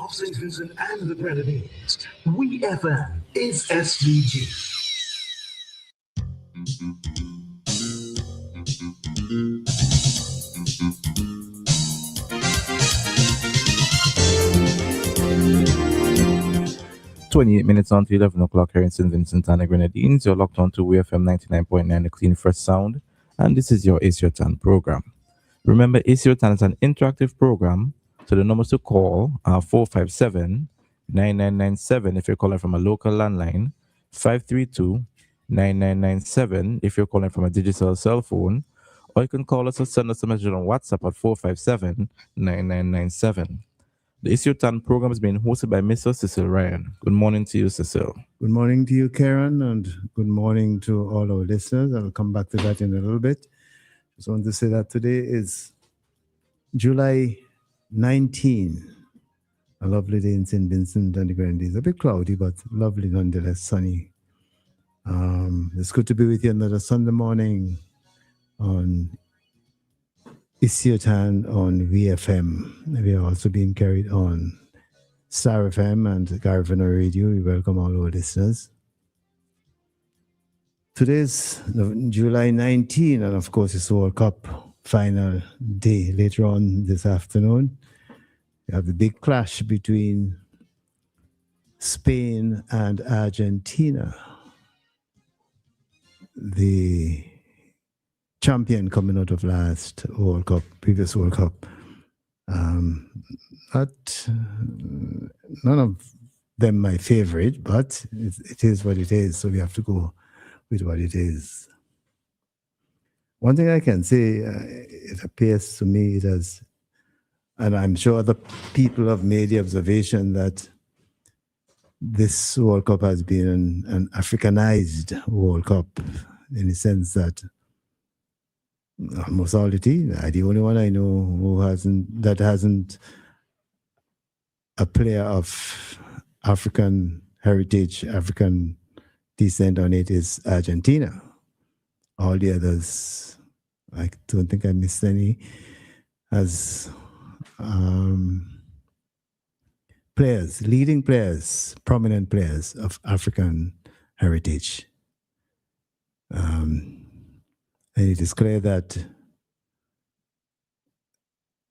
of St. Vincent and the Grenadines. WEFM is SVG. Minutes on to 11 o'clock here in St. Vincent and the Grenadines. You're locked on to WEFM 99.9, the clean fresh sound, and this is your It's Your Turn program. Remember, It's Your Turn is an interactive program, so the numbers to call are 457-9997 if you're calling from a local landline, 532-9997 if you're calling from a digital cell phone, or you can call us or send us a message on WhatsApp at 457-9997. The It's Your Turn program is being hosted by Mr. Cecil Ryan. Good morning to you, Cecil. Good morning to you, Karen, and good morning to all our listeners. I'll come back to that in a little bit. Just want to say that today is July 19, a lovely day in St. Vincent and the Grenadines. A bit cloudy, but lovely nonetheless, sunny. It's good to be with you another Sunday morning on It's Your Turn on WEFM. We are also being carried on Star FM and Garvin Radio. We welcome all our listeners. Today's July 19, and of course it's World Cup final day. Later on this afternoon, we have the big clash between Spain and Argentina. The champion coming out of previous World Cup. None of them my favorite, but it is what it is, so we have to go with what it is. One thing I can say, it appears to me and I'm sure other people have made the observation that this World Cup has been an Africanized World Cup, in the sense that almost all the team, the only one I know that hasn't a player of African heritage, African descent on it is Argentina. All the others, I don't think I missed any, as players, leading players, prominent players of African heritage. And it is clear that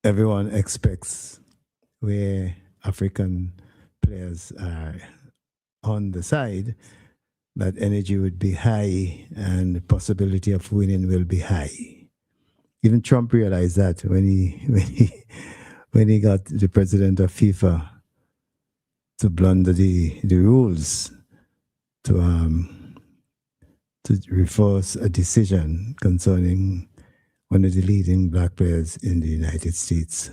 everyone expects where African players are on the side, that energy would be high and the possibility of winning will be high. Even Trump realized that when he got the president of FIFA to blunder the rules to enforce a decision concerning one of the leading black players in the United States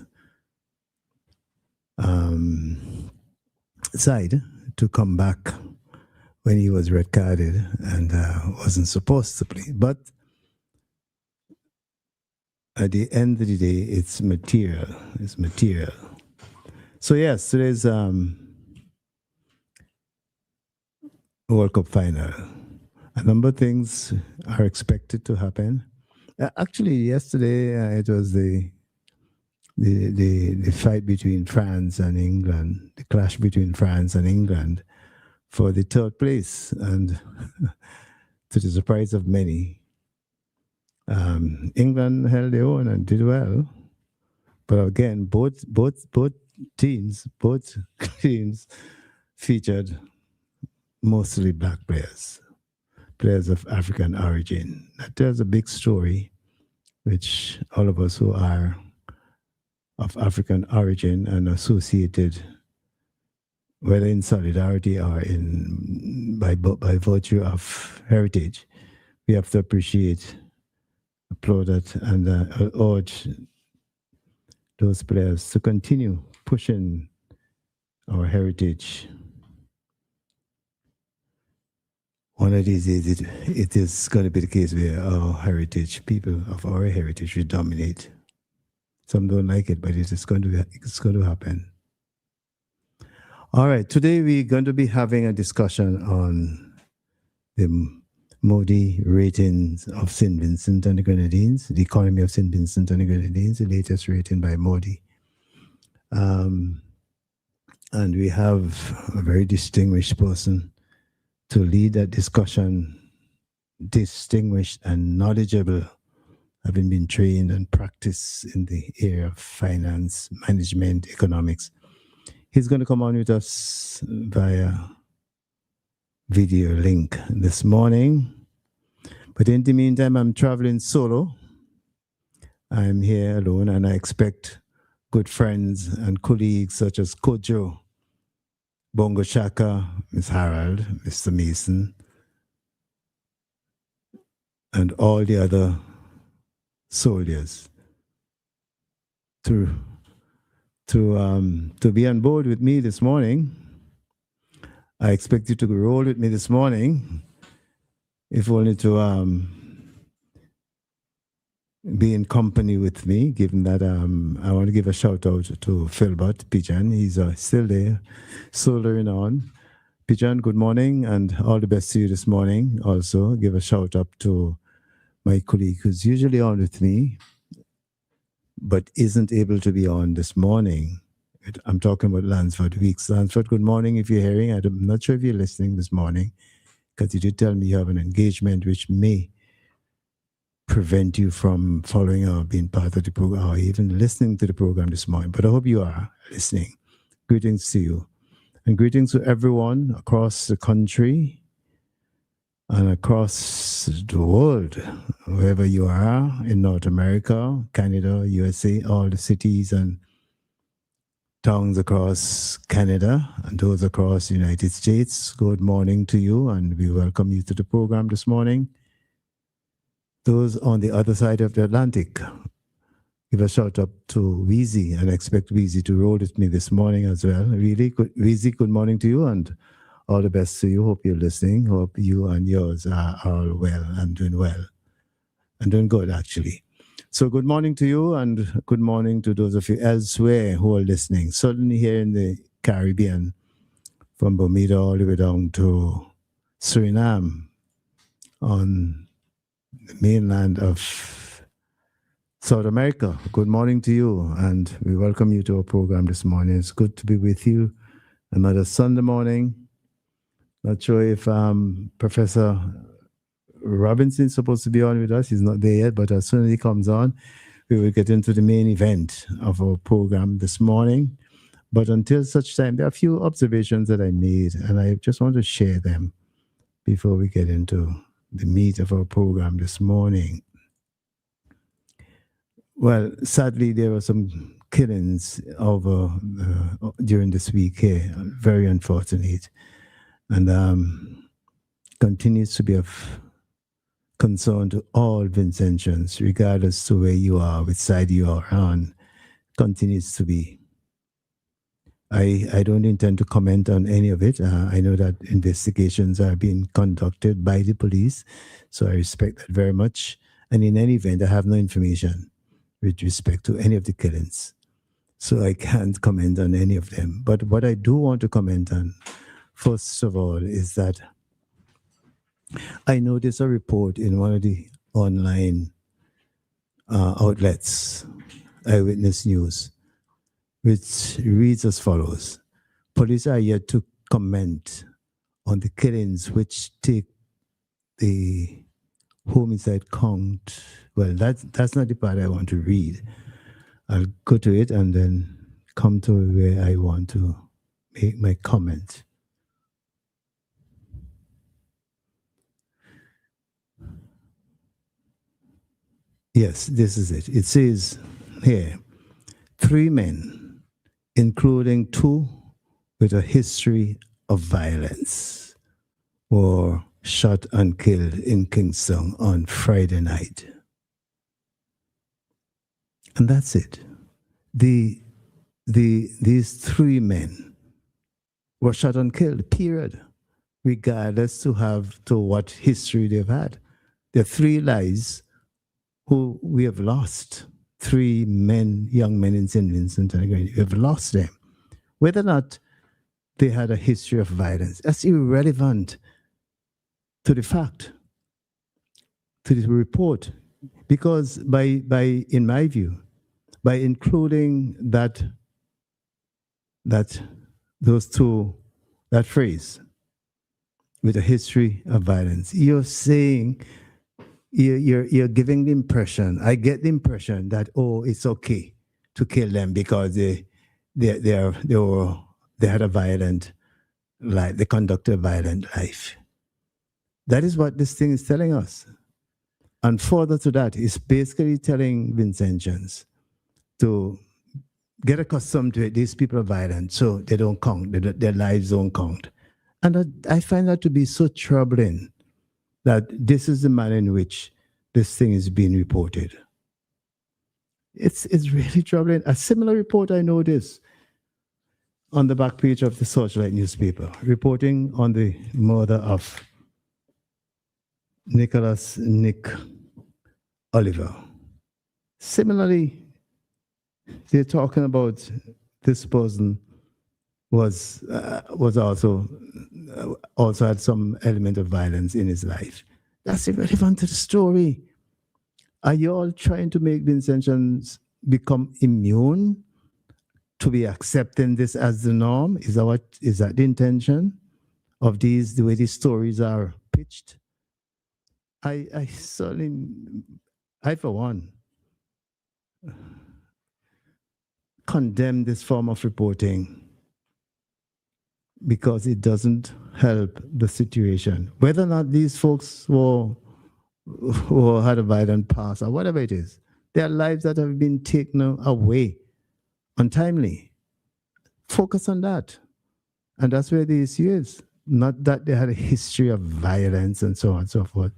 side to come back when he was red carded and wasn't supposed to play. But at the end of the day, it's material. It's material. So yes, today's World Cup final. A number of things are expected to happen. Actually, yesterday it was the fight between France and England, the clash between France and England for the third place, and to the surprise of many, England held their own and did well. But again, both teams featured mostly black players of African origin. That tells a big story, which all of us who are of African origin and associated, whether in solidarity or by virtue of heritage, we have to appreciate, applaud that, and urge those players to continue pushing our heritage. One of these days, it is going to be the case where our heritage, people of our heritage, will dominate. Some don't like it, but it's going to happen. All right, today we're going to be having a discussion on the Modi ratings of St. Vincent and the Grenadines, the economy of St. Vincent and the Grenadines, the latest rating by Modi. And we have a very distinguished person to lead that discussion, distinguished and knowledgeable, having been trained and practiced in the area of finance, management, economics. He's going to come on with us via video link this morning. But in the meantime, I'm traveling solo. I'm here alone, and I expect good friends and colleagues such as Kojo, Bongo Shaka, Ms. Harold, Mr. Mason, and all the other soldiers to be on board with me this morning. I expect you to roll with me this morning, if only to be in company with me, given that I want to give a shout out to Philbert Pijan. He's still there, soldering on. Pijan, good morning, and all the best to you this morning. Also, give a shout out to my colleague who's usually on with me, but isn't able to be on this morning. I'm talking about Lansford Weeks. Lansford, good morning if you're hearing. I'm not sure if you're listening this morning, because you did tell me you have an engagement which may prevent you from following or being part of the program or even listening to the program this morning. But I hope you are listening. Greetings to you. And greetings to everyone across the country and across the world, wherever you are, in North America, Canada, USA, all the cities and towns across Canada and those across the United States. Good morning to you, and we welcome you to the program this morning. Those on the other side of the Atlantic, give a shout out to Weezy, and expect Weezy to roll with me this morning as well. Really, good, Weezy, good morning to you, and all the best to you. Hope you're listening. Hope you and yours are all well and doing well and doing good, actually. So good morning to you, and good morning to those of you elsewhere who are listening. Certainly here in the Caribbean, from Bermuda all the way down to Suriname, on the mainland of South America. Good morning to you, and we welcome you to our program this morning. It's good to be with you another Sunday morning. Not sure if Professor Robinson's supposed to be on with us. He's not there yet, but as soon as he comes on, we will get into the main event of our program this morning. But until such time, there are a few observations that I made, and I just want to share them before we get into the meat of our program this morning. Well, sadly, there were some killings over during this week here. Very unfortunate, and continues to be of concern to all Vincentians, regardless to where you are, which side you are on, continues to be. I don't intend to comment on any of it. I know that investigations are being conducted by the police, so I respect that very much. And in any event, I have no information with respect to any of the killings, so I can't comment on any of them. But what I do want to comment on, first of all, is that I noticed a report in one of the online outlets, Eyewitness News, which reads as follows. Police are yet to comment on the killings which take the homicide count. Well, that's not the part I want to read. I'll go to it and then come to where I want to make my comment. Yes, this is it. It says here, 3 men, including 2 with a history of violence, were shot and killed in Kingston on Friday night. And that's it. These 3 men were shot and killed, period, regardless to what history they've had. There are 3 lives who we have lost. 3 men, young men in St. Vincent and Grenadines. We have lost them. Whether or not they had a history of violence, that's irrelevant to the fact, to the report, because in my view, by including that those two, that phrase, with a history of violence. You're saying, you're giving the impression, I get the impression that, oh, it's okay to kill them because they had a violent life, they conducted a violent life. That is what this thing is telling us. And further to that, it's basically telling Vincentians to get accustomed to it. These people are violent, so they don't count. Their lives don't count. And I find that to be so troubling, that this is the manner in which this thing is being reported. It's really troubling. A similar report I noticed on the back page of the Searchlight newspaper, reporting on the murder of Nick Oliver. Similarly, they're talking about this person was also had some element of violence in his life. That's irrelevant to the story. Are you all trying to make Vincentians become immune to be accepting this as the norm? Is that the intention of the way these stories are pitched? I for one, condemn this form of reporting because it doesn't help the situation. Whether or not these folks who had a violent past or whatever it is, their lives that have been taken away untimely. Focus on that. And that's where the issue is. Not that they had a history of violence and so on and so forth.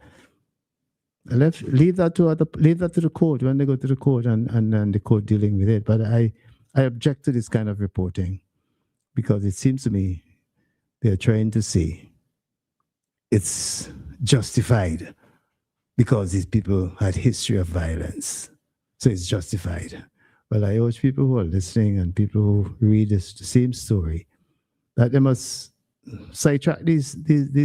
Leave that to the court when they go to the court and the court dealing with it. But I object to this kind of reporting because it seems to me they're trying to say it's justified because these people had history of violence. So it's justified. Well, I urge people who are listening and people who read the same story that they must sidetrack these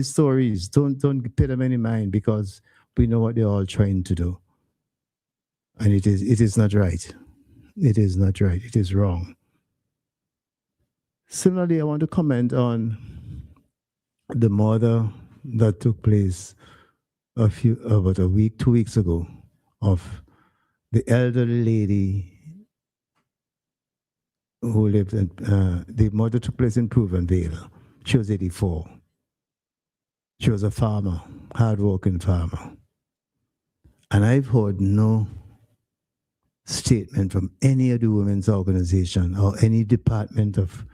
stories. Don't pay them any mind because we know what they're all trying to do. And it is not right. It is not right. It is wrong. Similarly, I want to comment on the murder that took place about 2 weeks ago of the elderly lady who lived in, the murder took place in Proven Vale. She was 84. She was a farmer, hard-working farmer. And I've heard no statement from any of the women's organization or any department of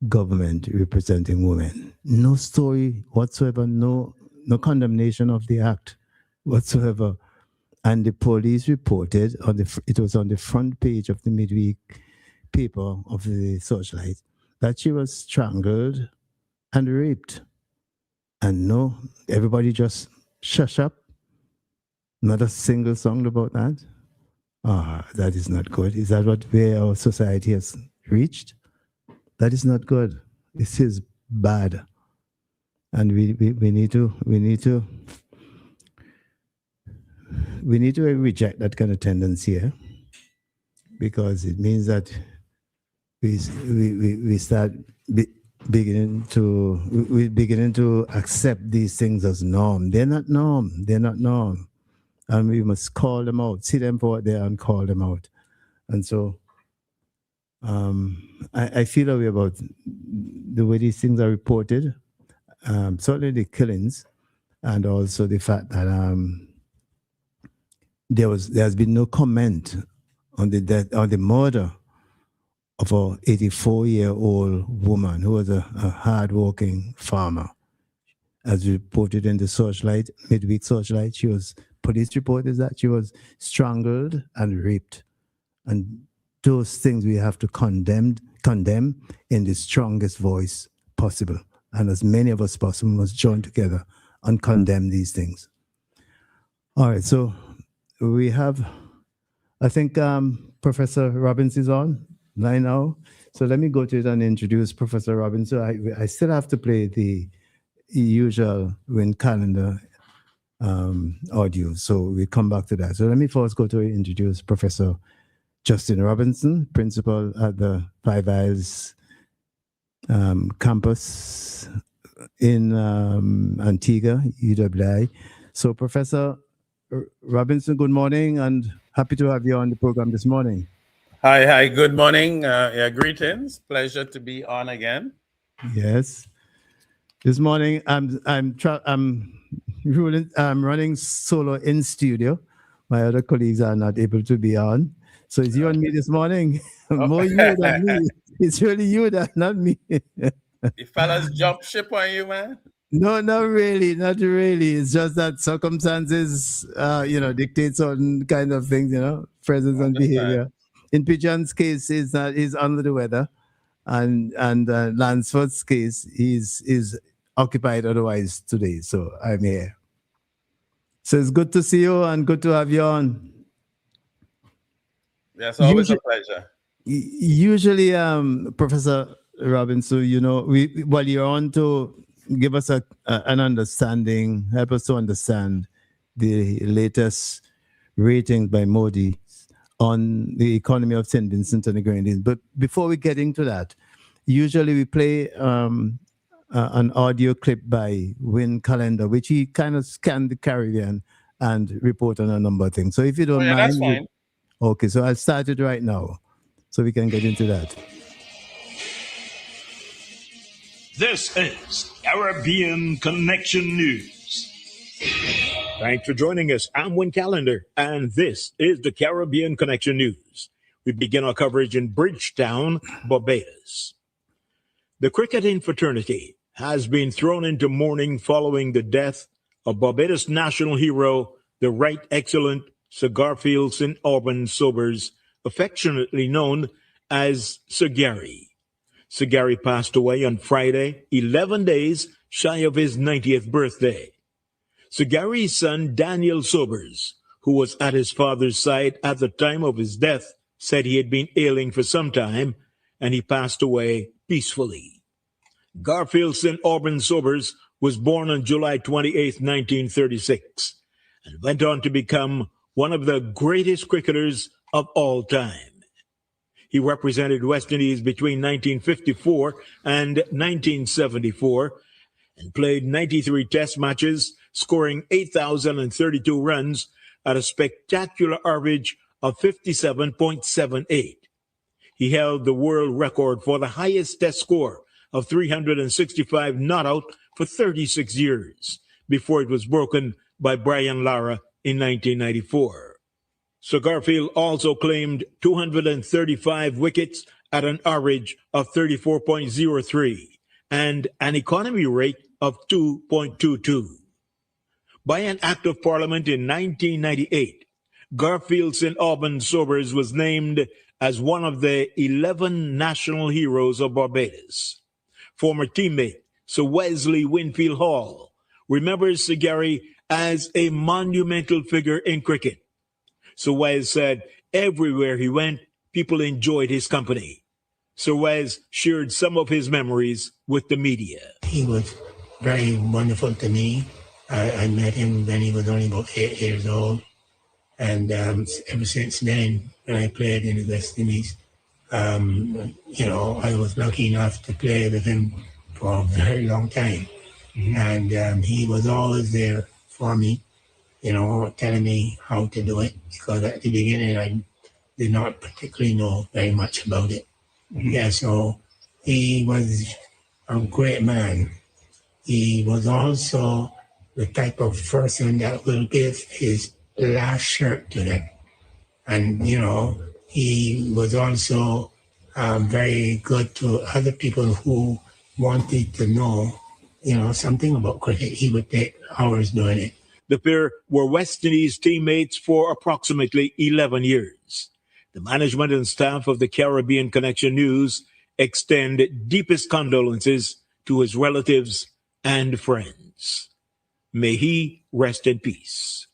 government representing women. No story whatsoever, no condemnation of the act whatsoever. And the police reported, it was on the front page of the midweek paper of the Searchlight, that she was strangled and raped. And no, everybody just shush up. Not a single song about that. That is not good. Is that where our society has reached? That is not good. This is bad. And we need to reject that kind of tendency here, because it means that we start beginning to accept these things as norm. They're not norm. They're not norm. And we must call them out, see them for what they are and call them out. And so I feel a way about the way these things are reported, certainly the killings, and also the fact that there has been no comment on the death or the murder of a 84-year-old woman who was a hard-working farmer. As reported in the Searchlight, midweek Searchlight, police reported that she was strangled and raped. And those things we have to condemn in the strongest voice possible. And as many of us possible must join together and condemn these things. All right, so we have, I think Professor Robbins is on line now. So let me go to it and introduce Professor Robbins. So I still have to play the usual wind calendar audio. So we come back to that. So let me first go to introduce Professor Justin Robinson, principal at the Five Eyes campus in Antigua, UWI. So, Professor Robinson, good morning, and happy to have you on the program this morning. Hi, good morning. Greetings. Pleasure to be on again. Yes. This morning, I'm running solo in studio. My other colleagues are not able to be on. So it's you and me this morning. More you than me. It's really you, not me. You fellas jump ship on you, man? No, not really. Not really. It's just that circumstances, dictate certain kind of things, presence and behavior. In Pigeon's case, he's under the weather. And Lansford's case, is occupied otherwise today. So I'm here. So it's good to see you and good to have you on. Yes, always a pleasure. Usually, Professor Robinson, while you're on to give us an understanding, help us to understand the latest ratings by Modi on the economy of St. Vincent and the Grenadines. But before we get into that, usually we play an audio clip by Win Calendar, which he kind of scanned the Caribbean and report on a number of things. So if you don't mind. That's fine. Okay, so I'll start it right now so we can get into that. This is Caribbean Connection News. Thanks for joining us. I'm Win Calendar, and this is the Caribbean Connection News. We begin our coverage in Bridgetown, Barbados. The cricketing fraternity has been thrown into mourning following the death of Barbados national hero, the Right Excellent Sir Garfield St. Alban Sobers, affectionately known as Sir Gary. Sir Gary passed away on Friday, 11 days shy of his 90th birthday. Sir Gary's son, Daniel Sobers, who was at his father's side at the time of his death, said he had been ailing for some time, and he passed away peacefully. Garfield St. Alban Sobers was born on July 28, 1936, and went on to become one of the greatest cricketers of all time. He represented West Indies between 1954 and 1974 and played 93 test matches, scoring 8,032 runs at a spectacular average of 57.78. He held the world record for the highest test score of 365 not out for 36 years before it was broken by Brian Lara in 1994. Sir Garfield also claimed 235 wickets at an average of 34.03 and an economy rate of 2.22. By an act of parliament in 1998, Garfield St. Alban Sobers was named as one of the 11 national heroes of Barbados. Former teammate Sir Wesley Winfield Hall remembers Sir Gary as a monumental figure in cricket. Sir Wes said everywhere he went, people enjoyed his company. Sir Wes shared some of his memories with the media. He was very wonderful to me. I met him when he was only about 8 years old. And ever since then, when I played in the West Indies, I was lucky enough to play with him for a very long time. Mm-hmm. And he was always there for me, telling me how to do it. Because at the beginning, I did not particularly know very much about it. Mm-hmm. Yeah, so he was a great man. He was also the type of person that will give his last shirt to them. And, he was also very good to other people who wanted to know, something about cricket. He would take hours doing it. The pair were West Indies teammates for approximately 11 years. The management and staff of the Caribbean Connection News extend deepest condolences to his relatives and friends. May he rest in peace.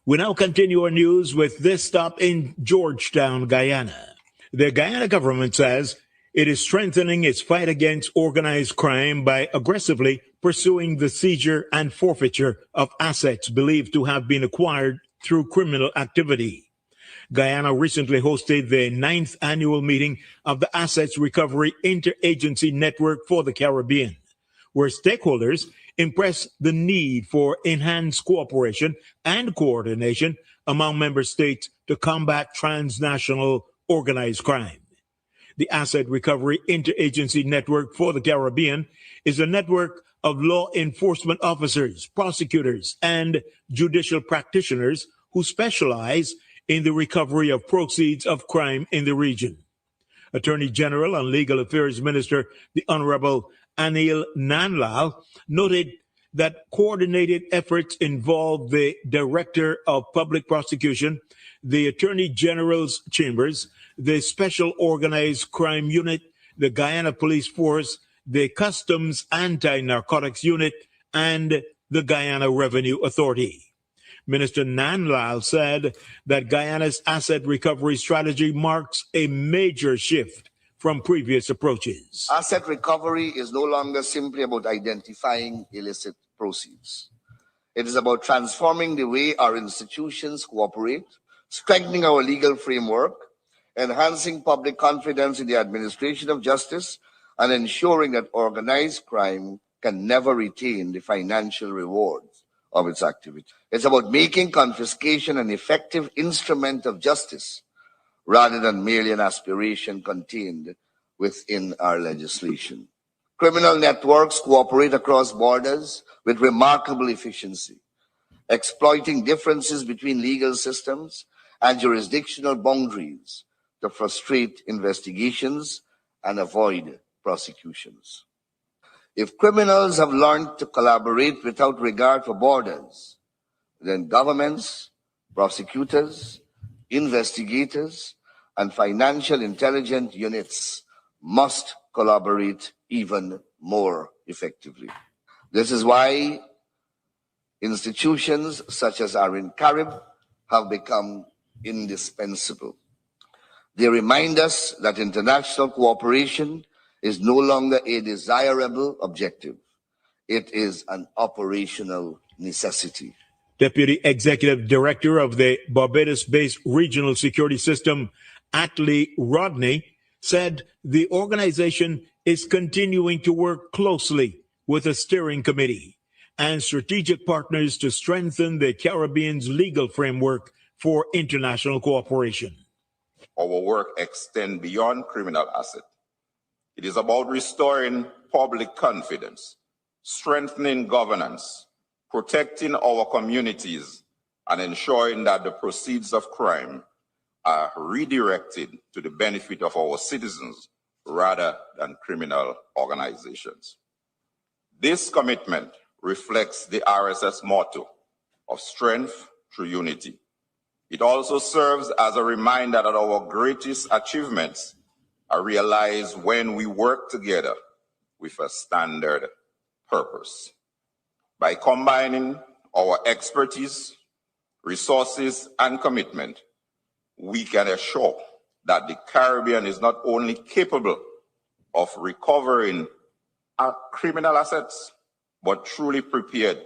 We now continue our news with this stop in Georgetown, Guyana. The Guyana government says it is strengthening its fight against organized crime by aggressively pursuing the seizure and forfeiture of assets believed to have been acquired through criminal activity. Guyana recently hosted the 9th annual meeting of the Assets Recovery Interagency Network for the Caribbean, where stakeholders impressed the need for enhanced cooperation and coordination among member states to combat transnational organized crime. The Asset Recovery Interagency Network for the Caribbean is a network of law enforcement officers, prosecutors, and judicial practitioners who specialize in the recovery of proceeds of crime in the region. Attorney General and Legal Affairs Minister, the Honorable Anil Nanlal, noted that coordinated efforts involve the Director of Public Prosecution, the Attorney General's Chambers, the Special Organized Crime Unit, the Guyana Police Force, the Customs Anti-Narcotics Unit, and the Guyana Revenue Authority. Minister Nanlal said that Guyana's asset recovery strategy marks a major shift from previous approaches. Asset recovery is no longer simply about identifying illicit proceeds. It is about transforming the way our institutions cooperate, strengthening our legal framework, enhancing public confidence in the administration of justice, and ensuring that organized crime can never retain the financial rewards of its activity. It's about making confiscation an effective instrument of justice rather than merely an aspiration contained within our legislation. Criminal networks cooperate across borders with remarkable efficiency, exploiting differences between legal systems and jurisdictional boundaries to frustrate investigations and avoid prosecutions. If criminals have learned to collaborate without regard for borders, then governments, prosecutors, investigators, and financial intelligence units must collaborate even more effectively. This is why institutions such as ARIN-CARIB have become indispensable. They remind us that international cooperation is no longer a desirable objective. It is an operational necessity. Deputy Executive Director of the Barbados-based Regional Security System, Atlee Rodney, said the organization is continuing to work closely with a steering committee and strategic partners to strengthen the Caribbean's legal framework for international cooperation. Our work extends beyond criminal asset. It is about restoring public confidence, strengthening governance, protecting our communities, and ensuring that the proceeds of crime are redirected to the benefit of our citizens rather than criminal organizations. This commitment reflects the RSS motto of strength through unity. It also serves as a reminder that our greatest achievements are realized when we work together with a standard purpose. By combining our expertise, resources, and commitment, we can assure that the Caribbean is not only capable of recovering our criminal assets, but truly prepared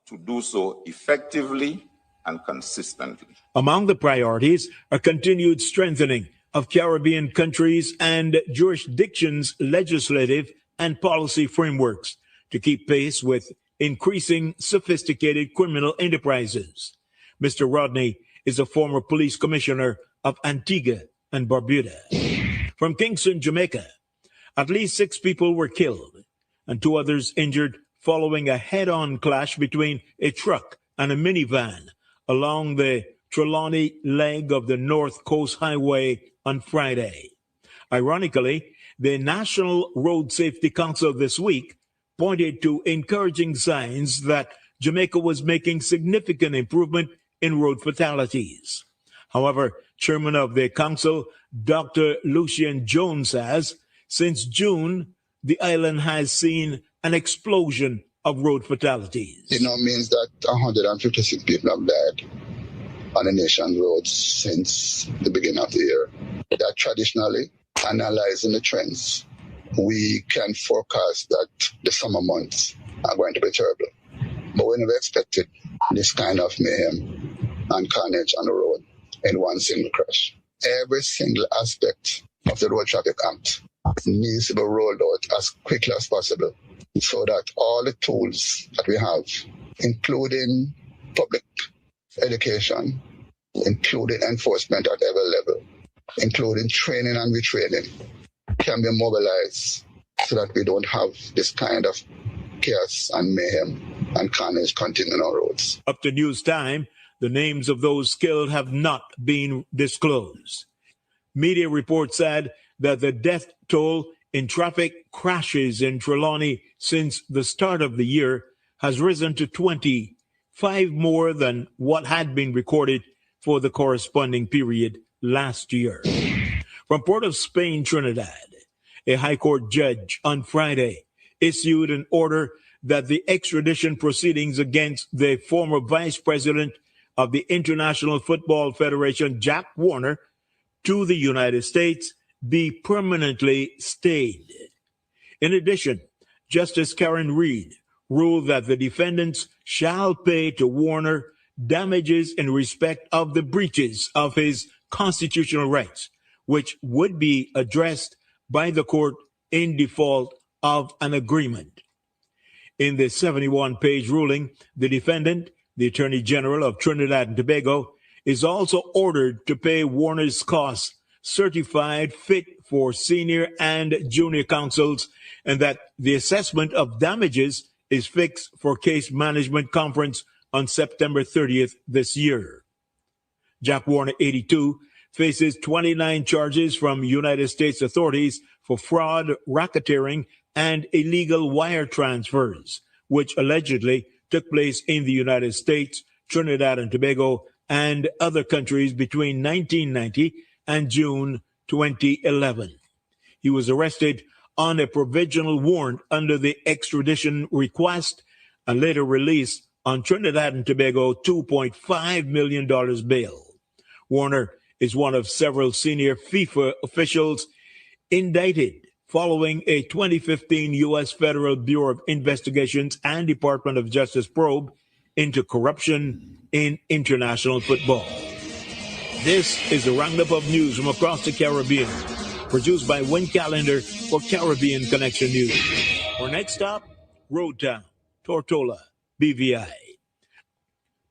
to do so effectively and consistently. Among the priorities are continued strengthening of Caribbean countries and jurisdictions' legislative and policy frameworks to keep pace with increasing sophisticated criminal enterprises. Mr. Rodney is a former police commissioner of Antigua and Barbuda. From Kingston, Jamaica, at least 6 people were killed and 2 others injured following a head-on clash between a truck and a minivan along the Trelawney leg of the North Coast Highway on Friday. Ironically, the National Road Safety Council this week pointed to encouraging signs that Jamaica was making significant improvement in road fatalities. However, chairman of the council, Dr. Lucian Jones, says since June, the island has seen an explosion of road fatalities. It now means that 156 people have died on the nation's roads since the beginning of the year. That traditionally, analyzing the trends, we can forecast that the summer months are going to be terrible. But we never expected this kind of mayhem and carnage on the road in one single crash. Every single aspect of the Road Traffic Act needs to be rolled out as quickly as possible so that all the tools that we have, including public education, including enforcement at every level, including training and retraining, can be mobilized so that we don't have this kind of chaos and mayhem and carnage continuing on our roads. Up to news time, the names of those killed have not been disclosed. Media reports said that the death toll in traffic crashes in Trelawney since the start of the year has risen to 25 more than what had been recorded for the corresponding period last year. From Port of Spain, Trinidad, a High Court judge on Friday issued an order that the extradition proceedings against the former vice president of the International Football Federation, Jack Warner, to the United States be permanently stayed. In addition, Justice Karen Reed ruled that the defendants shall pay to Warner damages in respect of the breaches of his constitutional rights, which would be addressed by the court in default of an agreement. In the 71-page ruling, the defendant, the Attorney General of Trinidad and Tobago, is also ordered to pay Warner's costs certified fit for senior and junior counsels, and that the assessment of damages is fixed for case management conference on September 30th this year. Jack Warner, 82, faces 29 charges from United States authorities for fraud, racketeering, and illegal wire transfers, which allegedly took place in the United States, Trinidad and Tobago, and other countries between 1990 and June 2011. He was arrested on a provisional warrant under the extradition request and later released on Trinidad and Tobago $2.5 million bail. Warner is one of several senior FIFA officials indicted following a 2015 U.S. Federal Bureau of Investigations and Department of Justice probe into corruption in international football. This is a roundup of news from across the Caribbean, produced by Win Calendar for Caribbean Connection News. Our next stop, Road Town, Tortola, BVI.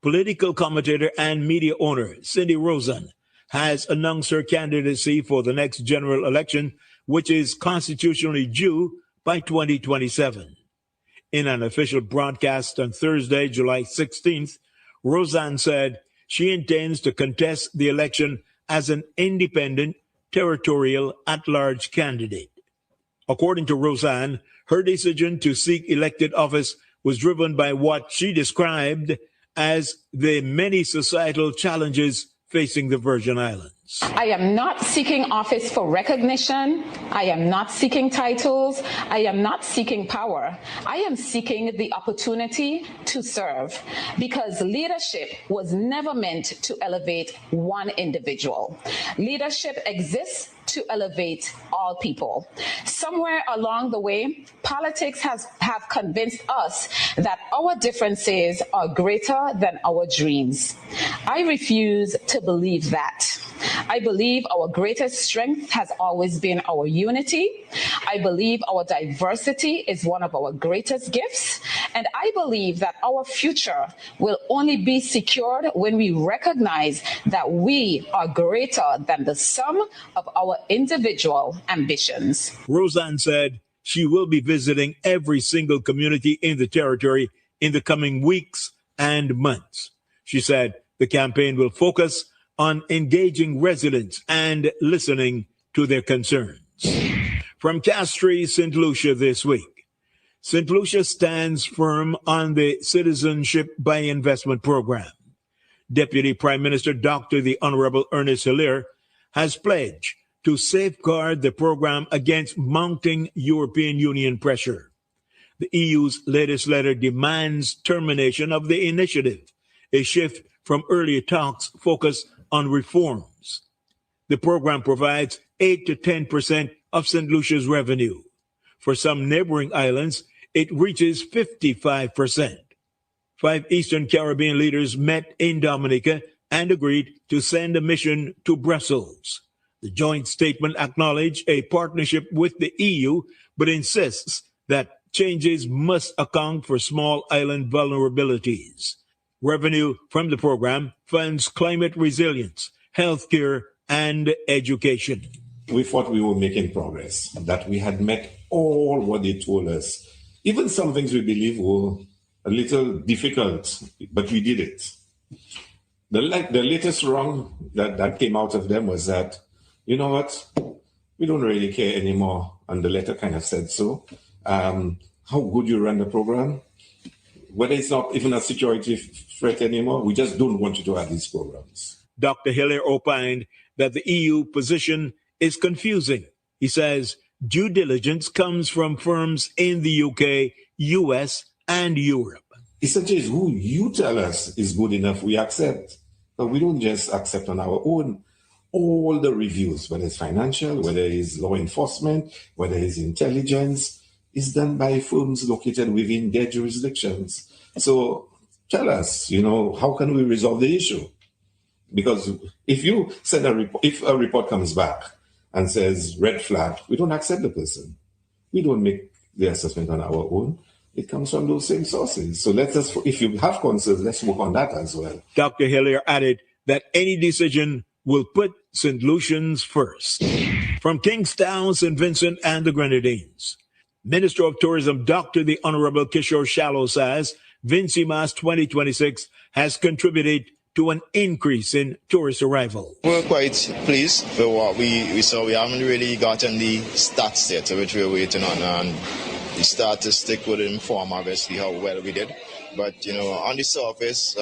Political commentator and media owner Cindy Rosen has announced her candidacy for the next general election, which is constitutionally due by 2027. In an official broadcast on Thursday, July 16th, Roseanne said she intends to contest the election as an independent, territorial, at-large candidate. According to Roseanne, her decision to seek elected office was driven by what she described as the many societal challenges facing the Virgin Islands. I am not seeking office for recognition. I am not seeking titles. I am not seeking power. I am seeking the opportunity to serve, because leadership was never meant to elevate one individual. Leadership exists to elevate all people. Somewhere along the way, politics have convinced us that our differences are greater than our dreams. I refuse to believe that. I believe our greatest strength has always been our unity. I believe our diversity is one of our greatest gifts. And I believe that our future will only be secured when we recognize that we are greater than the sum of our individual ambitions. Roseanne said she will be visiting every single community in the territory in the coming weeks and months. She said the campaign will focus on engaging residents and listening to their concerns. From Castries, St. Lucia this week. St. Lucia stands firm on the Citizenship by Investment program. Deputy Prime Minister Dr. the Honorable Ernest Hilaire has pledged to safeguard the program against mounting European Union pressure. The EU's latest letter demands termination of the initiative, a shift from earlier talks focused on reforms. The program provides 8 to 10% of St. Lucia's revenue. For some neighboring islands, it reaches 55%. 5 Eastern Caribbean leaders met in Dominica and agreed to send a mission to Brussels. The joint statement acknowledged a partnership with the EU, but insists that changes must account for small island vulnerabilities. Revenue from the program funds climate resilience, healthcare, and education. We thought we were making progress, that we had met all what they told us. Even some things we believe were a little difficult, but we did it. The latest wrong that came out of them was that, you know what, we don't really care anymore, and the letter kind of said so. How good you run the program, whether it's not even a security threat anymore, we just don't want you to have these programs. Dr. Hiller opined that the EU position is confusing. He says due diligence comes from firms in the UK, US, and Europe. Essentially, who you tell us is good enough, we accept. But we don't just accept on our own. All the reviews, whether it's financial, whether it's law enforcement, whether it's intelligence, is done by firms located within their jurisdictions. So tell us, how can we resolve the issue? Because if you send if a report comes back and says red flag, we don't accept the person. We don't make the assessment on our own. It comes from those same sources. So if you have concerns, let's work on that as well. Dr. Hillier added that any decision will put St. Lucians first. From Kingstown, St. Vincent, and the Grenadines, Minister of Tourism, Dr. the Honorable Kishore Shallow says Vincimas 2026 has contributed to an increase in tourist arrival. We're quite pleased with what we saw. We haven't really gotten the stats yet, which we're waiting on. And the statistic would inform, obviously, how well we did. But, on the surface,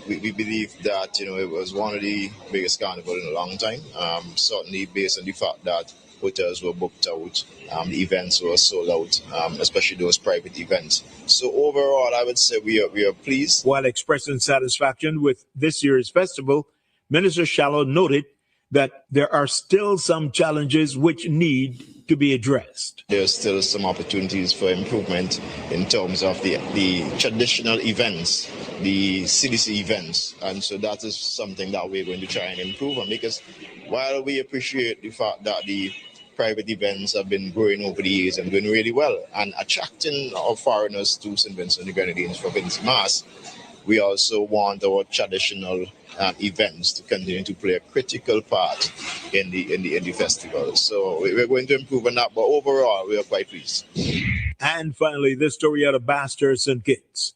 we believe that, it was one of the biggest carnival in a long time. Certainly based on the fact that hotels were booked out, the events were sold out, especially those private events. So overall, I would say we are pleased. While expressing satisfaction with this year's festival, Minister Shallow noted that there are still some challenges which need to be addressed. There's still some opportunities for improvement in terms of the traditional events, the CDC events. And so that is something that we're going to try and improve on, because while we appreciate the fact that the private events have been growing over the years and doing really well and attracting our foreigners to St. Vincent and the Grenadines for Vincimas, we also want our traditional events to continue to play a critical part in the festival. So we're going to improve on that, but overall we are quite pleased. And finally, this story out of Baxter, St. Kitts.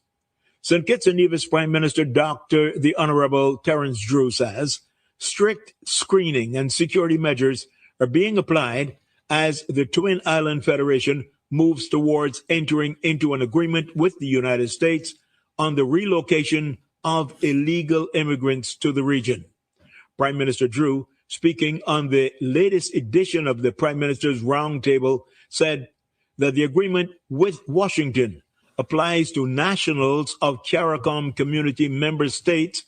St. Kitts and Nevis Prime Minister Dr. the Honorable Terence Drew says strict screening and security measures are being applied as the Twin Island Federation moves towards entering into an agreement with the United States on the relocation of illegal immigrants to the region. Prime Minister Drew, speaking on the latest edition of the Prime Minister's Roundtable, said that the agreement with Washington applies to nationals of CARICOM community member states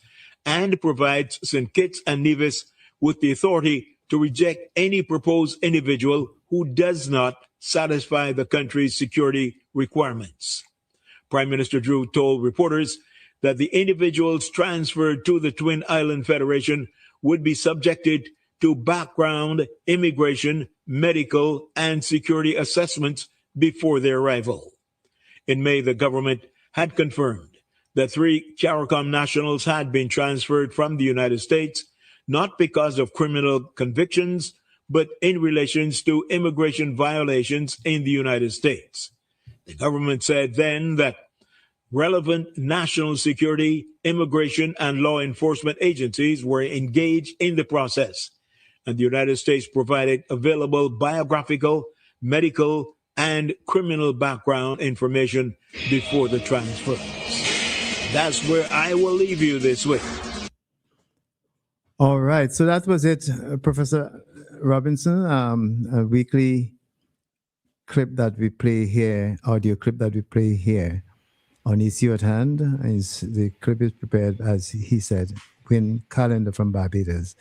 and provides St. Kitts and Nevis with the authority to reject any proposed individual who does not satisfy the country's security requirements. Prime Minister Drew told reporters that the individuals transferred to the Twin Island Federation would be subjected to background, immigration, medical, and security assessments before their arrival. In May, the government had confirmed that 3 CARICOM nationals had been transferred from the United States, not because of criminal convictions, but in relation to immigration violations in the United States. The government said then that relevant national security, immigration, and law enforcement agencies were engaged in the process, and the United States provided available biographical, medical, and criminal background information before the transfers. That's where I will leave you this week. All right, so that was it, Professor Robinson. A weekly clip that we play here, audio clip that we play here on Issue at Hand. The clip is prepared, as he said, Win Calendar from Barbados.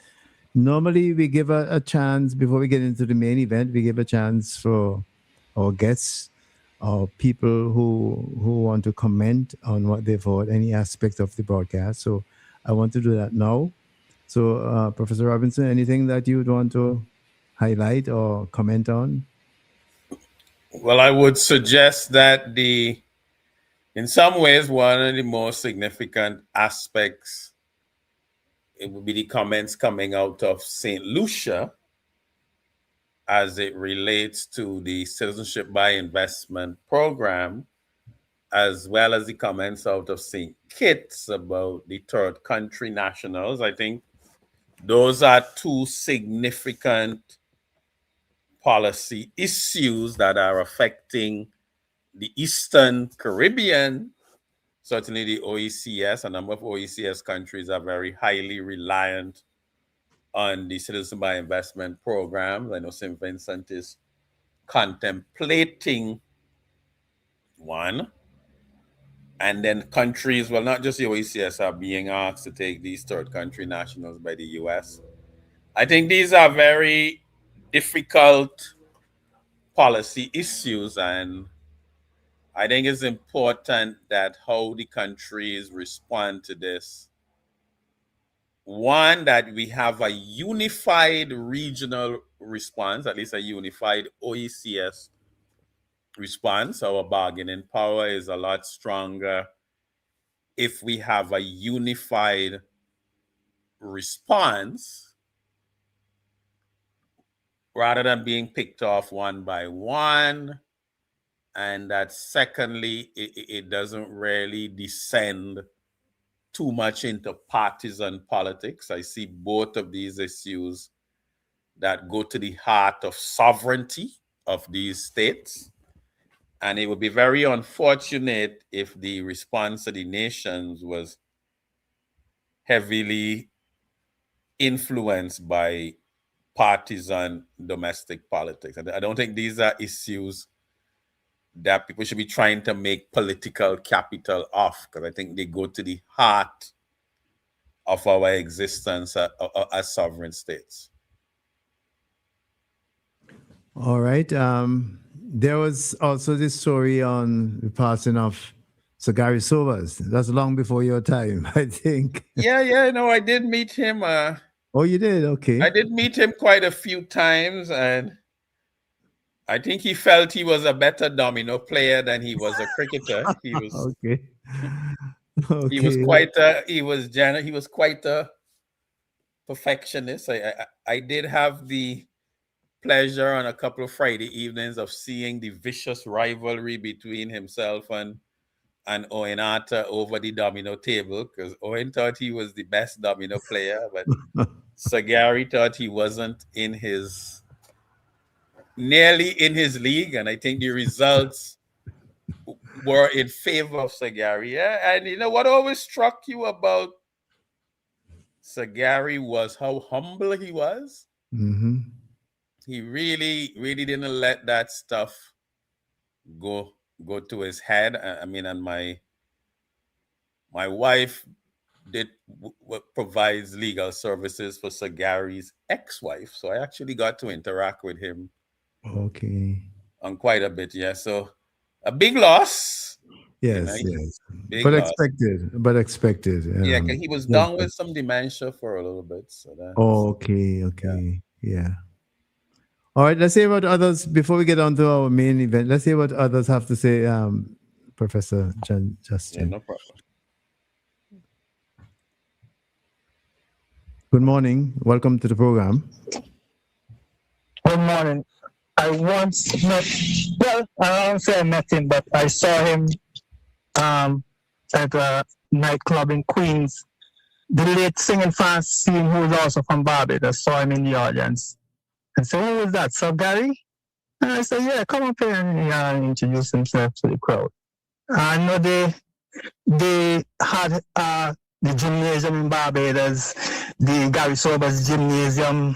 Normally, we give a chance, before we get into the main event, we give a chance for our guests or people who want to comment on what they've heard, any aspect of the broadcast. So I want to do that now. So, Professor Robinson, anything that you would want to highlight or comment on? Well, I would suggest that in some ways, one of the most significant aspects, it would be the comments coming out of St. Lucia as it relates to the Citizenship by Investment program, as well as the comments out of St. Kitts about the third country nationals. I think those are two significant policy issues that are affecting the Eastern Caribbean. Certainly the OECS, a number of OECS countries are very highly reliant on the Citizen by Investment programs. I know St. Vincent is contemplating one. And then countries, well, not just the OECS, are being asked to take these third country nationals by the US. I think these are very difficult policy issues, and I think it's important that how the countries respond to this. One, that we have a unified regional response, at least a unified OECS response. Our bargaining power is a lot stronger if we have a unified response rather than being picked off one by one. And that secondly, it doesn't really descend too much into partisan politics. I see both of these issues that go to the heart of sovereignty of these states. And it would be very unfortunate if the response of the nations was heavily influenced by partisan domestic politics. I don't think these are issues that people should be trying to make political capital of, because I think they go to the heart of our existence as sovereign states. All right. There was also this story on the passing of Sir Gary Sobers. That's long before your time, I think. Yeah, no, I did meet him. Oh, you did? Okay. I did meet him quite a few times, and I think he felt he was a better domino player than he was a cricketer. He was okay. He was quite a perfectionist. I did have the pleasure on a couple of Friday evenings of seeing the vicious rivalry between himself and Owen Arthur over the domino table, because Owen thought he was the best domino player, but Sir Gary thought he wasn't nearly in his league, and I think the results were in favor of Sir Gary. Yeah? And you know what always struck you about Sir Gary was how humble he was. Mm-hmm. He really, really didn't let that stuff go to his head. I mean, and my wife provides legal services for Sir Gary's ex-wife, so I actually got to interact with him. Okay. On quite a bit, yeah. So a big loss. Yes, yes. But loss. Expected. Yeah, he was down with some dementia for a little bit. So that's, okay. Yeah. All right, let's hear what others, before we get on to our main event, let's hear what others have to say, Professor Justin. Yeah, no problem. Good morning. Welcome to the program. Good morning. I once met, I don't say I met him, but I saw him at a nightclub in Queens. The late singing Francine, who was also from Barbados, saw him in the audience. I said, who was that, Sir Gary? And I said, yeah, come up here and introduce himself to the crowd. I know they had the gymnasium in Barbados, the Gary Sobers Gymnasium,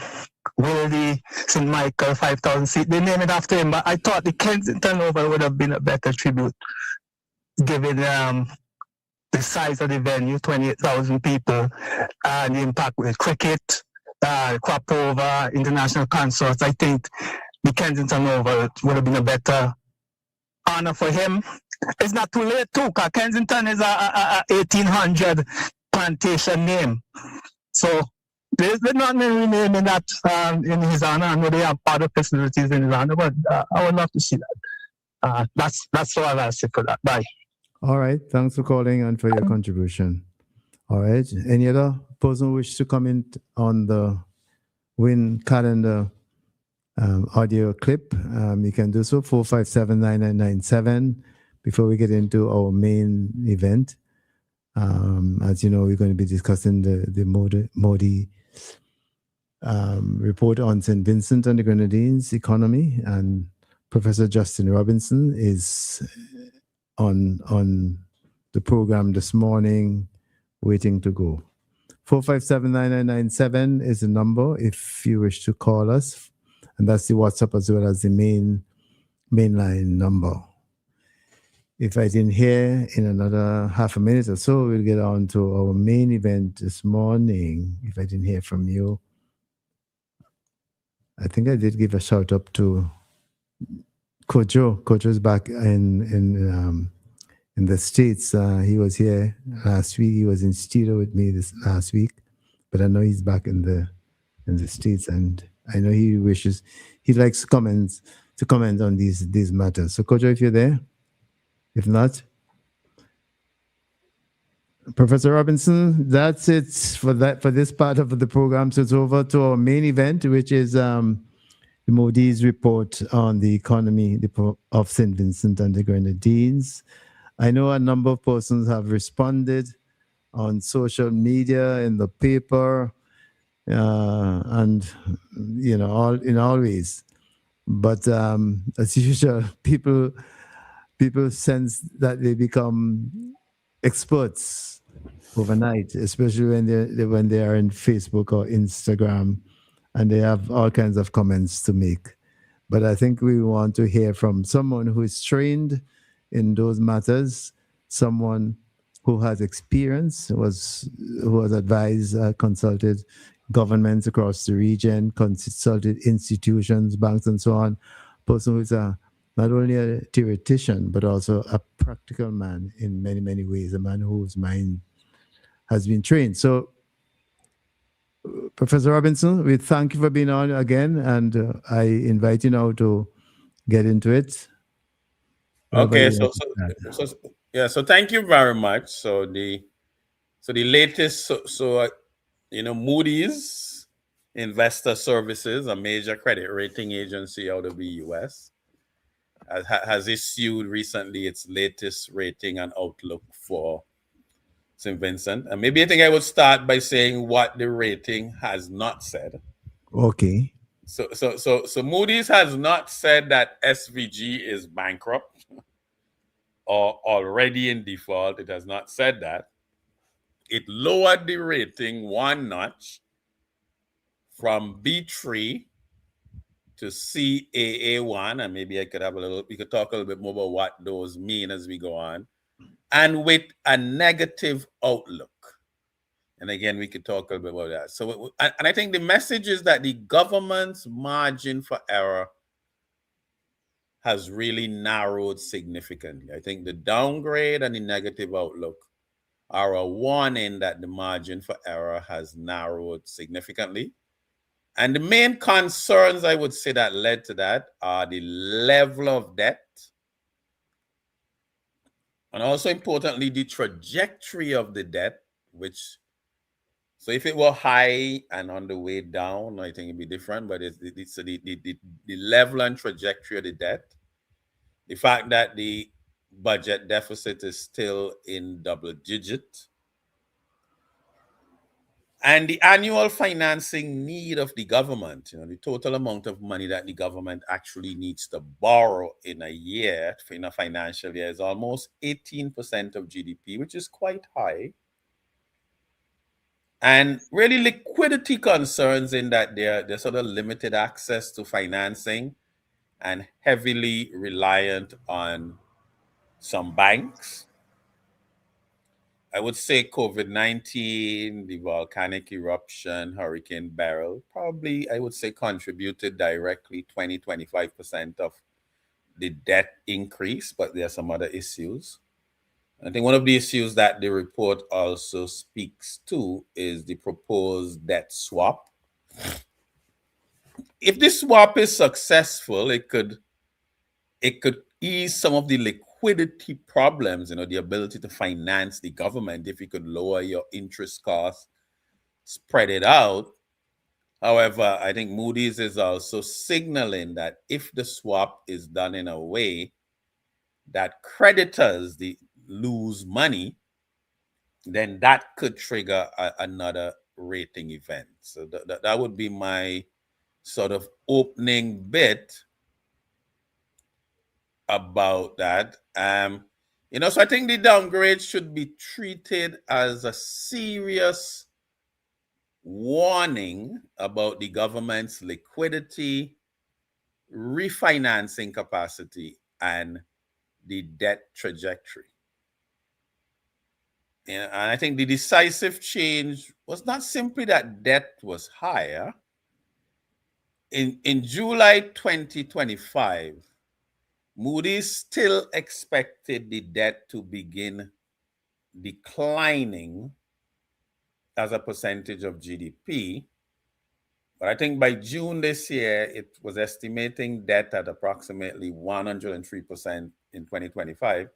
Willie, St. Michael, 5,000 seats. They named it after him, but I thought the Kensington Oval would have been a better tribute, given the size of the venue, 28,000 people, and the impact with cricket, crop over, international concerts. I think the Kensington Oval would have been a better honor for him. It's not too late too, because Kensington is a 1,800 plantation name. So there's not many naming that in his honor. I know they have other facilities in his honor, but I would love to see that. That's all I'll say for that. Bye. All right. Thanks for calling and for your contribution. All right. Any other person wish to comment on the WIN calendar audio clip? You can do so, 457-9997, before we get into our main event. As you know, we're going to be discussing the Modi report on St. Vincent and the Grenadines economy, and Professor Justin Robinson is on the program this morning, waiting to go. 457-9997 is the number if you wish to call us, and that's the WhatsApp as well as the mainline number. If I didn't hear, in another half a minute or so, we'll get on to our main event this morning. If I didn't hear from you, I think I did give a shout out to Kojo. Kojo's back in the States. He was here last week. He was in studio with me this last week, but I know he's back in the States, and I know he likes to comment on these matters. So Kojo, if you're there, if not, Professor Robinson, that's it for this part of the program. So it's over to our main event, which is Modi's report on the economy of St. Vincent and the Grenadines. I know a number of persons have responded on social media, in the paper, and all ways. But as usual, people sense that they become experts overnight, especially when they are in Facebook or Instagram, and they have all kinds of comments to make. But I think we want to hear from someone who is trained in those matters, someone who has experience, who has advised, consulted governments across the region, consulted institutions, banks, and so on. Person who is not only a theoretician, but also a practical man in many, many ways, a man whose mind has been trained. So, Professor Robinson, we thank you for being on again, and I invite you now to get into it. Okay, so thank you very much. So the latest, Moody's Investor Services, a major credit rating agency out of the US, has issued recently its latest rating and outlook for St. Vincent. And maybe I think I would start by saying what the rating has not said. Okay. So Moody's has not said that SVG is bankrupt or already in default. It has not said that. It lowered the rating one notch from B3 to CAA1, and maybe we could talk a little bit more about what those mean as we go on, and with a negative outlook. And again, we could talk a little bit about that. So, and I think the message is that the government's margin for error has really narrowed significantly. I think the downgrade and the negative outlook are a warning that the margin for error has narrowed significantly. And the main concerns, I would say, that led to that are the level of debt, and also importantly, the trajectory of the debt, so if it were high and on the way down, I think it'd be different, but it's the level and trajectory of the debt, the fact that the budget deficit is still in double digit, and the annual financing need of the government, the total amount of money that the government actually needs to borrow in a year, in a financial year, is almost 18% of GDP, which is quite high. And really liquidity concerns in that they're sort of limited access to financing and heavily reliant on some banks. I would say COVID-19, the volcanic eruption, Hurricane Beryl, probably, I would say, contributed directly 20-25% of the debt increase, but there are some other issues. I think one of the issues that the report also speaks to is the proposed debt swap. If this swap is successful, it could ease some of the liquidity problems, the ability to finance the government if you could lower your interest costs, spread it out. However, I think Moody's is also signaling that if the swap is done in a way that creditors lose money, then that could trigger another rating event. So that would be my sort of opening bit about that. So I think the downgrade should be treated as a serious warning about the government's liquidity, refinancing capacity, and the debt trajectory. And I think the decisive change was not simply that debt was higher. In July 2025, Moody's still expected the debt to begin declining as a percentage of GDP. But I think by June this year, it was estimating debt at approximately 103% in 2025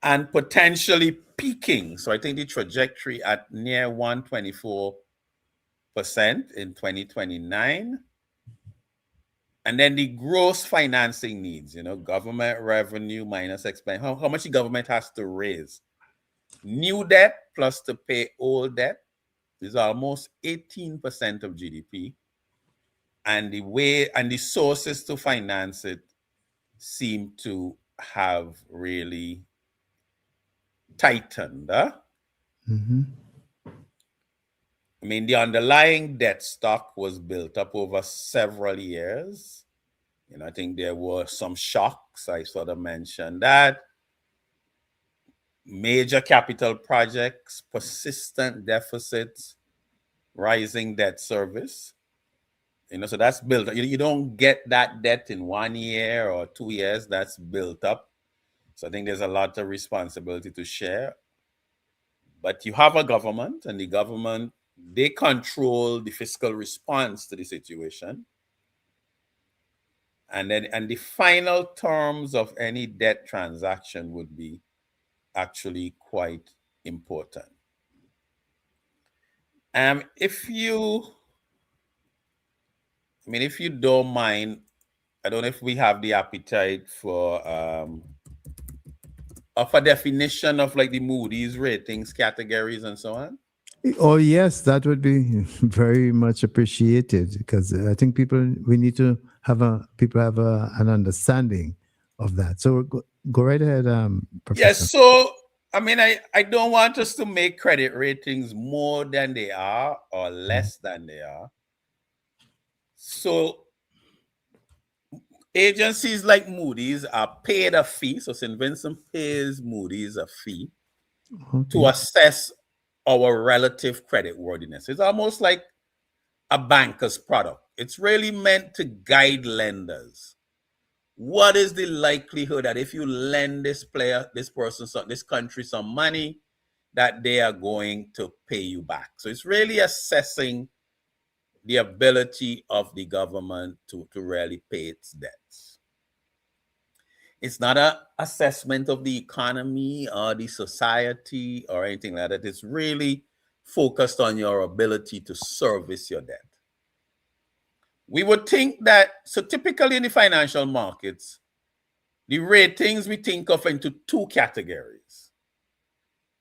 and potentially peaking. So I think the trajectory at near 124% in 2029. And then the gross financing needs, government revenue minus expense, how much the government has to raise. New debt plus to pay old debt is almost 18% of GDP. And the sources to finance it seem to have really tightened. Mm-hmm. I mean, the underlying debt stock was built up over several years. I think there were some shocks. I sort of mentioned that. Major capital projects, persistent deficits, rising debt service. So that's built up. You don't get that debt in 1 year or 2 years. That's built up. So I think there's a lot of responsibility to share. But you have a government, and the government, they control the fiscal response to the situation. And the final terms of any debt transaction would be actually quite important. If you don't mind, I don't know if we have the appetite for of a definition of like the Moody's ratings categories and so on. Oh yes, that would be very much appreciated, because I think we need to have an understanding of that. So go right ahead, Professor. Yes. So I don't want us to make credit ratings more than they are or less than they are. So agencies like Moody's are paid a fee. So St. Vincent pays Moody's a fee to assess our relative credit worthiness. It's almost like a banker's product. It's really meant to guide lenders. What is the likelihood that if you lend this country some money, that they are going to pay you back? So it's really assessing the ability of the government to really pay its debts. It's not an assessment of the economy or the society or anything like that. It's really focused on your ability to service your debt. We would think that, so typically in the financial markets, the ratings we think of into two categories: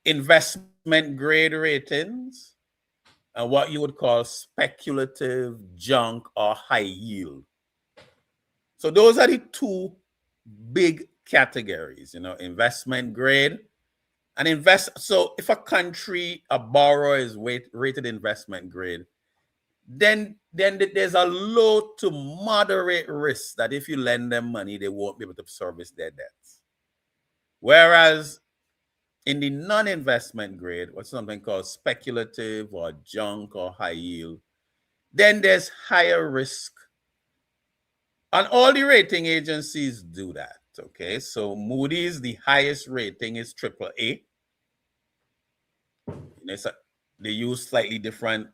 investment grade ratings and what you would call speculative, junk, or high yield. So those are the two big categories, investment grade and So if a borrower is rated investment grade, then there's a low to moderate risk that if you lend them money, they won't be able to service their debts. Whereas in the non-investment grade, what's something called speculative or junk or high yield, then there's higher risk. And all the rating agencies do that. Okay, so Moody's, the highest rating is AAA. They use slightly different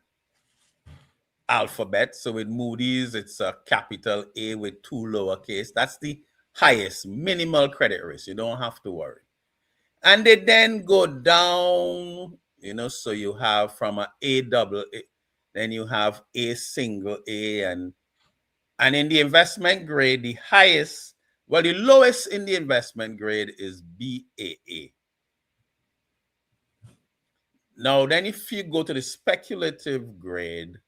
alphabet. So with Moody's, it's a capital A with 2 lowercase. That's the highest minimal credit risk. You don't have to worry. And they then go down, so you have from A double A, then you have A single A, and in the investment grade, the highest, the lowest in the investment grade is BAA. Now, then if you go to the speculative grade,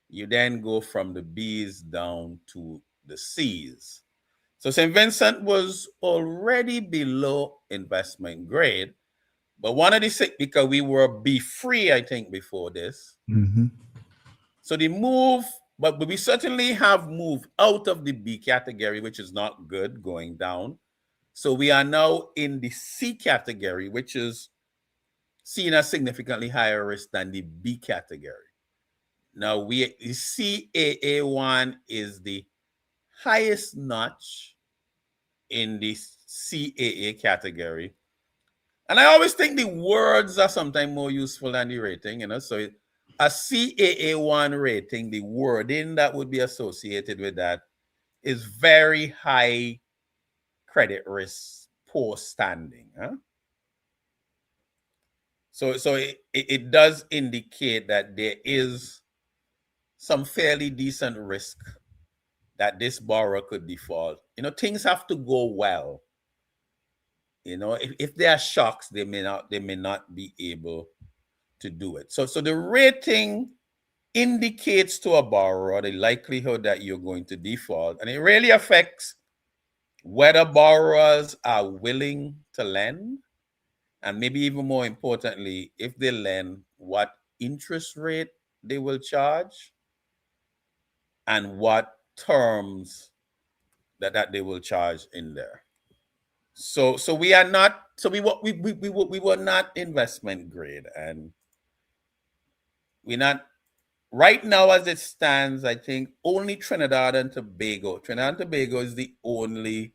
you then go from the B's down to the C's. So St. Vincent was already below investment grade, but one of the, because we were B3, I think, before this. Mm-hmm. So the move, but we certainly have moved out of the B category, which is not good, going down. So we are now in the C category, which is seen as significantly higher risk than the B category. Now, CAA1 is the highest notch in the CAA category. And I always think the words are sometimes more useful than the rating, So a CAA1 rating, the wording that would be associated with that is very high credit risk, poor standing. So it does indicate that there is some fairly decent risk that this borrower could default. Things have to go well. If there are shocks, they may not be able to do it. So the rating indicates to a borrower the likelihood that you're going to default, and it really affects whether borrowers are willing to lend, and maybe even more importantly, if they lend, what interest rate they will charge and what terms that they will charge in there. So we are not, so we were not investment grade, and we're not right now as it stands. I think only Trinidad and Tobago is the only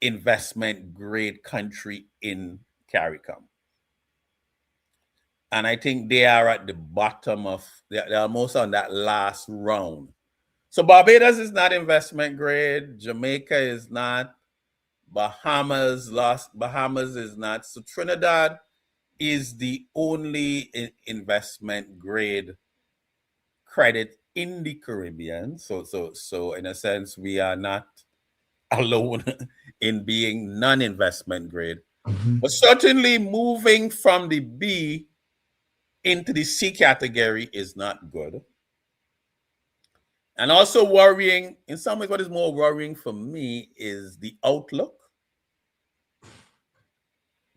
investment grade country in CARICOM. And I think they are at the bottom they're almost on that last round. So Barbados is not investment grade. Jamaica is not. Bahamas is not. So Trinidad is the only investment grade credit in the Caribbean. So in a sense, we are not alone in being non-investment grade. Mm-hmm. But certainly moving from the B into the C category is not good. And also worrying, in some ways, what is more worrying for me is the outlook.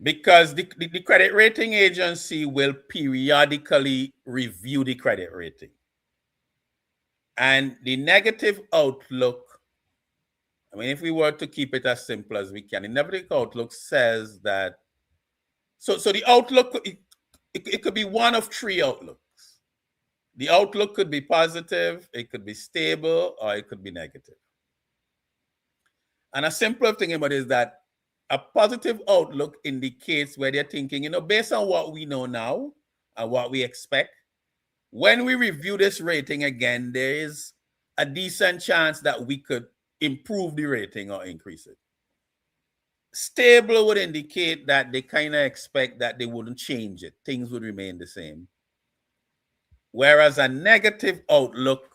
Because the credit rating agency will periodically review the credit rating. And the negative outlook, I mean, if we were to keep it as simple as we can, the negative outlook says that, so the outlook, it could be one of three outlooks. The outlook could be positive, it could be stable, or it could be negative. And a simple thing about it is that a positive outlook indicates where they're thinking, based on what we know now and what we expect, when we review this rating again, there is a decent chance that we could improve the rating or increase it. Stable would indicate that they kind of expect that they wouldn't change it. Things would remain the same. Whereas a negative outlook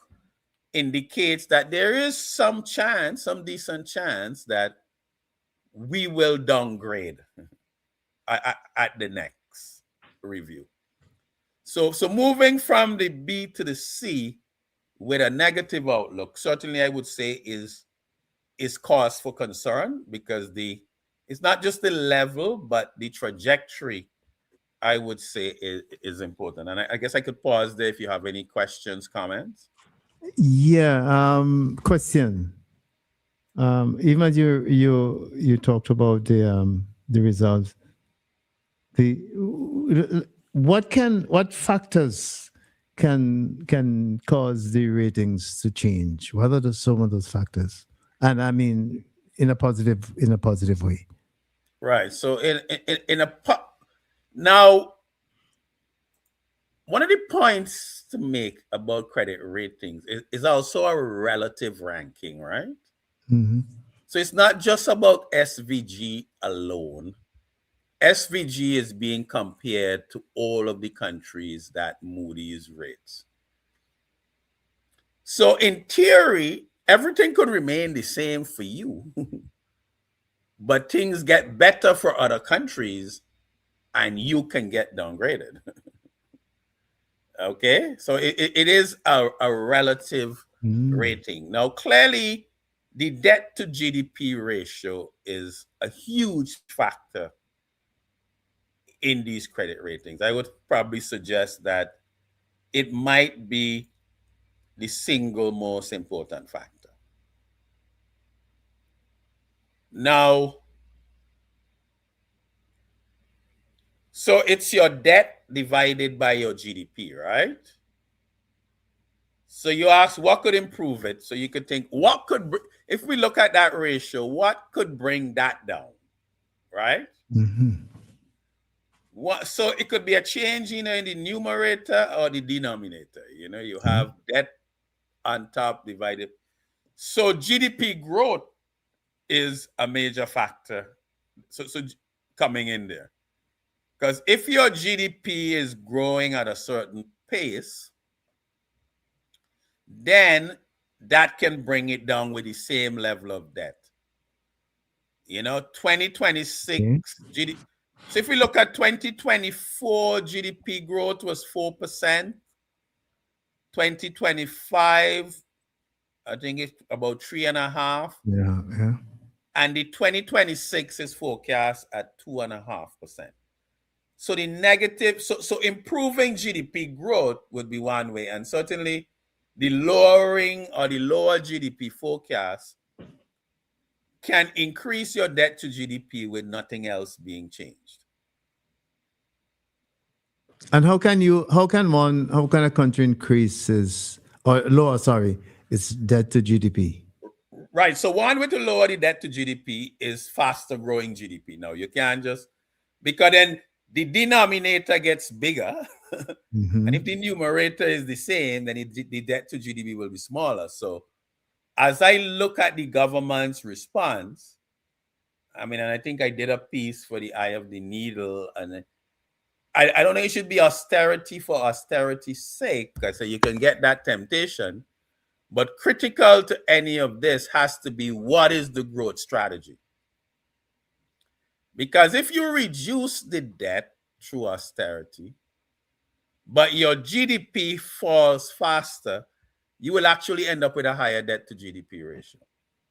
indicates that there is some decent chance that we will downgrade at the next review. So moving from the B to the C with a negative outlook, certainly I would say is cause for concern, because it's not just the level, but the trajectory, I would say, is important. And I guess I could pause there if you have any questions, comments. Yeah, question. Even as you talked about the results, what factors can cause the ratings to change? What are some of those factors? And I mean, in a positive way. Right. So now, one of the points to make about credit ratings is also a relative ranking, right? Mm-hmm. So it's not just about SVG alone. SVG is being compared to all of the countries that Moody's rates. So in theory, everything could remain the same for you, but things get better for other countries and you can get downgraded. Okay, so it is a relative rating. Now, clearly, the debt to GDP ratio is a huge factor in these credit ratings. I would probably suggest that it might be the single most important factor. Now, so it's your debt divided by your GDP, right? So you ask what could improve it. So you could think, what could, if we look at that ratio, what could bring that down, right? Mm-hmm. So it could be a change, in the numerator or the denominator. You have debt on top divided. So GDP growth is a major factor. So coming in there. Because if your GDP is growing at a certain pace, then that can bring it down with the same level of debt. 2026 GDP. So if we look at 2024, GDP growth was 4%. 2025, I think it's about 3.5%. Yeah. And the 2026 is forecast at 2.5%. So the negative, so improving GDP growth would be one way, and certainly the lowering or the lower GDP forecast can increase your debt to GDP with nothing else being changed. And how can a country increase its debt to GDP? Right. So one way to lower the debt to GDP is faster growing GDP. Now you can't just, because then the denominator gets bigger. Mm-hmm. And if the numerator is the same, then the debt to GDP will be smaller. So as I look at the government's response, and I think I did a piece for the Eye of the Needle, and I don't know, it should be austerity for austerity's sake, because you can get that temptation. But critical to any of this has to be, what is the growth strategy? Because if you reduce the debt through austerity, but your GDP falls faster, you will actually end up with a higher debt to GDP ratio.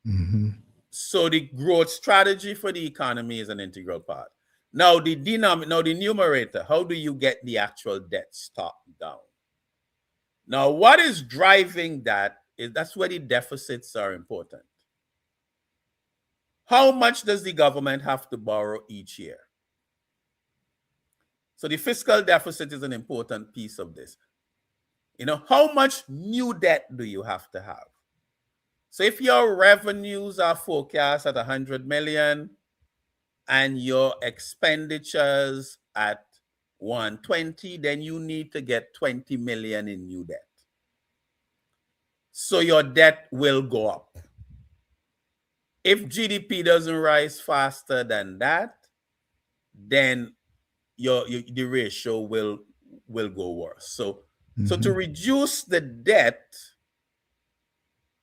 Mm-hmm. So the growth strategy for the economy is an integral part. Now the numerator, how do you get the actual debt stock down? Now, what is driving that is that's where the deficits are important. How much does the government have to borrow each year? So the fiscal deficit is an important piece of this. How much new debt do you have to have? So if your revenues are forecast at 100 million and your expenditures at 120, then you need to get 20 million in new debt. So your debt will go up. If GDP doesn't rise faster than that, then the ratio will go worse. So to reduce the debt,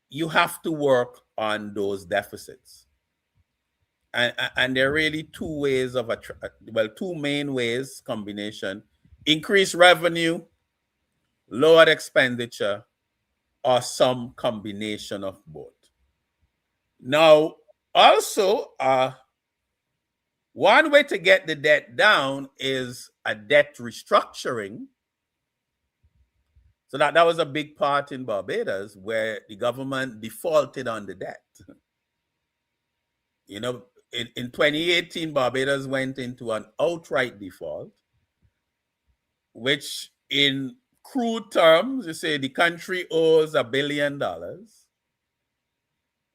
you have to work on those deficits. And there are really two main ways combination: increase revenue, lower expenditure, or some combination of both. Now, also, one way to get the debt down is a debt restructuring. So that was a big part in Barbados, where the government defaulted on the debt. In 2018, Barbados went into an outright default, which in crude terms, you say the country owes $1 billion,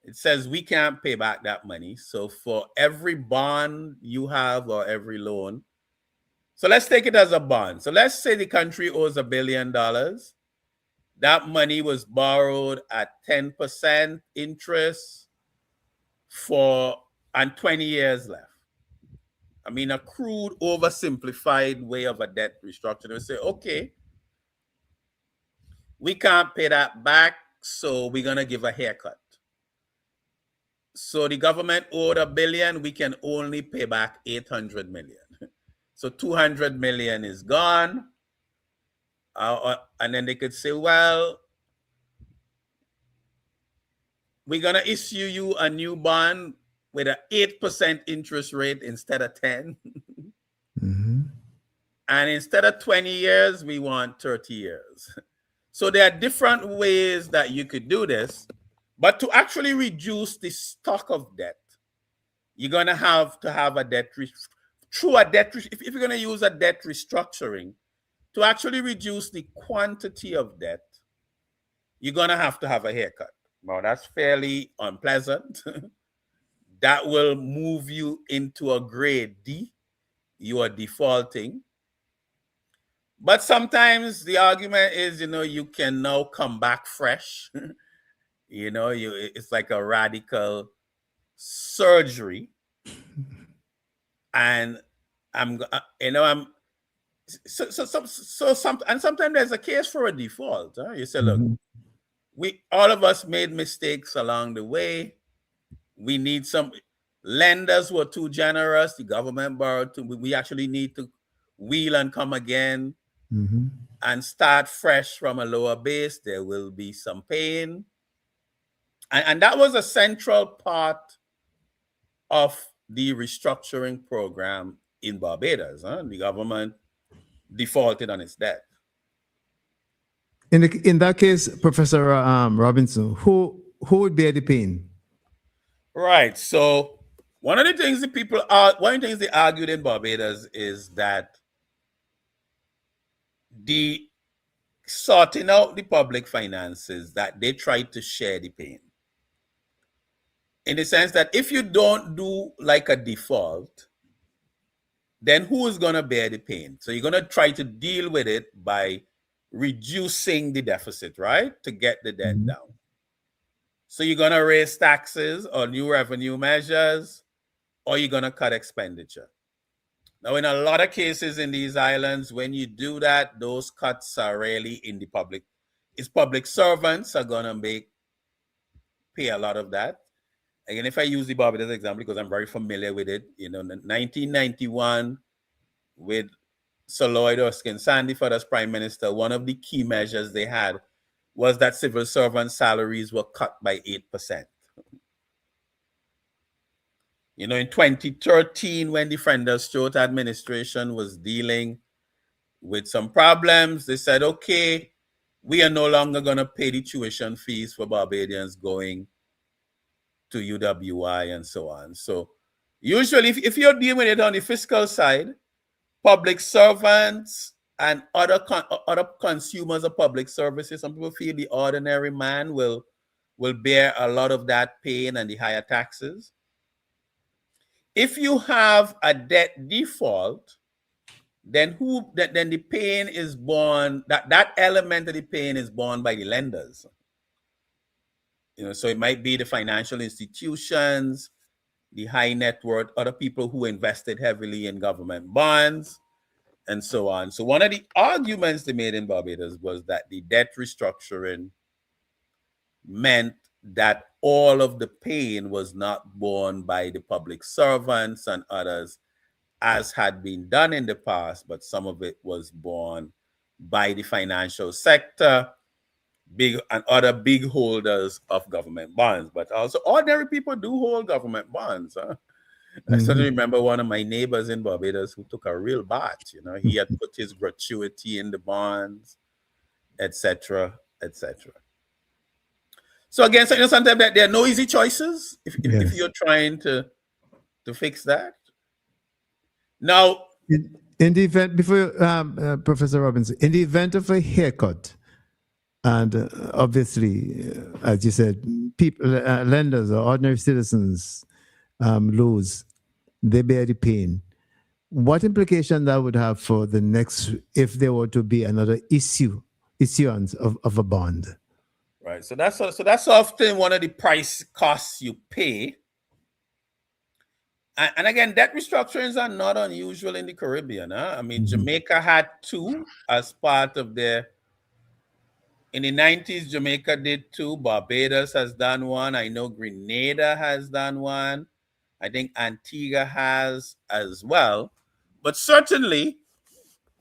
it says we can't pay back that money. So for every bond you have or every loan, so let's take it as a bond. So let's say the country owes $1 billion. That money was borrowed at 10% interest and 20 years left. I mean, a crude, oversimplified way of a debt restructuring. We say, okay, we can't pay that back, so we're going to give a haircut. So the government owed $1 billion, we can only pay back 800 million. So 200 million is gone. And then they could say, well, we're going to issue you a new bond with an 8% interest rate instead of 10. And instead of 20 years, we want 30 years. So there are different ways that you could do this. But to actually reduce the stock of debt, you're going to have a debt if you're going to use a debt restructuring, to actually reduce the quantity of debt, you're going to have a haircut. Now, that's fairly unpleasant. That will move you into a grade D. You are defaulting. But sometimes the argument is, you can now come back fresh. It's like a radical surgery. And sometimes there's a case for a default. Huh? You say, look, all of us made mistakes along the way. We need some lenders who are too generous. The government borrowed too. We actually need to wheel and come again and start fresh from a lower base. There will be some pain. And that was a central part of the restructuring program in Barbados. Huh? The government defaulted on its debt. In that case, Professor Robinson, who would bear the pain? Right. So one of the things they argued in Barbados is that the sorting out the public finances, that they tried to share the pain. In the sense that if you don't do like a default, then who is going to bear the pain? So you're going to try to deal with it by reducing the deficit, right? To get the debt down. So you're going to raise taxes or new revenue measures, or you're going to cut expenditure. Now, in a lot of cases in these islands, when you do that, those cuts are really in the public. It's public servants are going to pay a lot of that. Again, if I use the Barbados example, because I'm very familiar with it, in 1991, with Sir Lloyd Erskine Sandiford as Prime Minister, one of the key measures they had was that civil servant salaries were cut by 8%. In 2013, when the Frienders-Stewart administration was dealing with some problems, they said, okay, we are no longer going to pay the tuition fees for Barbadians going to UWI and so on. So usually, if you're dealing with it on the fiscal side, public servants and other consumers of public services, some people feel the ordinary man will bear a lot of that pain and the higher taxes. If you have a debt default, then the pain is borne, that element of the pain is borne by the lenders. So it might be the financial institutions, the high net worth, other people who invested heavily in government bonds, and so on. So one of the arguments they made in Barbados was that the debt restructuring meant that all of the pain was not borne by the public servants and others, as had been done in the past, but some of it was borne by the financial sector, and other big holders of government bonds. But also ordinary people do hold government bonds. Huh? I still remember one of my neighbors in Barbados who took a real bath. He had put his gratuity in the bonds, etc., etc. So again, sometimes there are no easy choices if you're trying to fix that. Now, in the event, before Professor Robinson, in the event of a haircut, And obviously, as you said, people, lenders or ordinary citizens lose. They bear the pain. What implication that would have for the next, if there were to be another issuance of a bond? Right. So that's often one of the price costs you pay. And again, debt restructurings are not unusual in the Caribbean. Huh? I mean, Jamaica had two as part of their. In the 90s, Jamaica did two. Barbados has done one. I know Grenada has done one. I think Antigua has as well. But certainly,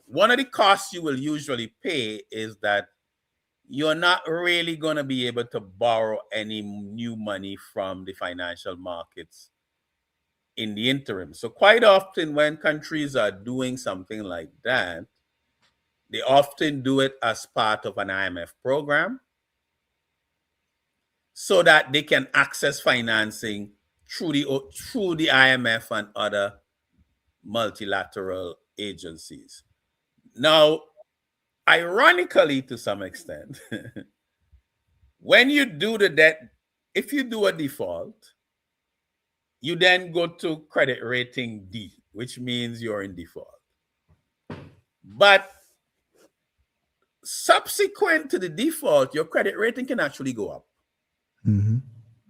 one of the costs you will usually pay is that you're not really going to be able to borrow any new money from the financial markets in the interim. So quite often when countries are doing something like that, they often do it as part of an IMF program so that they can access financing through the IMF and other multilateral agencies. Now, ironically, to some extent, when you do the debt, if you do a default, you then go to credit rating D, which means you're in default. But subsequent to the default, your credit rating can actually go up.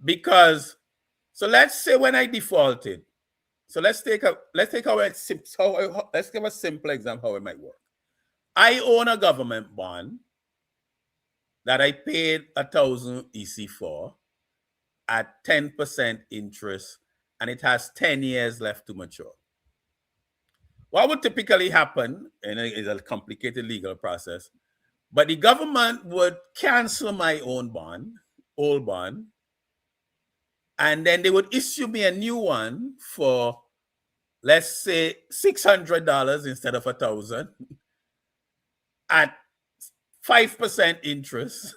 Because, so let's say when I defaulted, so let's give a simple example how it might work. I own a government bond that I paid 1,000 EC for at 10% interest, and it has 10 years left to mature. What would typically happen, and it's a complicated legal process, but the government would cancel my old bond, and then they would issue me a new one for, let's say, $600 instead of 1,000 at 5% interest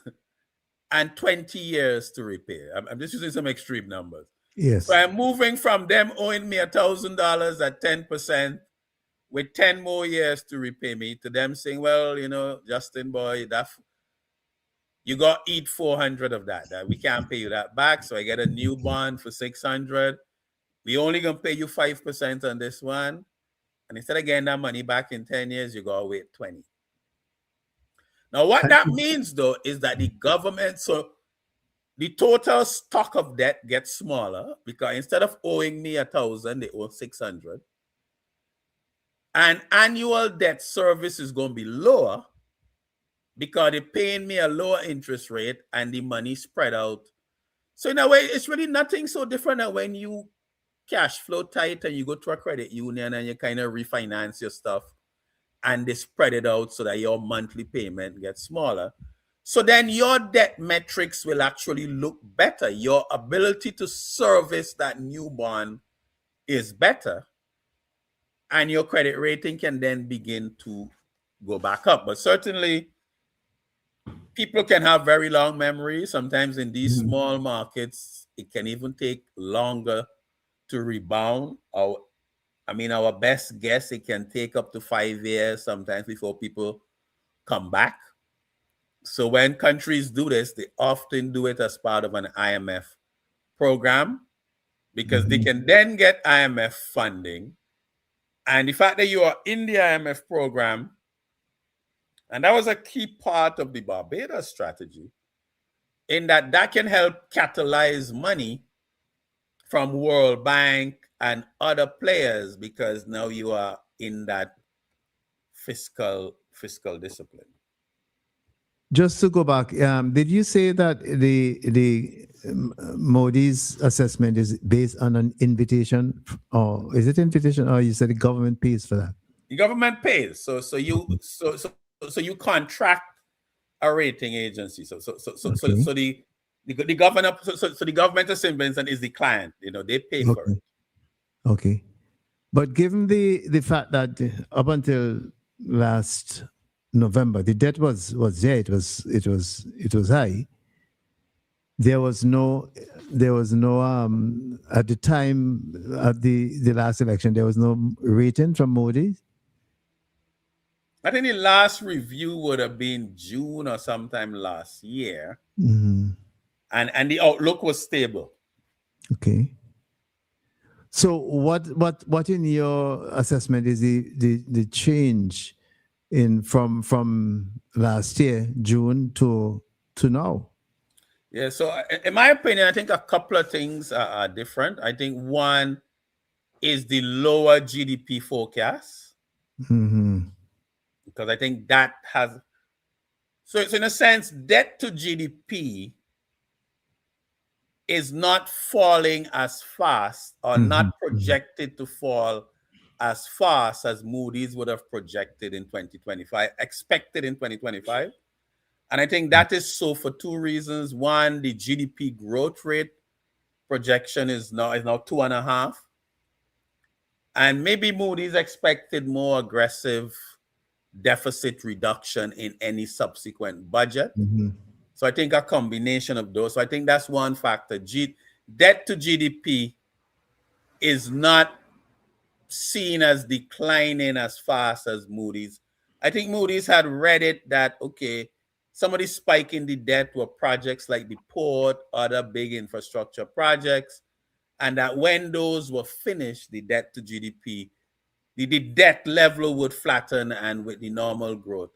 and 20 years to repay. I'm just using some extreme numbers. Yes. So I'm moving from them owing me $1,000 at 10% with 10 more years to repay me to them saying, well, you know, Justin boy, you got to eat 400 of that. We can't pay you that back. So I get a new bond for 600. We only going to pay you 5% on this one. And instead of getting that money back in 10 years, you got to wait 20. Now, what that means, though, is that the government, so the total stock of debt gets smaller because instead of owing me 1,000, they owe 600. And annual debt service is going to be lower because they're paying me a lower interest rate and the money spread out. So in a way, it's really nothing so different than when you cash flow tight and you go to a credit union and you kind of refinance your stuff and they spread it out so that your monthly payment gets smaller. So then your debt metrics will actually look better. Your ability to service that new bond is better. And your credit rating can then begin to go back up. But certainly, people can have very long memories. Sometimes in these small markets, it can even take longer to rebound. Our best guess, it can take up to 5 years sometimes before people come back. So when countries do this, they often do it as part of an IMF program because they can then get IMF funding. And the fact that you are in the IMF program, and that was a key part of the Barbados strategy, in that can help catalyze money from World Bank and other players because now you are in that fiscal discipline. Just to go back, did you say that the Modi's assessment is based on an invitation, or is it invitation, or you said the government pays for that? The government pays, so you contract a rating agency. So the governor, so the government of St. Vincent is the client. You know, they pay for it. Okay, but given the fact that up until last November, the debt was there. It was high. There was no at the time of the last election. There was no rating from Modi. I think the last review would have been June or sometime last year, Mhm. and the outlook was stable. Okay. So what in your assessment is the change in from last year, June to now? Yeah, so in my opinion, I think a couple of things are different. I think one is the lower GDP forecast, Mhm. because I think that has, so in a sense, debt to GDP is not falling as fast or not projected to fall as fast as Moody's would have projected in 2025, expected in 2025. And I think that is so for two reasons. One, the GDP growth rate projection is now 2.5. And maybe Moody's expected more aggressive deficit reduction in any subsequent budget. So I think a combination of those. So I think that's one factor. Debt to GDP is not seen as declining as fast as Moody's. I think Moody's had read it that, okay, some of the spike in the debt were projects like the port, other big infrastructure projects, and that when those were finished, the debt to GDP, the debt level would flatten and with the normal growth.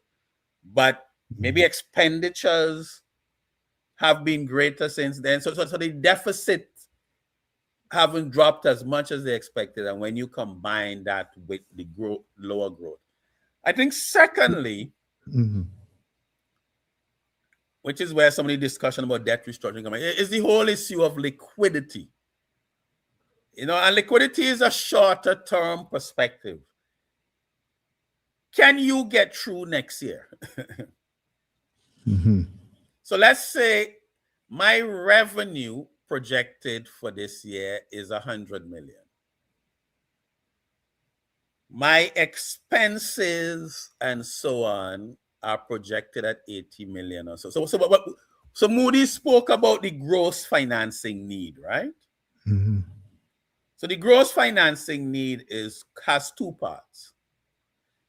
But maybe expenditures have been greater since then. So the deficit haven't dropped as much as they expected. And when you combine that with the lower growth, I think secondly, which is where some of the discussion about debt restructuring comes in, is the whole issue of liquidity. And liquidity is a shorter term perspective. Can you get through next year? So let's say my revenue projected for this year is 100 million. My expenses and so on are projected at 80 million or so. So Moody's spoke about the gross financing need, right? So the gross financing need has two parts.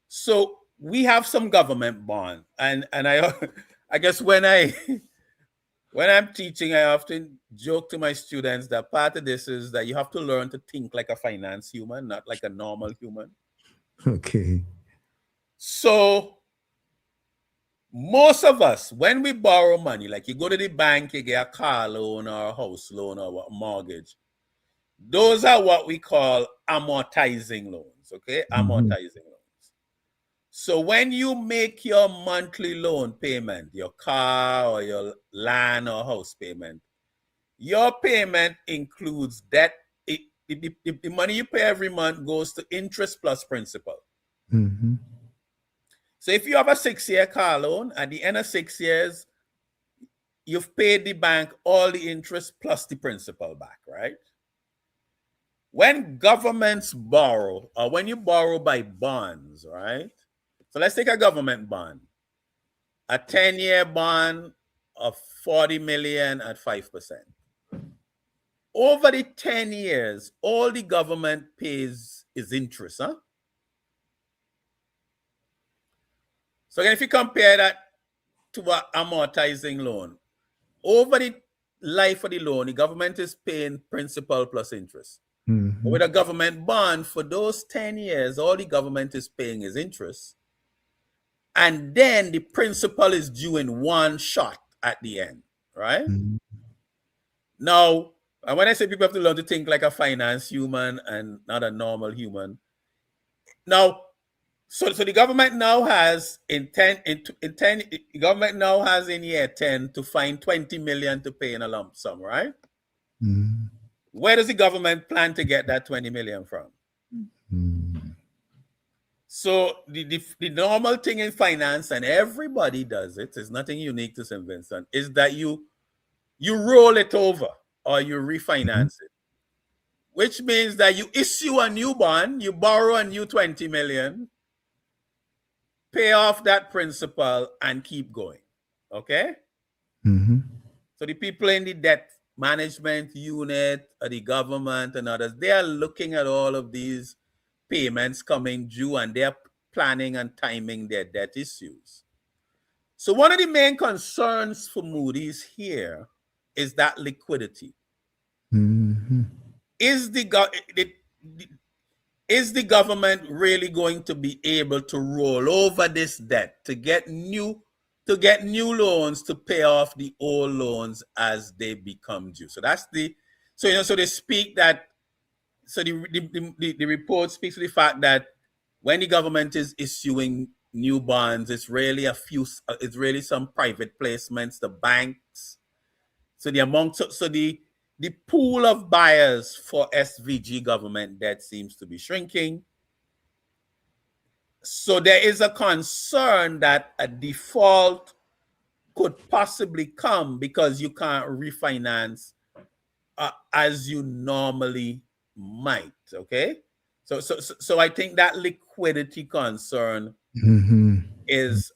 So we have some government bond, and I guess when I'm teaching, I often joke to my students that part of this is that you have to learn to think like a finance human, not like a normal human. Okay. So most of us, when we borrow money, like you go to the bank, you get a car loan or a house loan or a mortgage, those are what we call amortizing loans, okay? Amortizing loans. So when you make your monthly loan payment, your car or your land or house payment, your payment includes debt. The money you pay every month goes to interest plus principal. So if you have a 6-year car loan, at the end of 6 years, you've paid the bank all the interest plus the principal back, right? When governments borrow, or when you borrow by bonds, right? So let's take a government bond. A 10-year bond of 40 million at 5%. Over the 10 years, all the government pays is interest, huh? So again, if you compare that to an amortizing loan, over the life of the loan, the government is paying principal plus interest. But with a government bond, for those 10 years, all the government is paying is interest. And then the principal is due in one shot at the end, right? Now, and when I say people have to learn to think like a finance human and not a normal human. Now, so the government now has the government now has in year 10 to find 20 million to pay in a lump sum, right? Where does the government plan to get that 20 million from? So the normal thing in finance, and everybody does it, is nothing unique to St. Vincent, is that you roll it over or you refinance it, which means that you issue a new bond, you borrow a new 20 million, pay off that principal, and keep going. Okay? So the people in the debt management unit, or the government and others, they are looking at all of these payments coming due, and they're planning and timing their debt issues. So one of the main concerns for Moody's here is that liquidity. Mm-hmm. Is the government really going to be able to roll over this debt to get new loans to pay off the old loans as they become due? So that's so they speak that. So the report speaks to the fact that when the government is issuing new bonds, it's really some private placements, the banks. So the pool of buyers for SVG government debt seems to be shrinking. So there is a concern that a default could possibly come because you can't refinance as you normally might. Okay, so I think that liquidity concern is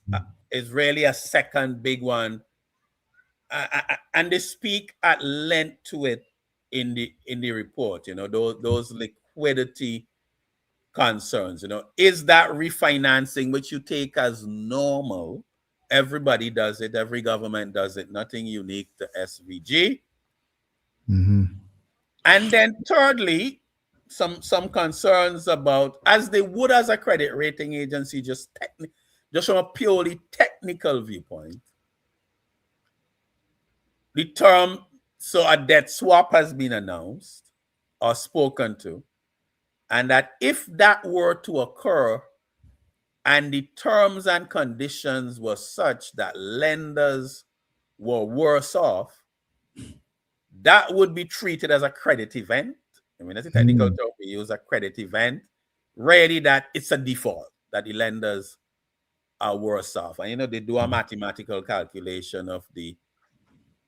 really a second big one, and they speak at length to it in the report. Those liquidity concerns. Is that refinancing, which you take as normal? Everybody does it. Every government does it. Nothing unique to SVG. And then thirdly, some concerns about, as they would as a credit rating agency, just from a purely technical viewpoint, the term, so a debt swap has been announced or spoken to, and that if that were to occur and the terms and conditions were such that lenders were worse off, that would be treated as a credit event. I mean, that's a technical term we use, a credit event. Really, that it's a default, that the lenders are worse off. And, they do a mathematical calculation of the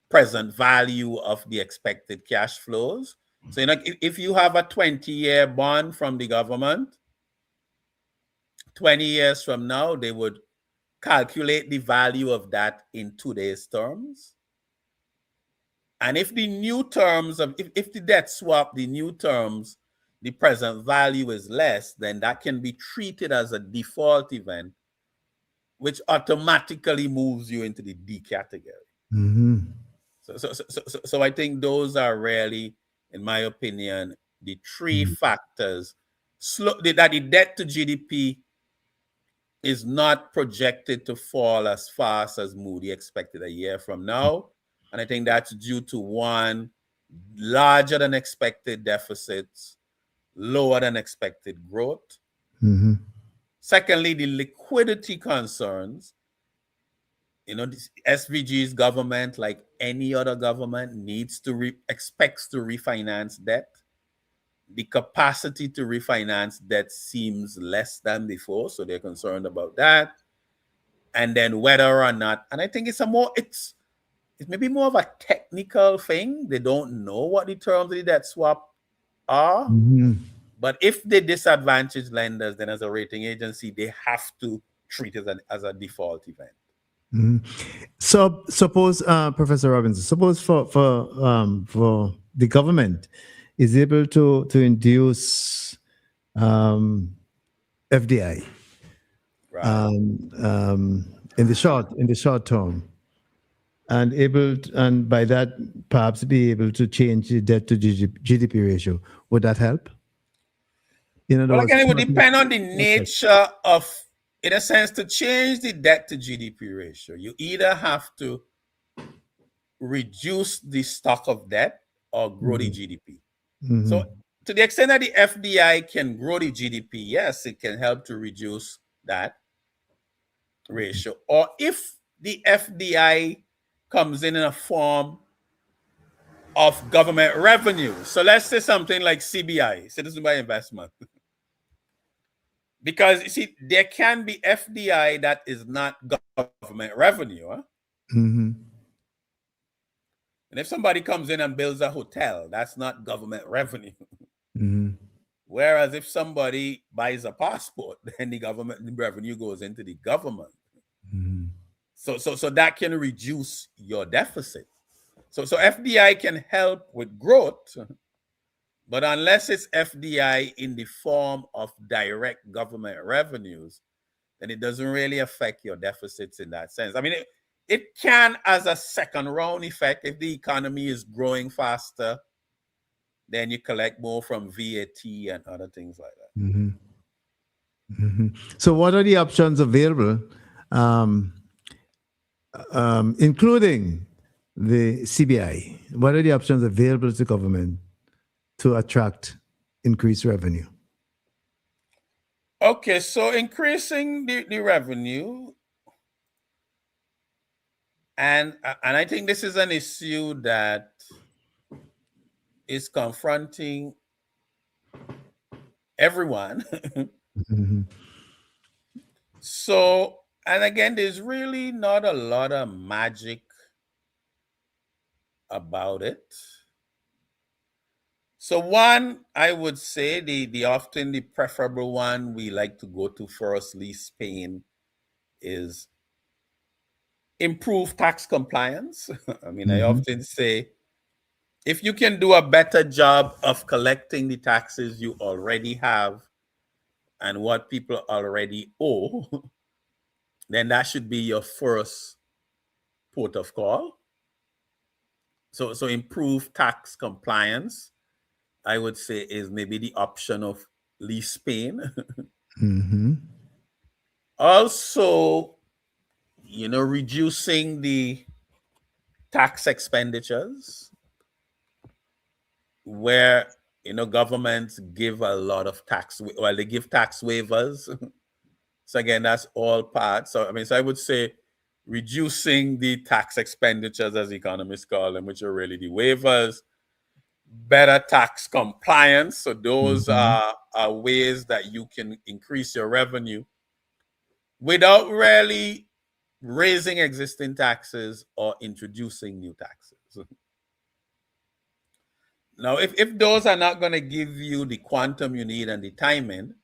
present value of the expected cash flows. So, if you have a 20-year bond from the government, 20 years from now, they would calculate the value of that in today's terms. And if the new terms of, if the debt swap, the new terms, the present value is less, then that can be treated as a default event, which automatically moves you into the D category. So I think those are really, in my opinion, the three factors that the debt to GDP is not projected to fall as fast as Moody expected a year from now. And I think that's due to, one, larger than expected deficits, lower than expected growth. Secondly, the liquidity concerns. This SVG's government, like any other government, expects to refinance debt. The capacity to refinance debt seems less than before, so they're concerned about that. And then whether or not, and I think it's maybe more of a technical thing. They don't know what the terms of the debt swap are. But if they disadvantage lenders, then as a rating agency, they have to treat it as a default event. So suppose, Professor Robinson, suppose for the government is able to induce FDI in the short term, and by that perhaps be able to change the debt to GDP ratio. Would that help? Well, again, it would depend on the nature of, in a sense, to change the debt to GDP ratio. You either have to reduce the stock of debt or grow the GDP. So to the extent that the FDI can grow the GDP, yes, it can help to reduce that ratio. Or if the FDI comes in a form of government revenue. So let's say something like CBI, Citizen by Investment. Because, you see, there can be FDI that is not government revenue. And if somebody comes in and builds a hotel, that's not government revenue. Whereas if somebody buys a passport, then the revenue goes into the government. So that can reduce your deficit. So FDI can help with growth, but unless it's FDI in the form of direct government revenues, then it doesn't really affect your deficits in that sense. I mean, it can as a second round effect. If the economy is growing faster, then you collect more from VAT and other things like that. Mm-hmm. Mm-hmm. So what are the options available, including the CBI? What are the options available to government to attract increased revenue? Okay, so increasing the revenue, and I think this is an issue that is confronting everyone. Mm-hmm. So, and again, there's really not a lot of magic about it. So one, I would say the often the preferable one we like to go to first, least pain, is improve tax compliance. I mean, I often say, if you can do a better job of collecting the taxes you already have and what people already owe, then that should be your first port of call. So improve tax compliance, I would say, is maybe the option of least pain. Mm-hmm. Also, reducing the tax expenditures where, governments give a lot of they give tax waivers. So again, that's all part. So I would say reducing the tax expenditures, as economists call them, which are really the waivers, better tax compliance. So those are ways that you can increase your revenue without really raising existing taxes or introducing new taxes. Now, if those are not going to give you the quantum you need and the timing,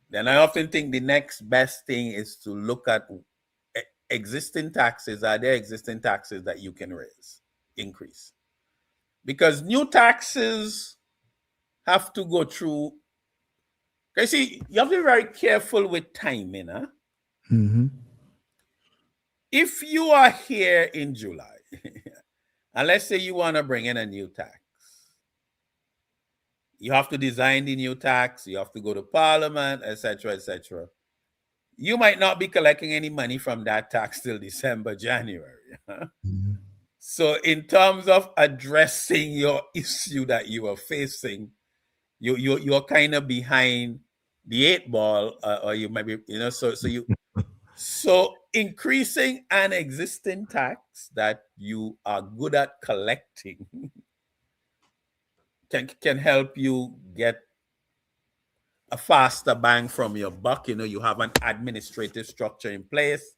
then I often think the next best thing is to look at existing taxes. Are there existing taxes that you can increase? Because new taxes have to go through. You see, you have to be very careful with timing. Huh? Mm-hmm. If you are here in July, and let's say you want to bring in a new tax, you have to design the new tax, you have to go to Parliament, etc., etc. You might not be collecting any money from that tax till December, January. Huh? Mm-hmm. So in terms of addressing your issue that you are facing, you're kind of behind the 8 ball, or you might be, so increasing an existing tax that you are good at collecting can help you get a faster bang from your buck. You have an administrative structure in place.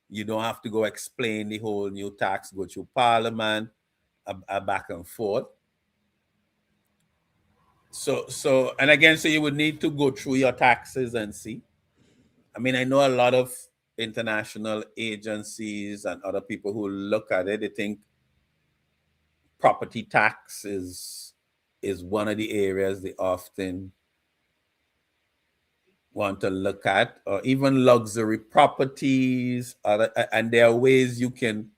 You don't have to go explain the whole new tax, go through Parliament, a back and forth. So and again, so you would need to go through your taxes and see. I know a lot of international agencies and other people who look at it, they think property tax is one of the areas they often want to look at, or even luxury properties. And there are ways you can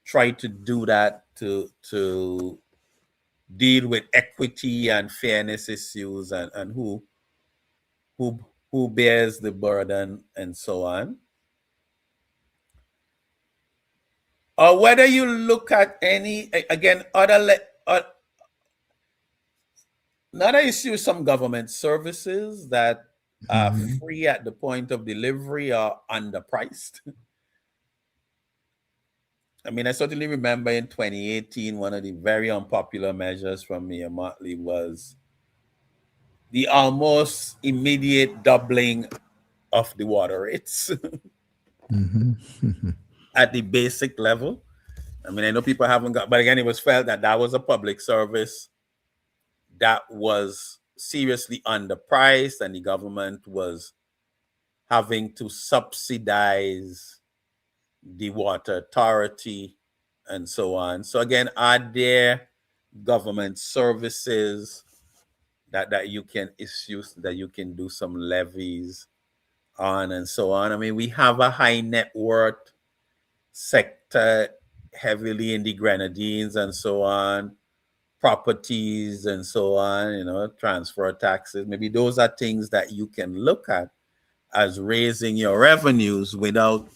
try to do that to deal with equity and fairness issues, and who bears the burden and so on. Or whether you look at any, again, another issue, some government services that are free at the point of delivery are underpriced. I certainly remember in 2018, one of the very unpopular measures from Mayor Motley was the almost immediate doubling of the water rates at the basic level. I know people haven't got, but again, it was felt that was a public service that was seriously underpriced, and the government was having to subsidize the water authority and so on. So again, are there government services that you can issue, that you can do some levies on and so on. I mean, we have a high net worth sector heavily in the Grenadines and so on, properties and so on, transfer taxes. Maybe those are things that you can look at as raising your revenues without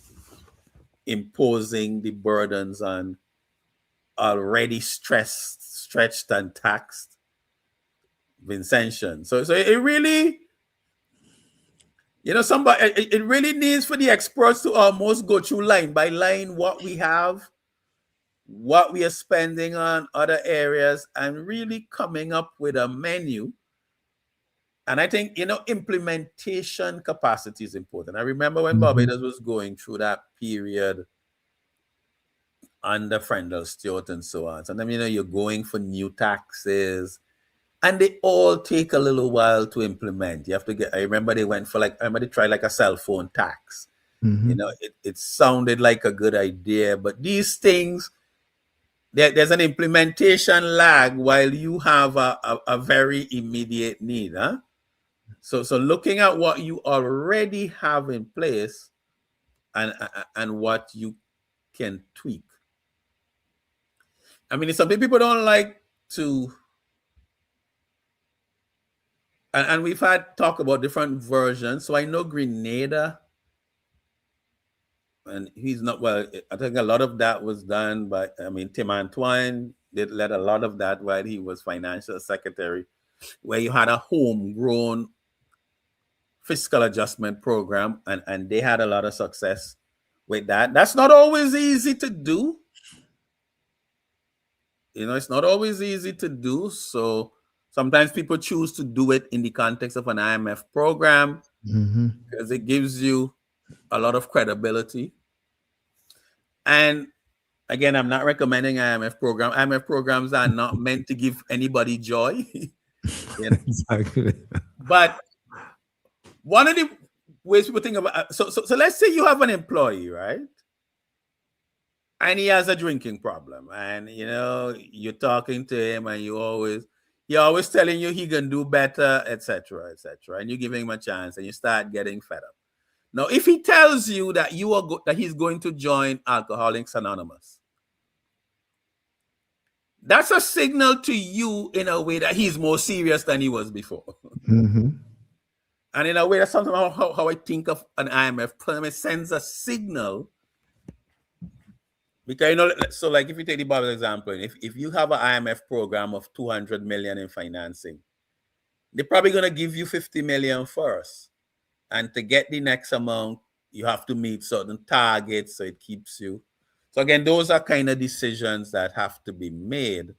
imposing the burdens on already stretched and taxed Vincentian. So it really, it really needs for the experts to almost go through line by line what we have, what we are spending on other areas, and really coming up with a menu. And I think, implementation capacity is important. I remember when Barbados was going through that period under Frendel Stewart and so on. Sometimes, you're going for new taxes, and they all take a little while to implement. You have to get, I remember they tried like a cell phone tax. It sounded like a good idea, but these things, there's an implementation lag while you have a very immediate need. So looking at what you already have in place and what you can tweak. I mean, some people don't like to, and we've had talk about different versions. So I know Grenada, and he's not, well, I think a lot of that was done by, Tim Antoine did led a lot of that while he was financial secretary, where you had a homegrown fiscal adjustment program, and they had a lot of success with that. That's not always easy to do. It's not always easy to do. So sometimes people choose to do it in the context of an IMF program because it gives you a lot of credibility. And again, I'm not recommending IMF program. IMF programs are not meant to give anybody joy. Exactly. But one of the ways people think about, so let's say you have an employee, right? And he has a drinking problem, and you're talking to him, and he always telling you he can do better, etc., and you're giving him a chance, and you start getting fed up. Now, if he tells you that that he's going to join Alcoholics Anonymous, that's a signal to you in a way that he's more serious than he was before. And in a way, that's something how I think of an IMF program. It sends a signal. Because, so like if you take the Bible example, if you have an IMF program of 200 million in financing, they're probably going to give you 50 million first. And to get the next amount, you have to meet certain targets, so it keeps you. So again, those are kind of decisions that have to be made.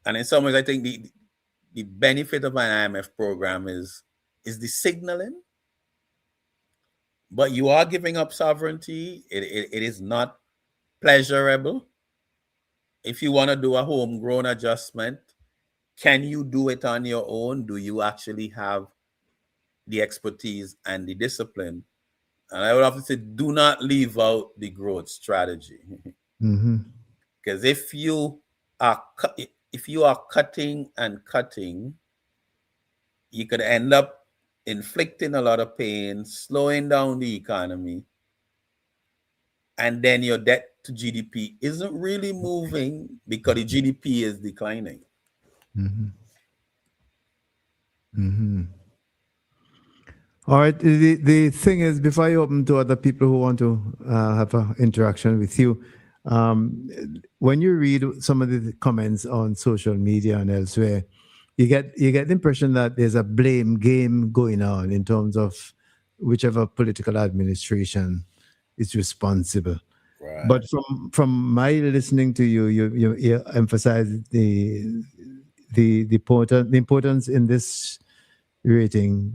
And in some ways, I think the benefit of an IMF program is the signaling. But you are giving up sovereignty. It is not pleasurable. If you want to do a homegrown adjustment, can you do it on your own? Do you actually have the expertise and the discipline? And I would have to say, do not leave out the growth strategy. Because if you are cutting and cutting, you could end up inflicting a lot of pain, slowing down the economy, and then your debt to GDP isn't really moving because the GDP is declining. All right. The thing is, before I open to other people who want to have an interaction with you, when you read some of the comments on social media and elsewhere, you get the impression that there's a blame game going on in terms of whichever political administration is responsible. Right. But from my listening to you, you emphasize the importance in this rating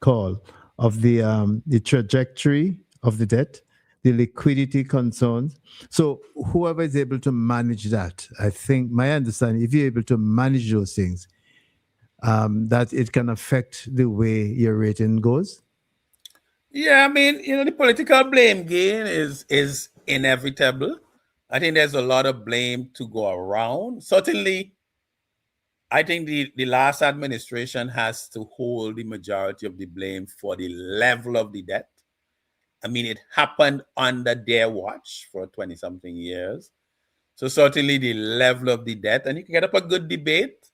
call of the trajectory of the debt, the liquidity concerns. So whoever is able to manage that, I think my understanding, if you're able to manage those things, that it can affect the way your rating goes. Yeah, I mean, the political blame game is inevitable. I think there's a lot of blame to go around. Certainly, I think the last administration has to hold the majority of the blame for the level of the debt. I mean, it happened under their watch for 20-something years. So certainly the level of the debt, and you can get up a good debate.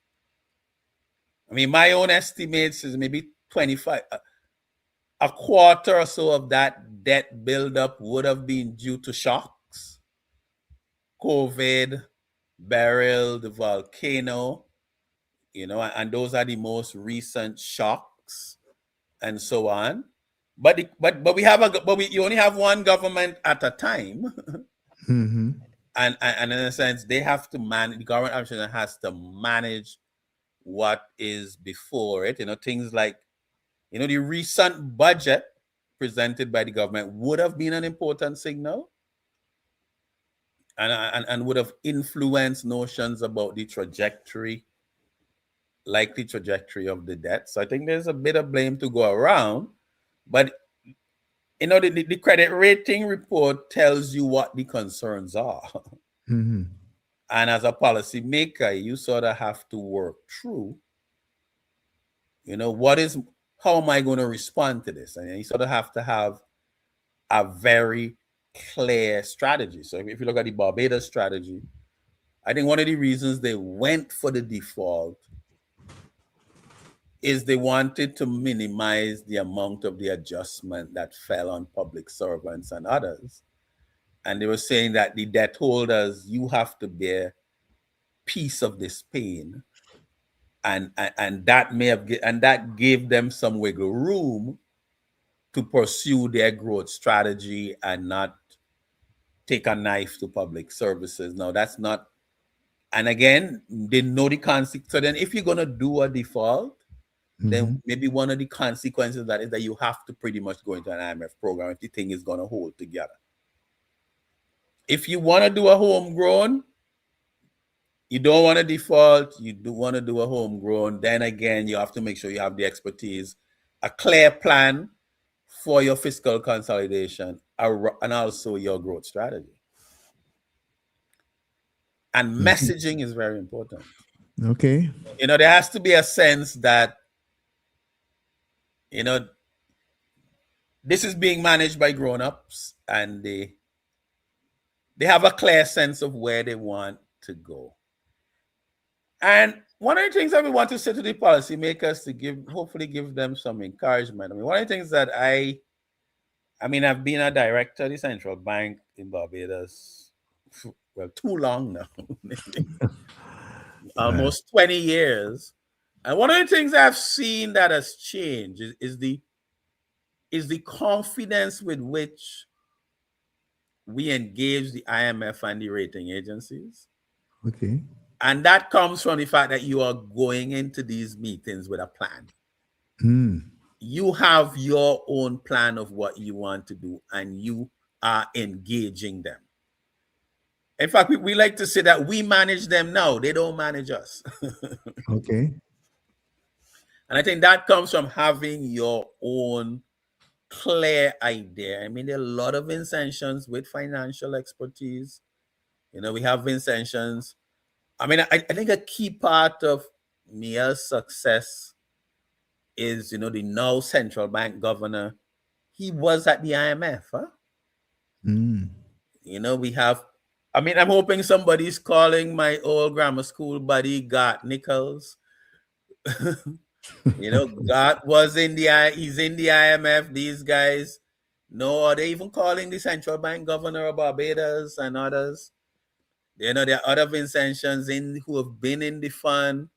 I mean, my own estimates is maybe 25, a quarter or so of that debt buildup would have been due to shocks, COVID, Beryl, the volcano, and those are the most recent shocks and so on. But you only have one government at a time. Mm-hmm. And in a sense, they have to manage, the government actually has to manage what is before it. Things like, the recent budget presented by the government would have been an important signal and would have influenced notions about the likely trajectory of the debt. So I think there's a bit of blame to go around. But, the credit rating report tells you what the concerns are. Mm-hmm. And as a policymaker, you sort of have to work through, how am I going to respond to this? And you sort of have to have a very clear strategy. So if you look at the Barbados strategy, I think one of the reasons they went for the default is they wanted to minimize the amount of the adjustment that fell on public servants and others. And they were saying that the debt holders, you have to bear piece of this pain. And that gave them some wiggle room to pursue their growth strategy and not take a knife to public services. Now, that's not, and again, they know the consequence. So then if you're going to do a default, then maybe one of the consequences of that is that you have to pretty much go into an IMF program if the thing is going to hold together. If you want to do a homegrown, you don't want to default, you do want to do a homegrown, then again, you have to make sure you have the expertise, a clear plan for your fiscal consolidation, and also your growth strategy. And messaging is very important. Okay. There has to be a sense that, this is being managed by grown-ups and they have a clear sense of where they want to go. And one of the things that we want to say to the policymakers to hopefully give them some encouragement. I mean, one of the things that I've been a director of the central bank in Barbados, too long now, almost 20 years. And one of the things I've seen that has changed is the confidence with which we engage the IMF and the rating agencies. Okay. And that comes from the fact that you are going into these meetings with a plan. You have your own plan of what you want to do, and you are engaging them. In fact, we like to say that we manage them now. They don't manage us. Okay. And I think that comes from having your own clear idea. I mean, there are a lot of Vincentians with financial expertise. We have Vincentians. I mean, I think a key part of Mia's success is, the now central bank governor. He was at the IMF, huh? We have, I'm hoping somebody's calling my old grammar school buddy, Gart Nichols. Gart he's in the IMF. These guys, are they even calling the central bank governor of Barbados and others? There are other Vincentians who have been in the fund,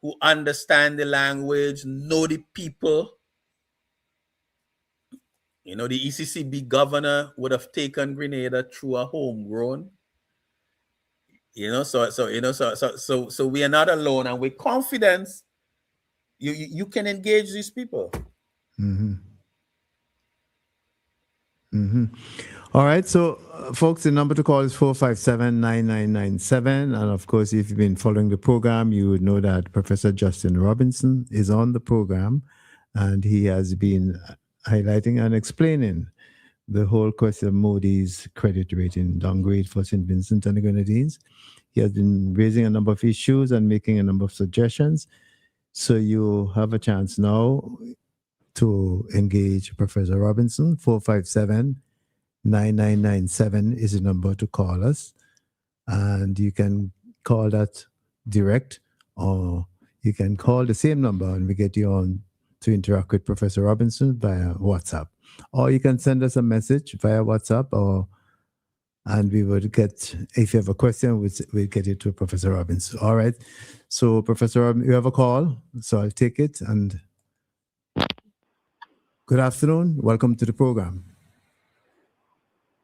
who understand the language, know the people. The ECCB governor would have taken Grenada through a homegrown. So we are not alone, and with confidence, you can engage these people. All right, so folks, the number to call is 457-9997. And of course, if you've been following the program, you would know that Professor Justin Robinson is on the program, and he has been highlighting and explaining the whole question of Moody's credit rating downgrade for St. Vincent and the Grenadines. He has been raising a number of issues and making a number of suggestions. So you have a chance now to engage Professor Robinson. 457-9997 is the number to call us. And you can call that direct, or you can call the same number and we get you on to interact with Professor Robinson via WhatsApp. Or you can send us a message via WhatsApp, and we would get, if you have a question, we'll get it to Professor Robinson. All right. So Professor Robinson, you have a call, so I'll take it. And good afternoon. Welcome to the program.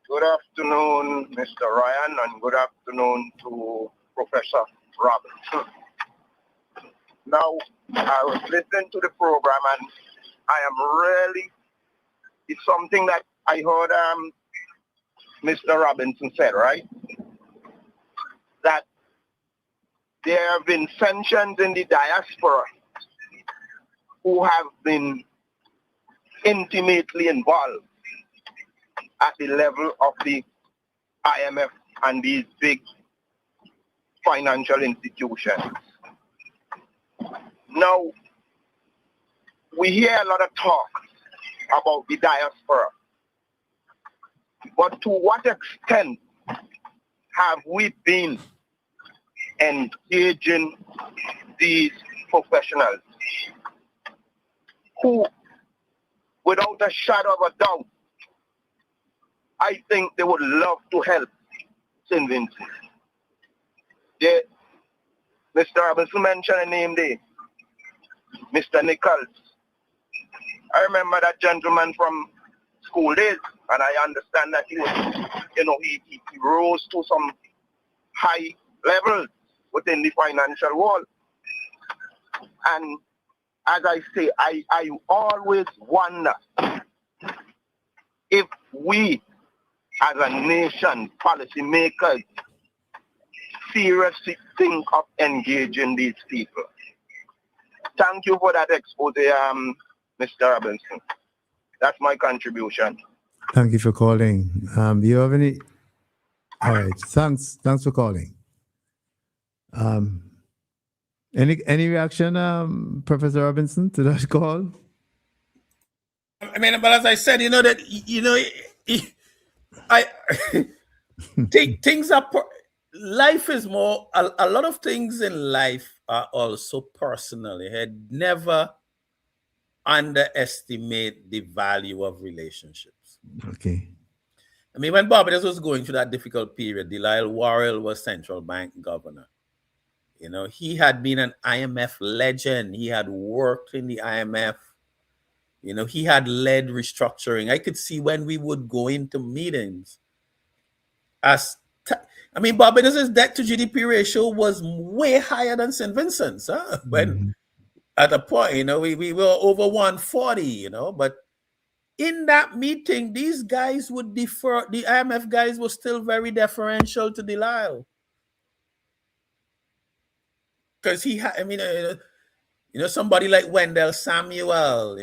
Good afternoon, Mr. Ryan, and good afternoon to Professor Robinson. Now, I was listening to the program, and I am really, it's something that I heard Mr. Robinson said, right? That there have been sanctions in the diaspora who have been intimately involved at the level of the IMF and these big financial institutions. Now, we hear a lot of talk about the diaspora, but to what extent have we been engaging these professionals who, without a shadow of a doubt, I think they would love to help St. Vincent. Mr. Robinson mentioned a name there, Mr. Nichols. I remember that gentleman from school days, and I understand that he was, he rose to some high levels within the financial world. And as I say, I always wonder if we, as a nation, policymakers, seriously think of engaging these people. Thank you for that expose, Mr. Robinson. That's my contribution. Thank you for calling. Do you have any? All right. Thanks for calling. Any reaction, Professor Robinson, to that call? I mean, but as I said, things are. Life is more. A lot of things in life are also personal. You had never underestimate the value of relationships. Okay. I mean, when Barbados was going through that difficult period, Delisle Worrell was central bank governor. He had been an IMF legend. He had worked in the IMF. He had led restructuring. I could see when we would go into meetings. Barbados' debt to GDP ratio was way higher than St. Vincent's. When at a point, we were over 140, but in that meeting, these guys would defer. The IMF guys were still very deferential to Delisle. Because he had, somebody like Wendell Samuel,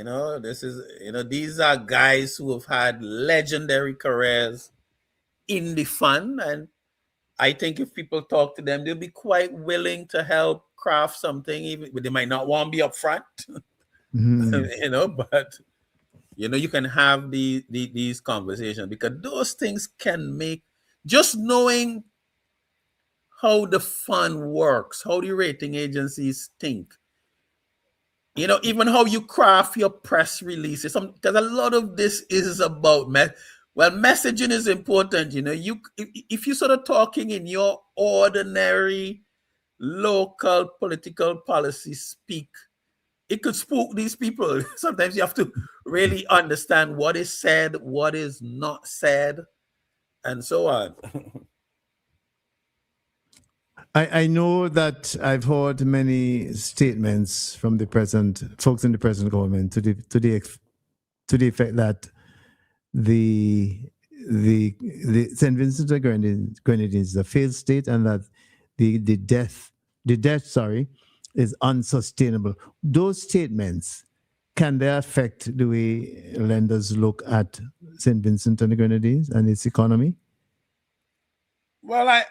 these are guys who have had legendary careers in the fund. And I think if people talk to them, they'll be quite willing to help craft something, even they might not want to be up front, but you can have these conversations, because those things can make, just knowing how the fund works, how the rating agencies think, even how you craft your press releases, because a lot of this is about messaging is important. If you're sort of talking in your ordinary local political policy speak, it could spook these people. Sometimes you have to really understand what is said, what is not said, and so on. I know that I've heard many statements from the present folks in the present government to the effect that the St. Vincent and Grenadines is a failed state, and that the debt is unsustainable. Those statements, can they affect the way lenders look at St. Vincent and the Grenadines and its economy? Well,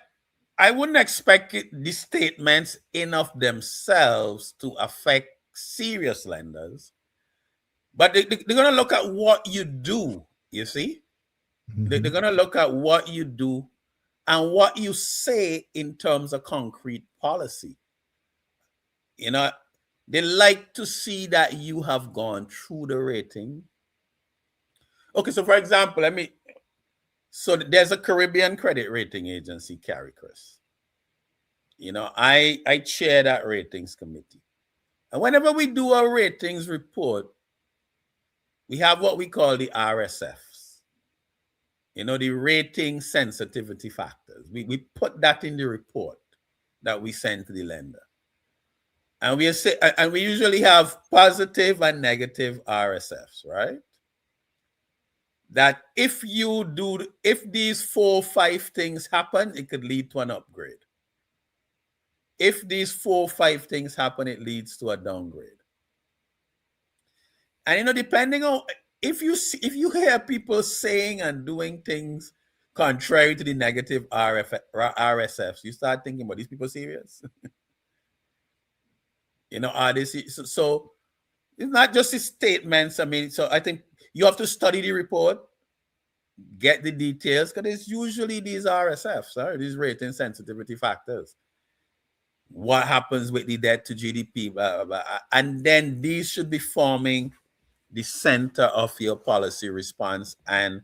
I wouldn't expect these statements in of themselves to affect serious lenders, but they're going to look at what you do, you see? They're going to look at what you do and what you say in terms of concrete policy. You know, they like to see that you have gone through the rating. Okay, so for example, so there's a Caribbean credit rating agency, CARICRIS. You know, I chair that ratings committee. And whenever we do a ratings report, we have what we call the RSFs. You know, the rating sensitivity factors. We put that in the report that we send to the lender. And we usually have positive and negative RSFs, right? That if these 4 or 5 things happen, it could lead to an upgrade. If these 4 or 5 things happen, it leads to a downgrade. And you know, depending on if you hear people saying and doing things contrary to the negative RSFs, you start thinking, about these people serious? You know, are they so it's not just the statements. I mean, so I think you have to study the report, get the details, because it's usually these RSFs, right? These rating sensitivity factors. What happens with the debt to GDP, blah, blah, blah. And then these should be forming the center of your policy response and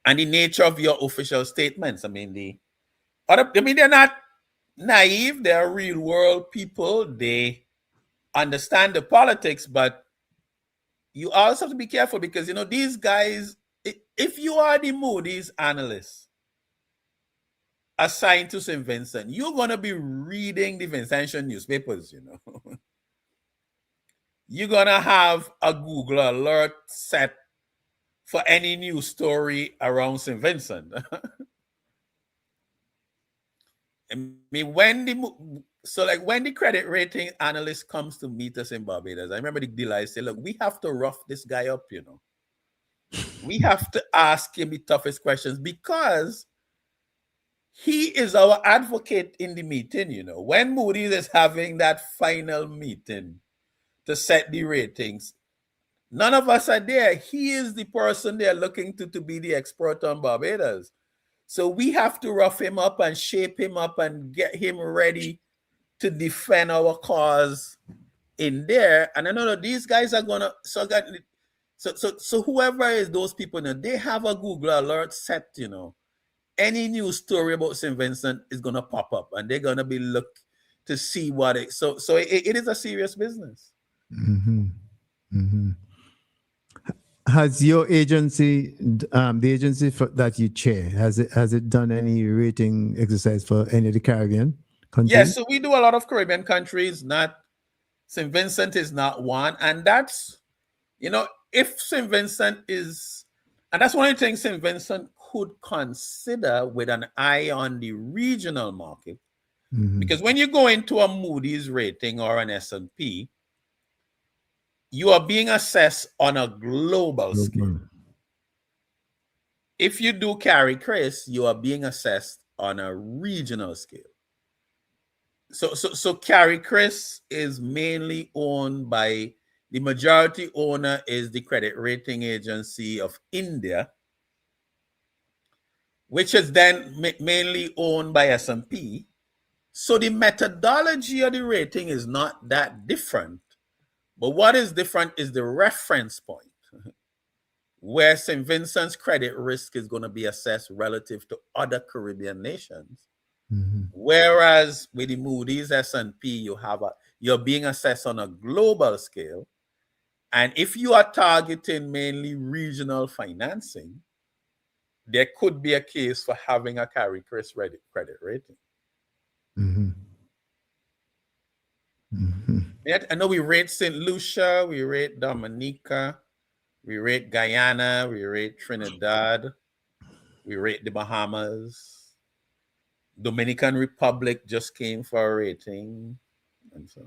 the nature of your official statements. I mean, they're not naive. They're real world people. They understand the politics, but you also have to be careful because, you know, these guys, if you are the Moody's analyst assigned to St. Vincent, you're going to be reading the Vincentian newspapers, you know. You're going to have a Google alert set for any news story around St. Vincent. I mean, when the credit rating analyst comes to meet us in Barbados, I remember the deal I said, look, we have to rough this guy up, you know. We have to ask him the toughest questions because he is our advocate in the meeting, you know. When Moody's is having that final meeting to set the ratings, none of us are there. He is the person they're looking to be the expert on Barbados. So we have to rough him up and shape him up and get him ready to defend our cause in there. And I know that these guys are gonna so whoever is those people now, they have a Google alert set, you know. Any news story about St. Vincent is gonna pop up and they're gonna be look to see what it so it is a serious business. Has your agency, the agency that you chair, has it done any rating exercise for any of the Caribbean countries? Yes, so we do a lot of Caribbean countries. Not St. Vincent is not one, and that's, you know, if St. Vincent is, and that's one of the things St. Vincent could consider with an eye on the regional market, because when you go into a Moody's rating or an S&P, you are being assessed on a global scale. If you do CARICRIS, you are being assessed on a regional scale. So CARICRIS is mainly owned by, the majority owner is the credit rating agency of India, which is then mainly owned by S&P. So the methodology of the rating is not that different. But what is different is the reference point, where St. Vincent's credit risk is going to be assessed relative to other Caribbean nations. Whereas with the Moody's S&P, you're being assessed on a global scale. And if you are targeting mainly regional financing, there could be a case for having a CARICRIS credit rating. I know we rate St. Lucia, we rate Dominica, we rate Guyana, we rate Trinidad, we rate the Bahamas. Dominican Republic just came for a rating, and so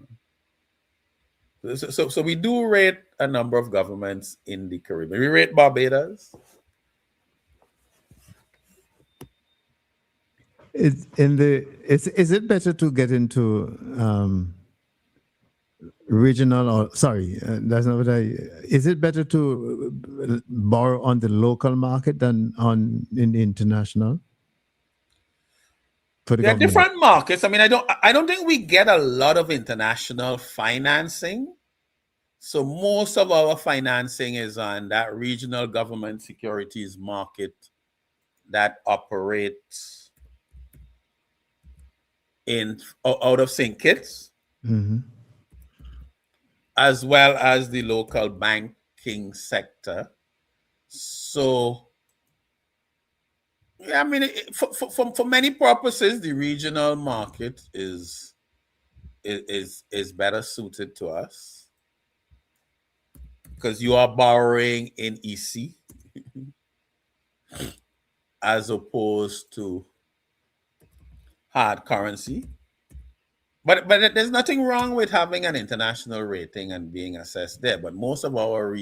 on. So we do rate a number of governments in the Caribbean. We rate Barbados. Is it better to get into regional or that's not what is it better to borrow on the local market than in the international for the There are government? different markets. I mean, I don't think we get a lot of international financing. So most of our financing is on that regional government securities market that operates out of St. Kitts, as well as the local banking sector. So, yeah, I mean, for many purposes, the regional market is better suited to us because you are borrowing in EC as opposed to hard currency. But there's nothing wrong with having an international rating and being assessed there. But most of our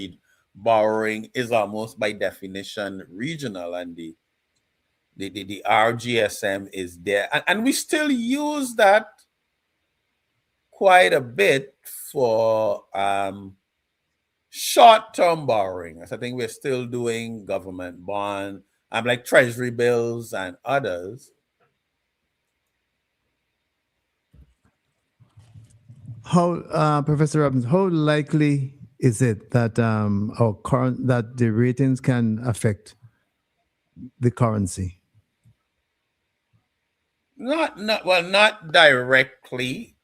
borrowing is almost by definition regional, and the RGSM is there, and we still use that quite a bit for short-term borrowing. I think we're still doing government bond, like treasury bills and others. How, Professor Robbins, how likely is it that that the ratings can affect the currency? Not directly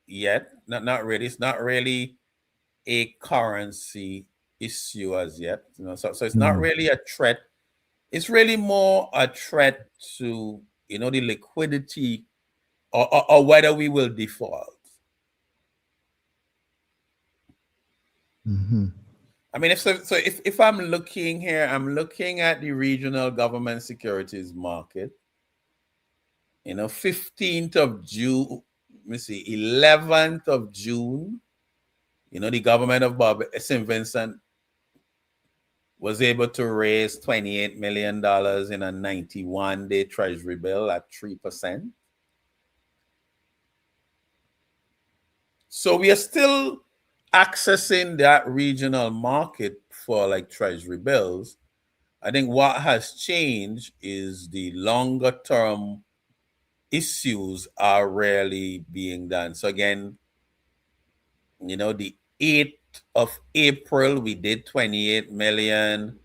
yet. Not really. It's not really a currency issue as yet. So it's not really a threat. It's really more a threat to the liquidity or whether we will default. I mean, if I'm looking here, I'm looking at the regional government securities market. 15th of June, let me see, 11th of June, the government of St. Vincent was able to raise $28 million in a 91-day treasury bill at 3%. So we are still accessing that regional market for like treasury bills. I think what has changed is the longer term issues are rarely being done. So again, the 8th of April, we did 28 million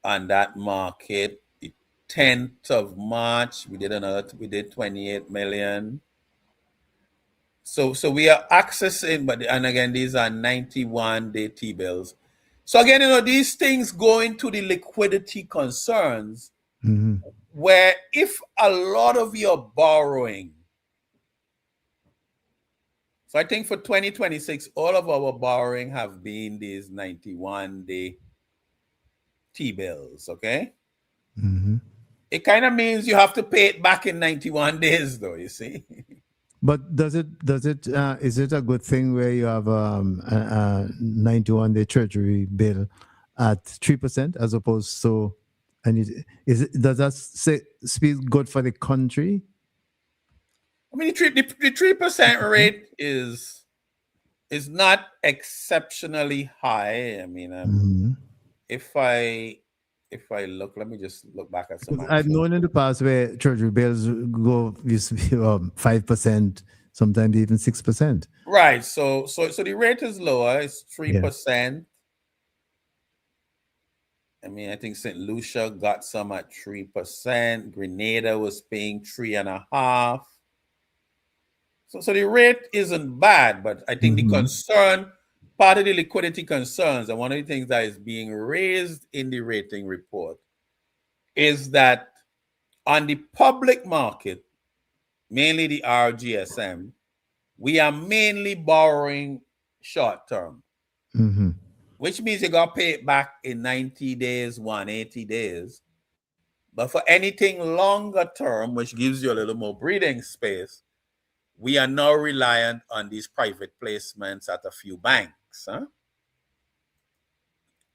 on that market. The 10th of March, we did 28 million. So we are accessing, and again, these are 91-day T-bills. So again, these things go into the liquidity concerns, where if a lot of your borrowing, so I think for 2026, all of our borrowing have been these 91-day T-bills, okay? It kind of means you have to pay it back in 91 days, though, you see? But is it a good thing where you have a 91-day treasury bill at 3% as opposed to, does that speak good for the country? I mean, the 3% rate is not exceptionally high. I mean, if I look, let me just look back at some. I've known in the past where treasury bills used to be 5%, sometimes even 6%. Right. So the rate is lower. It's 3%. I mean, I think St. Lucia got some at 3%. Grenada was paying 3.5%. So the rate isn't bad, but I think the concern, part of the liquidity concerns, and one of the things that is being raised in the rating report is that on the public market, mainly the RGSM, we are mainly borrowing short term, which means you got to pay it back in 90 days, 180 days. But for anything longer term, which gives you a little more breathing space, we are now reliant on these private placements at a few banks.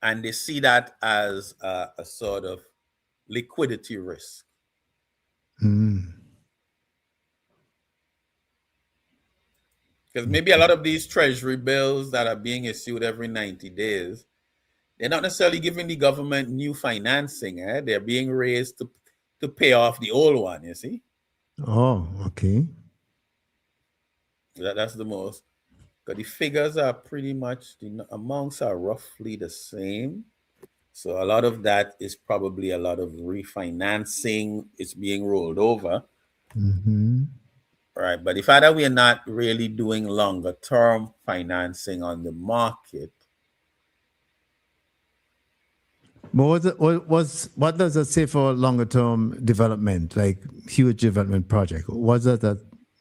And they see that as a sort of liquidity risk. Because maybe a lot of these treasury bills that are being issued every 90 days, they're not necessarily giving the government new financing. They're being raised to pay off the old one, you see? Oh, okay. That's the most. Because the figures are pretty much, the amounts are roughly the same. So a lot of that is probably a lot of refinancing. It's being rolled over. Right. But the fact that we are not really doing longer term financing on the market. But what does that say for longer term development, like huge development project? Was that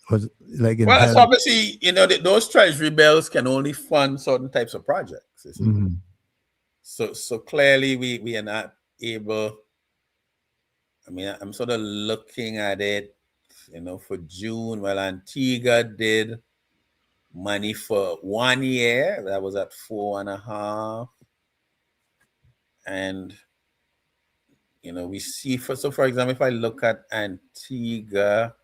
was like in Well, it's health? obviously, those treasury bills can only fund certain types of projects. You see? So clearly we are not able. I mean, I'm sort of looking at it, for June. Well, Antigua did money for 1 year. That was at 4.5. And, we see, for example, if I look at Antigua,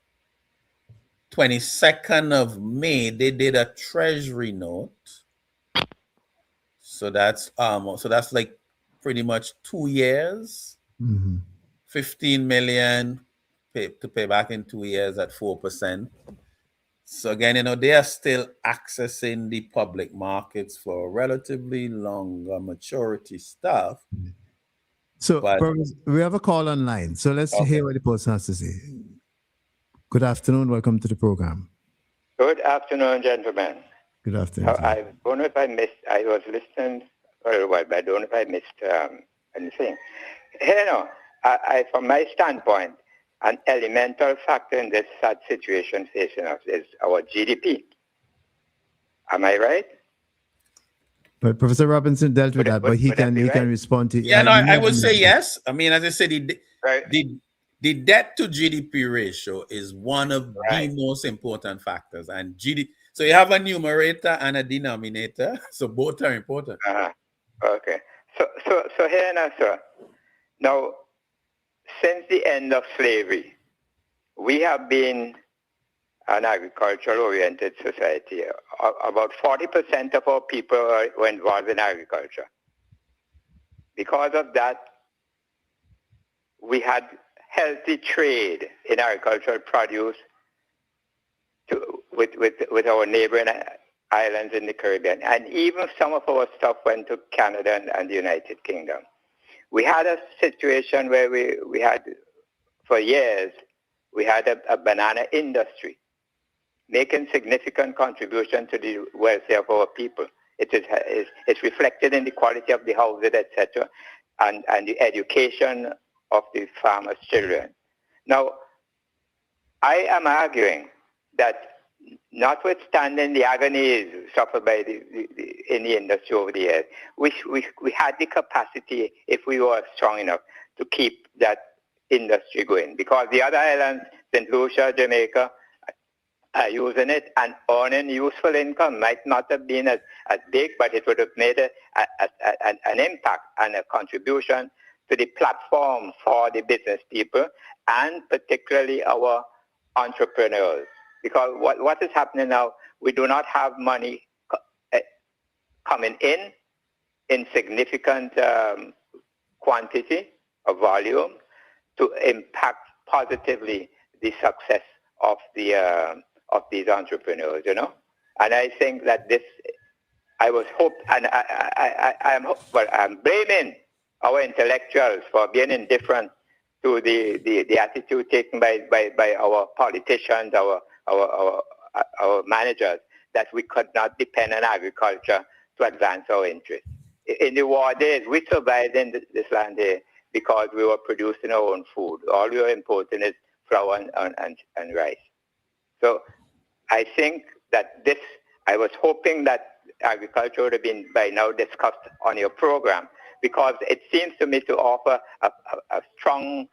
22nd of May, they did a treasury note. So that's like pretty much 2 years, 15 million to pay back in 2 years at 4%. So again, they are still accessing the public markets for relatively longer maturity stuff. So we have a call online. So let's hear what the person has to say. Good afternoon. Welcome to the program. Good afternoon, gentlemen. Good afternoon. I don't know if I missed, I was listening for a while, but I don't know if I missed anything. From my standpoint, an elemental factor in this sad situation facing us is our GDP. Am I right? But Professor Robinson dealt with that, but he can respond to. Yeah, no, I would say yes. I mean, as I said, the debt to GDP ratio is one of the most important factors, and so you have a numerator and a denominator, so both are important. Okay. So here now, sir. Now, since the end of slavery, we have been an agricultural-oriented society. About 40% of our people were involved in agriculture. Because of that, we had healthy trade in agricultural produce with our neighboring islands in the Caribbean. And even some of our stuff went to Canada and the United Kingdom. We had a situation where we had, for years, we had a banana industry making significant contribution to the welfare of our people. It's reflected in the quality of the houses, etc., and the education of the farmers' children. Now, I am arguing that notwithstanding the agonies suffered by in the industry over the years, we had the capacity, if we were strong enough, to keep that industry going. Because the other islands, St. Lucia, Jamaica, are using it and earning useful income. Might not have been as big, but it would have made an impact and a contribution to the platform for the business people and particularly our entrepreneurs. Because what is happening now, we do not have money coming in significant quantity or volume to impact positively the success of these entrepreneurs, And I think that I was and I'm blaming our intellectuals for being indifferent to the attitude taken by our politicians, our managers, that we could not depend on agriculture to advance our interests. In the war days, we survived in this land here because we were producing our own food. All we were importing is flour and rice. So I think that I was hoping that agriculture would have been by now discussed on your program, because it seems to me to offer a strong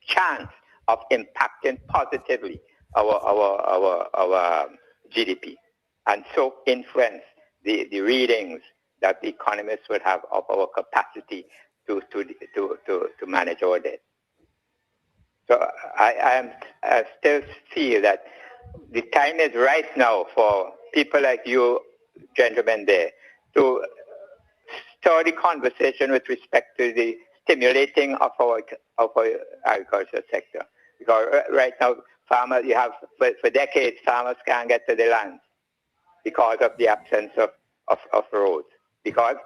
chance of impacting positively our GDP, and so influence the readings that the economists would have of our capacity to manage our debt. So I still feel that the time is right now for people like you, gentlemen there, to start the conversation with respect to the stimulating of our agriculture sector. Because right now, farmers, you have, for decades, farmers can't get to the land because of the absence of roads. Because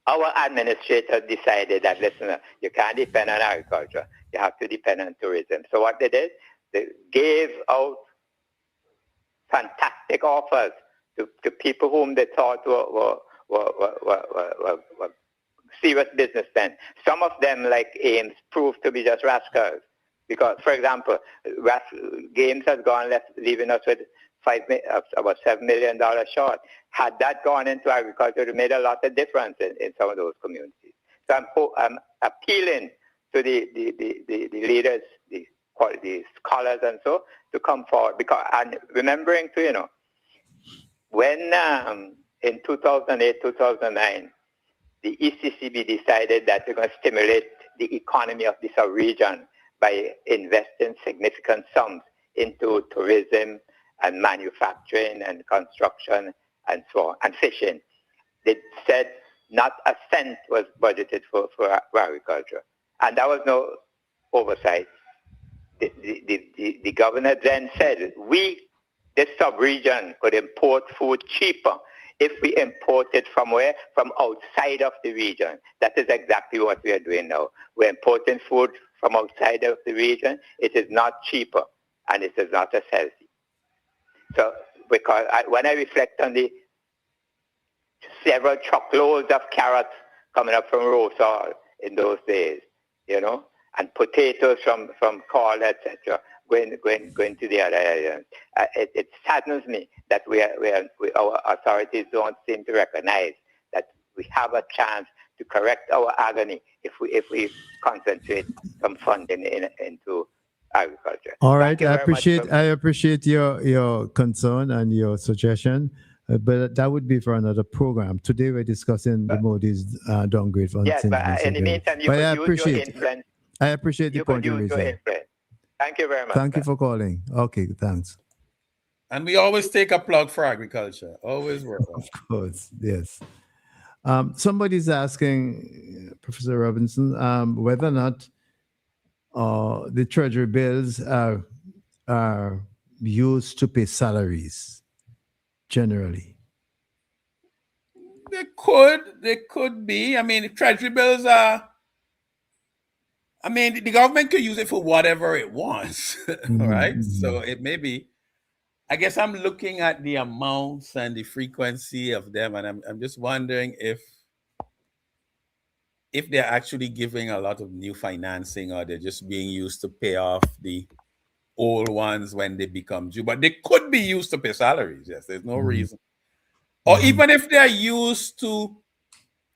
our administrator decided that, listen, you can't depend on agriculture. You have to depend on tourism. So what they did, they gave out fantastic offers to people whom they thought were serious businessmen. Some of them, like Ames, proved to be just rascals. Because, for example, Games has gone left, leaving us with about $7 million short. Had that gone into agriculture, it would have made a lot of difference in some of those communities. So I'm appealing to the leaders, the scholars and so, to come forward. Because, and remembering too, when in 2008, 2009, the ECCB decided that they're going to stimulate the economy of this region by investing significant sums into tourism and manufacturing and construction and so on, and fishing. They said not a cent was budgeted for agriculture. And that was no oversight. The governor then said, this sub-region, could import food cheaper if we import it from where? From outside of the region. That is exactly what we are doing now. We're importing food from outside of the region. It is not cheaper, and it is not as healthy. So, because when I reflect on the several truckloads of carrots coming up from Rosal in those days, and potatoes from Corl, etc., going to the other areas. It saddens me that our authorities don't seem to recognize that we have a chance to correct our agony if we concentrate some funding into agriculture. All right, I appreciate your concern and your suggestion, but that would be for another program. Today we're discussing the Modi's downgrade for yes, but in the meantime, you could use your influence. I appreciate the point you're raising. Thank you very much. Thank you for calling. Okay, thanks. And we always take a plug for agriculture. Always work. Of course, yes. Somebody's asking, Professor Robinson, whether or not the treasury bills are used to pay salaries generally. They could be. I mean, treasury bills are. I mean, the government could use it for whatever it wants, right? Mm-hmm. So it may be. I guess I'm looking at the amounts and the frequency of them, and I'm just wondering if they're actually giving a lot of new financing, or they're just being used to pay off the old ones when they become due. But they could be used to pay salaries. Yes, there's no reason. Or even if they're used to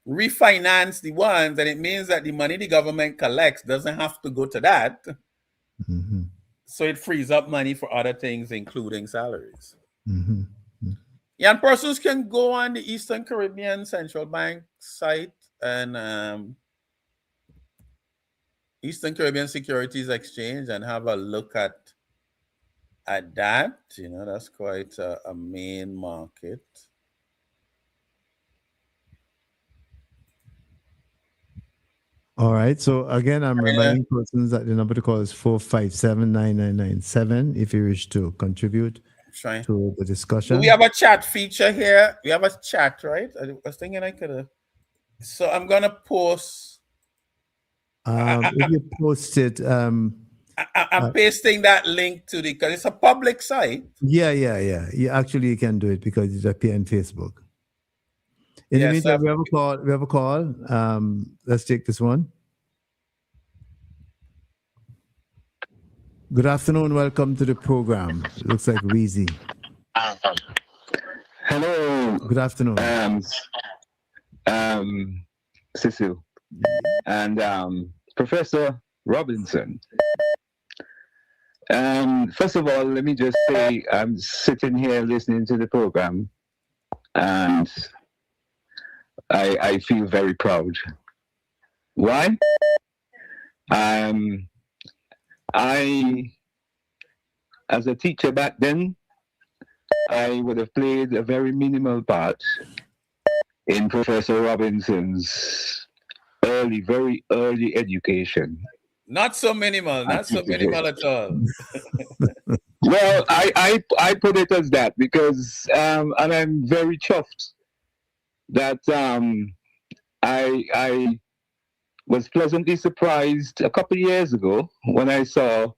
refinance the ones, and it means that the money the government collects doesn't have to go to that. Mm-hmm. So it frees up money for other things, including salaries. Mm-hmm. Mm-hmm. Yeah, and persons can go on the Eastern Caribbean Central Bank site and Eastern Caribbean Securities Exchange and have a look at that. That's quite a main market. All right. So again, I'm reminding persons that the number to call is 457-9997 if you wish to contribute to the discussion. Do we have a chat feature here? We have a chat, right? I was thinking I could have. So I'm gonna post. If you post it, I'm pasting that link to because it's a public site. Yeah. You actually can do it because it's appear on Facebook. In the meantime, we have a call. Let's take this one. Good afternoon. Welcome to the program. It looks like Wheezy. Hello. Good afternoon. Cecil and Professor Robinson. First of all, let me just say I'm sitting here listening to the program, and I feel very proud. Why? as a teacher back then, I would have played a very minimal part in Professor Robinson's very early education. Not so minimal, not so minimal at all. Well, I put it as that because, and I'm very chuffed that I was pleasantly surprised a couple of years ago when I saw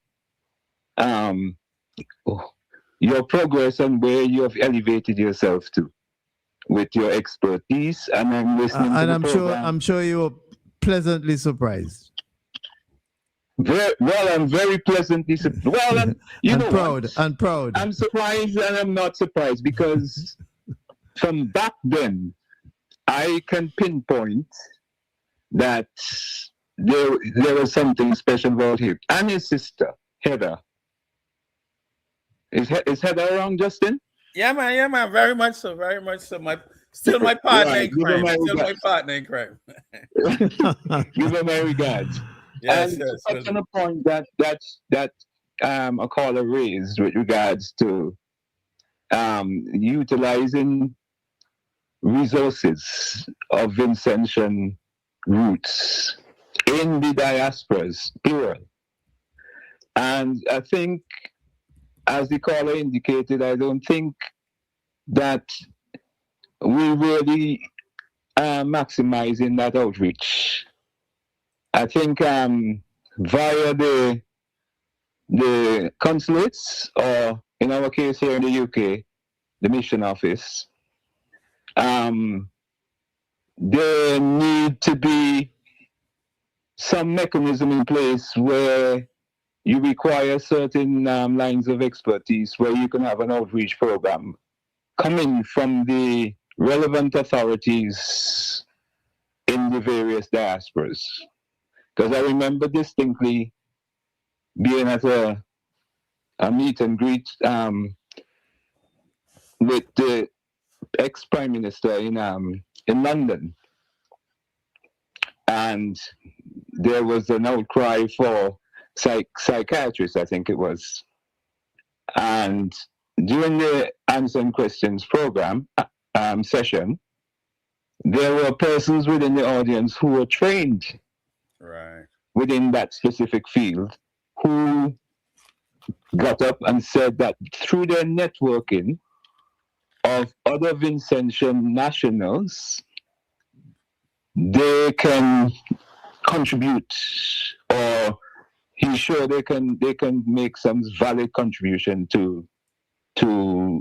your progress and where you have elevated yourself to with your expertise, and I'm listening to and the I'm program. sure you were pleasantly surprised. I'm very pleasantly surprised. Well, and you know proud, what? and proud. I'm surprised and I'm not surprised because from back then, I can pinpoint that there was something special about him and his sister, Heather. Is Heather around, Justin? Yeah, man, very much so. Still my partner in crime. Still my partner in crime. Give her my regards. Yes, and yes. touch on a point that a caller raised with regards to utilizing resources of Vincentian roots in the diasporas, plural. And I think, as the caller indicated, I don't think that we really maximizing that outreach. I think via the consulates, or in our case here in the UK, the mission office, there need to be some mechanism in place where you require certain lines of expertise where you can have an outreach program coming from the relevant authorities in the various diasporas. Because I remember distinctly being at a meet and greet with the ex-Prime Minister in London. And there was an outcry for psychiatrists, I think it was. And during the Answering Questions program session, there were persons within the audience who were trained within that specific field who got up and said that through their networking of other Vincentian nationals, they can contribute, or he's sure they can make some valid contribution to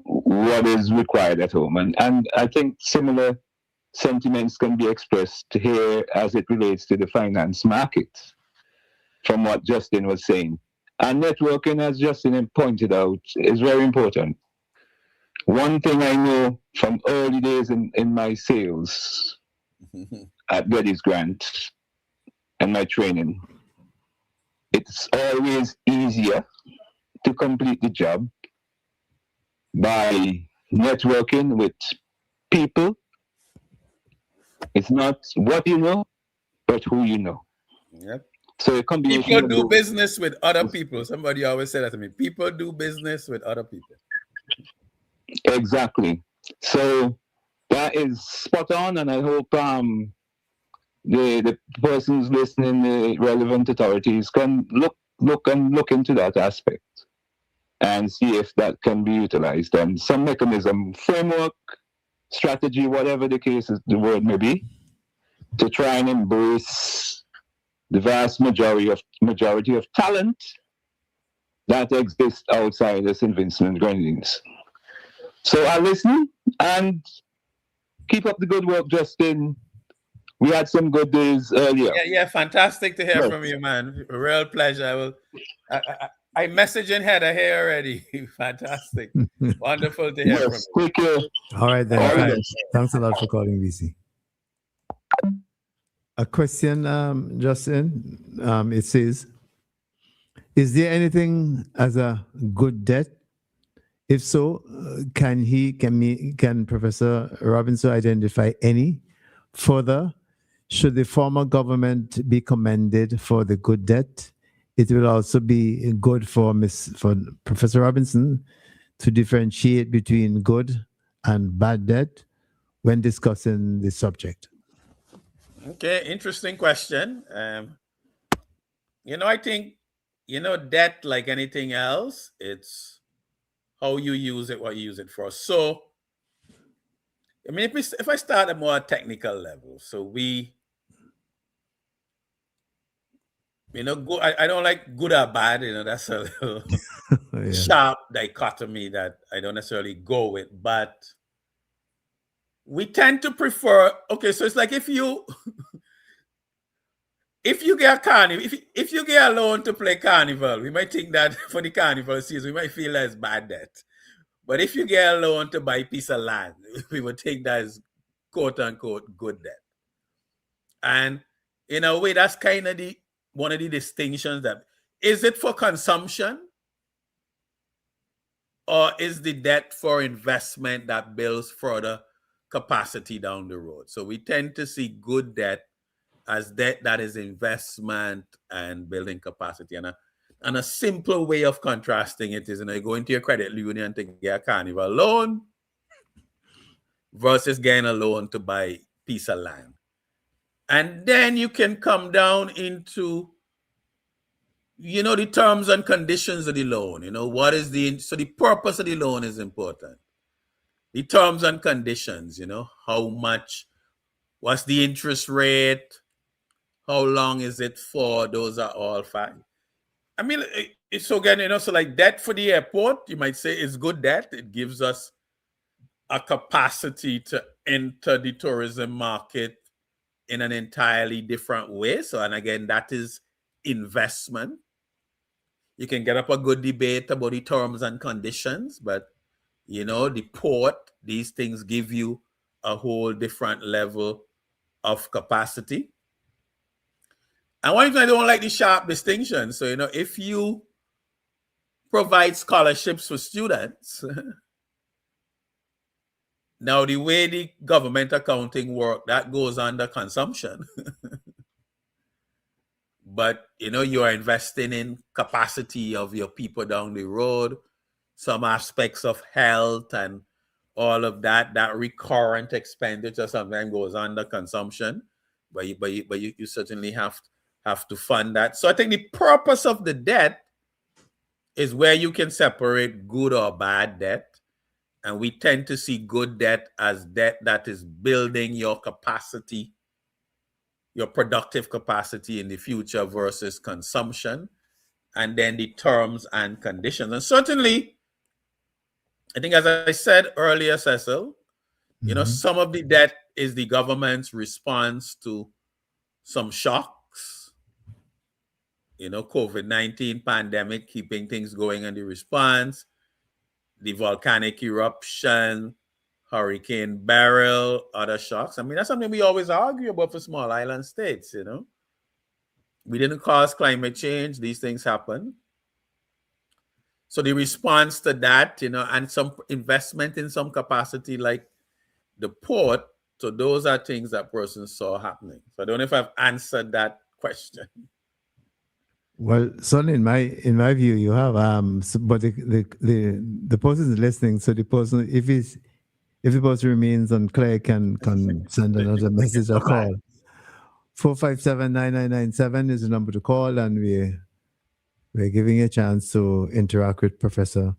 what is required at home. And I think similar sentiments can be expressed here as it relates to the finance market, from what Justin was saying. And networking, as Justin pointed out, is very important. One thing I know from early days in my sales at Geddes Grant and my training, it's always easier to complete the job by networking with people. It's not what you know, but who you know. Yep. So a combination people of do both. business with other people. Somebody always said that to me. People do business with other people. Exactly. So that is spot on, and I hope the persons listening, the relevant authorities, can look into that aspect and see if that can be utilized, and some mechanism, framework, strategy, whatever the case is, the word may be, to try and embrace the vast majority of talent that exists outside the St. Vincent Grenadines. So I listen and keep up the good work, Justin. We had some good days earlier. Yeah, fantastic to hear from you, man. A real pleasure. I messaging Heather here already. Fantastic. Wonderful to hear from you. Take care. All right, then. Thanks a lot for calling, VC. A question, Justin. It says, is there anything as a good debt? If so, can Professor Robinson identify any? Further, should the former government be commended for the good debt? it will also be good for Professor Robinson to differentiate between good and bad debt when discussing the subject. Okay, interesting question. I think, debt, like anything else, it's how you use it, what you use it for. So, I mean, if I start at more technical level, so I don't like good or bad, that's a little sharp dichotomy that I don't necessarily go with, but we tend to prefer, okay, so it's like if you get a carnival, if you get a loan to play carnival, we might think that for the carnival season, we might feel that's bad debt. But if you get a loan to buy a piece of land, we would think that is quote unquote good debt. And in a way, that's kind of one of the distinctions that is it for consumption or is the debt for investment that builds further capacity down the road? So we tend to see good debt as debt that is investment and building capacity. And a simple way of contrasting it is, you go into your credit union to get a carnival loan versus getting a loan to buy a piece of land. And then you can come down into, the terms and conditions of the loan. So the purpose of the loan is important. The terms and conditions, how much, what's the interest rate, how long is it for? Those are all fine. I mean, it's so again, so like debt for the airport, you might say is good debt. It gives us a capacity to enter the tourism market in an entirely different way. So, and again, that is investment. You can get up a good debate about the terms and conditions, but the port, these things give you a whole different level of capacity. And one thing I don't like the sharp distinction. So, if you provide scholarships for students, now the way the government accounting work, that goes under consumption. But, you are investing in capacity of your people down the road, some aspects of health and all of that recurrent expenditure sometimes goes under consumption, but you certainly have to fund that. So I think the purpose of the debt is where you can separate good or bad debt. And we tend to see good debt as debt that is building your capacity, your productive capacity in the future versus consumption. And then the terms and conditions. And certainly, I think as I said earlier, Cecil, some of the debt is the government's response to some shocks. COVID-19 pandemic, keeping things going in the response, the volcanic eruption, Hurricane Beryl, other shocks. I mean, that's something we always argue about for small island states, We didn't cause climate change. These things happen. So the response to that, and some investment in some capacity like the port, so those are things that persons saw happening. So I don't know if I've answered that question. Well, son, in my view, you have but the person is listening. So the person, if the person remains unclear, can send another message or call. 457-9997 is the number to call, and we're giving you a chance to interact with Professor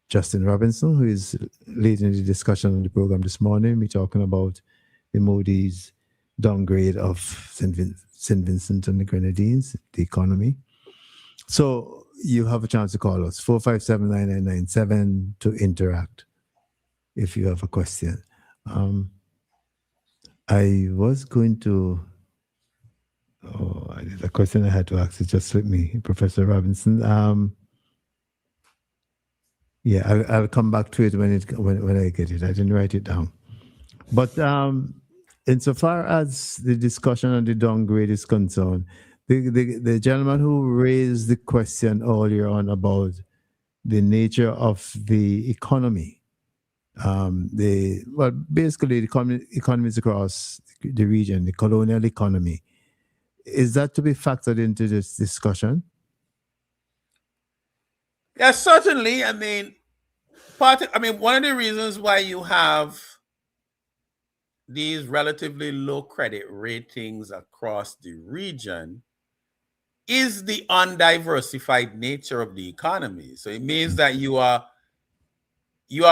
Justin Robinson, who is leading the discussion on the program this morning. We're talking about the Moody's downgrade of St. Vincent and the Grenadines, the economy. So you have a chance to call us, 457-9997, to interact if you have a question. I was going to... a question I had to ask, it just slipped me, Professor Robinson. Yeah, I'll come back to it when I get it. I didn't write it down. But insofar as the discussion on the downgrade is concerned, the gentleman who raised the question earlier on about the nature of the economy, basically the economies across the region, the colonial economy, is that to be factored into this discussion? Yeah, certainly. I mean, one of the reasons why you have these relatively low credit ratings across the region is the undiversified nature of the economy. So it means that you are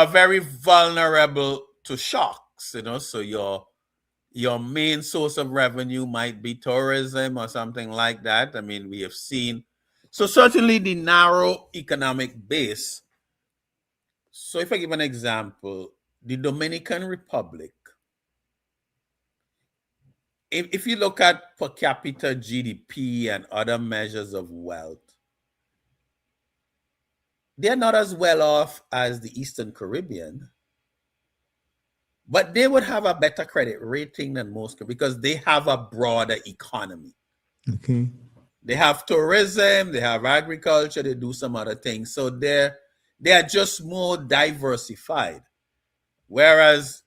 very vulnerable to shocks, so your main source of revenue might be tourism or something like that. I mean, we have seen, so certainly the narrow economic base. So if I give an example, the Dominican Republic, if you look at per capita GDP and other measures of wealth, they're not as well off as the Eastern Caribbean, but they would have a better credit rating than most because they have a broader economy. Okay. They have tourism, they have agriculture, they do some other things. So they are just more diversified. Whereas,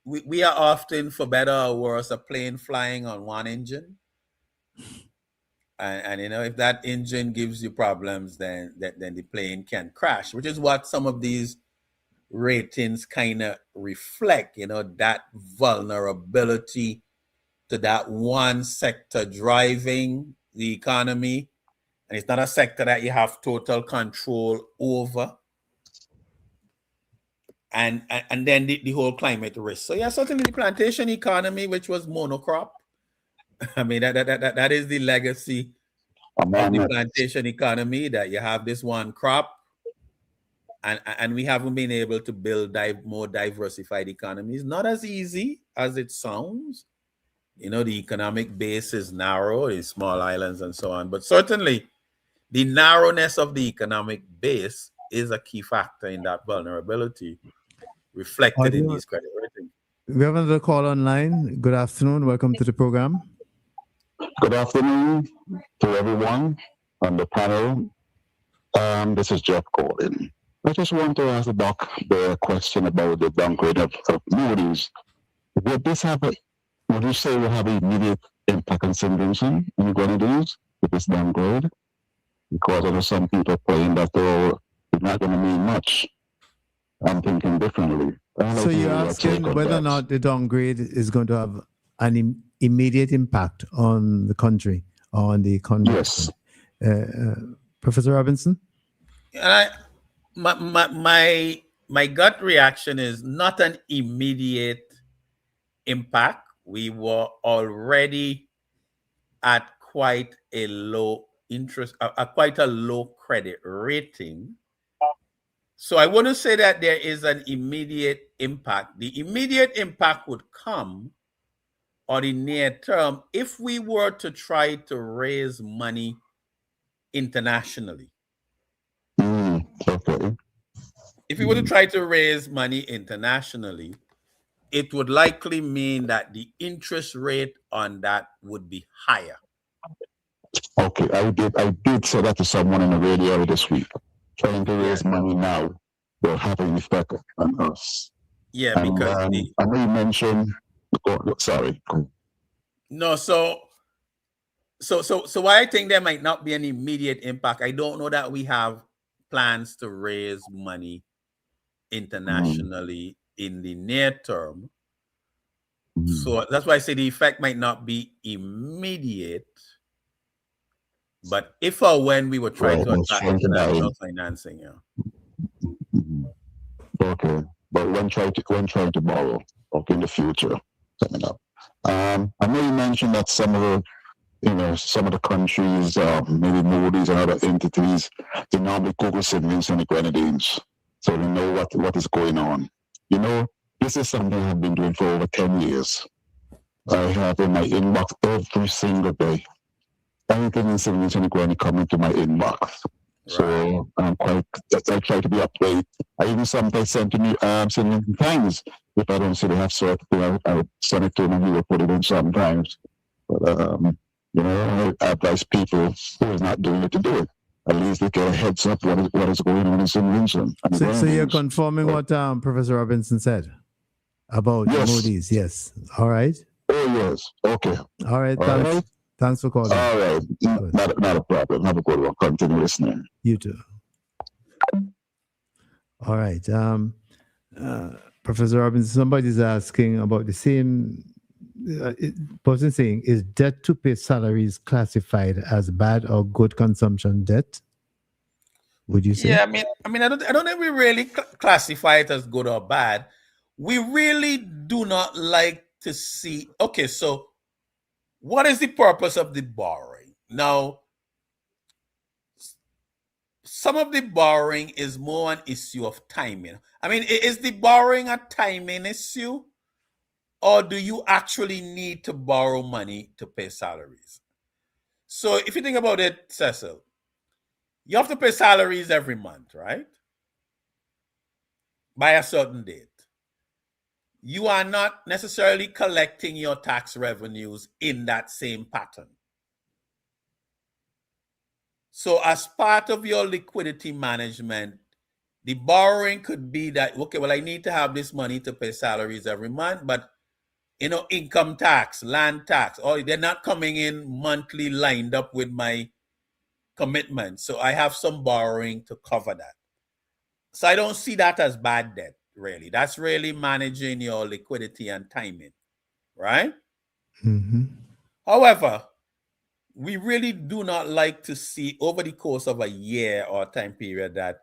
we are often, for better or worse, a plane flying on one engine. And if that engine gives you problems, then the plane can crash, which is what some of these ratings kind of reflect, that vulnerability to that one sector driving the economy. And it's not a sector that you have total control over. And then the whole climate risk. So yeah, certainly the plantation economy, which was monocrop. I mean, that is the legacy of the plantation economy, that you have this one crop. And we haven't been able to build more diversified economies. Not as easy as it sounds. The economic base is narrow, in small islands and so on. But certainly, the narrowness of the economic base is a key factor in that vulnerability reflected in these credit ratings. We have another call online. Good afternoon. Welcome to the program. Good afternoon to everyone on the panel. This is Jeff calling. I just want to ask Doc the question about the downgrade of Moody's. Would you say will have an immediate impact on St. Vincent in Grenadines with this downgrade? Because I know some people playing that it's not going to mean much. I'm thinking differently. So you're asking whether or not the downgrade is going to have an immediate impact on the country, on the economy? Yes. Professor Robinson? And my gut reaction is not an immediate impact. We were already at quite a low interest, quite a low credit rating. So I wouldn't say that there is an immediate impact. The immediate impact would come on the near term if we were to try to raise money internationally. Okay. If we were to try to raise money internationally, it would likely mean that the interest rate on that would be higher. Okay, I did say that to someone on the radio this week. Trying to raise money now will have an effect on us. Yeah, and because I know you mentioned. Sorry. No, so why I think there might not be an immediate impact. I don't know that we have plans to raise money internationally in the near term. So that's why I say the effect might not be immediate. But if or when we were trying to attract international financing, Okay, but when trying to borrow, in the future coming up. I know you mentioned that some of the countries, maybe Moody's and other entities, they normally Google St. Vincent and the Grenadines, so they know what is going on. This is something I've been doing for over 10 years. I have in my inbox every single day. Anything in St. Vincent and the Grenadines coming to my inbox. Right. So I try to be up to date. I even sometimes send to me sometimes if I don't see they have certain, I send it to them and he will put it in sometimes. But I advise people who is not doing it to do it. At least they get a heads up what is going on in St. Vincent. So you're confirming what Professor Robinson said about Moody's? Yes. All right. Oh yes. Okay. All right. Thanks. Thanks for calling. All right. Not a problem. Have a good one. Continue listening. You too. All right. Professor Robinson, somebody's asking about the same person saying, is debt to pay salaries classified as bad or good consumption debt? Would you say? Yeah, I don't think we really classify it as good or bad. We really do not like to see. Okay, so what is the purpose of the borrowing? Now, some of the borrowing is more an issue of timing. I mean, is the borrowing a timing issue, or do you actually need to borrow money to pay salaries? So if you think about it, Cecil, you have to pay salaries every month, right? By a certain date. You are not necessarily collecting your tax revenues in that same pattern. So as part of your liquidity management, the borrowing could be that, okay, well, I need to have this money to pay salaries every month, but income tax, land tax, or they're not coming in monthly lined up with my commitment. So I have some borrowing to cover that. So I don't see that as bad debt, really. That's really managing your liquidity and timing, right? Mm-hmm. However, we really do not like to see over the course of a year or time period that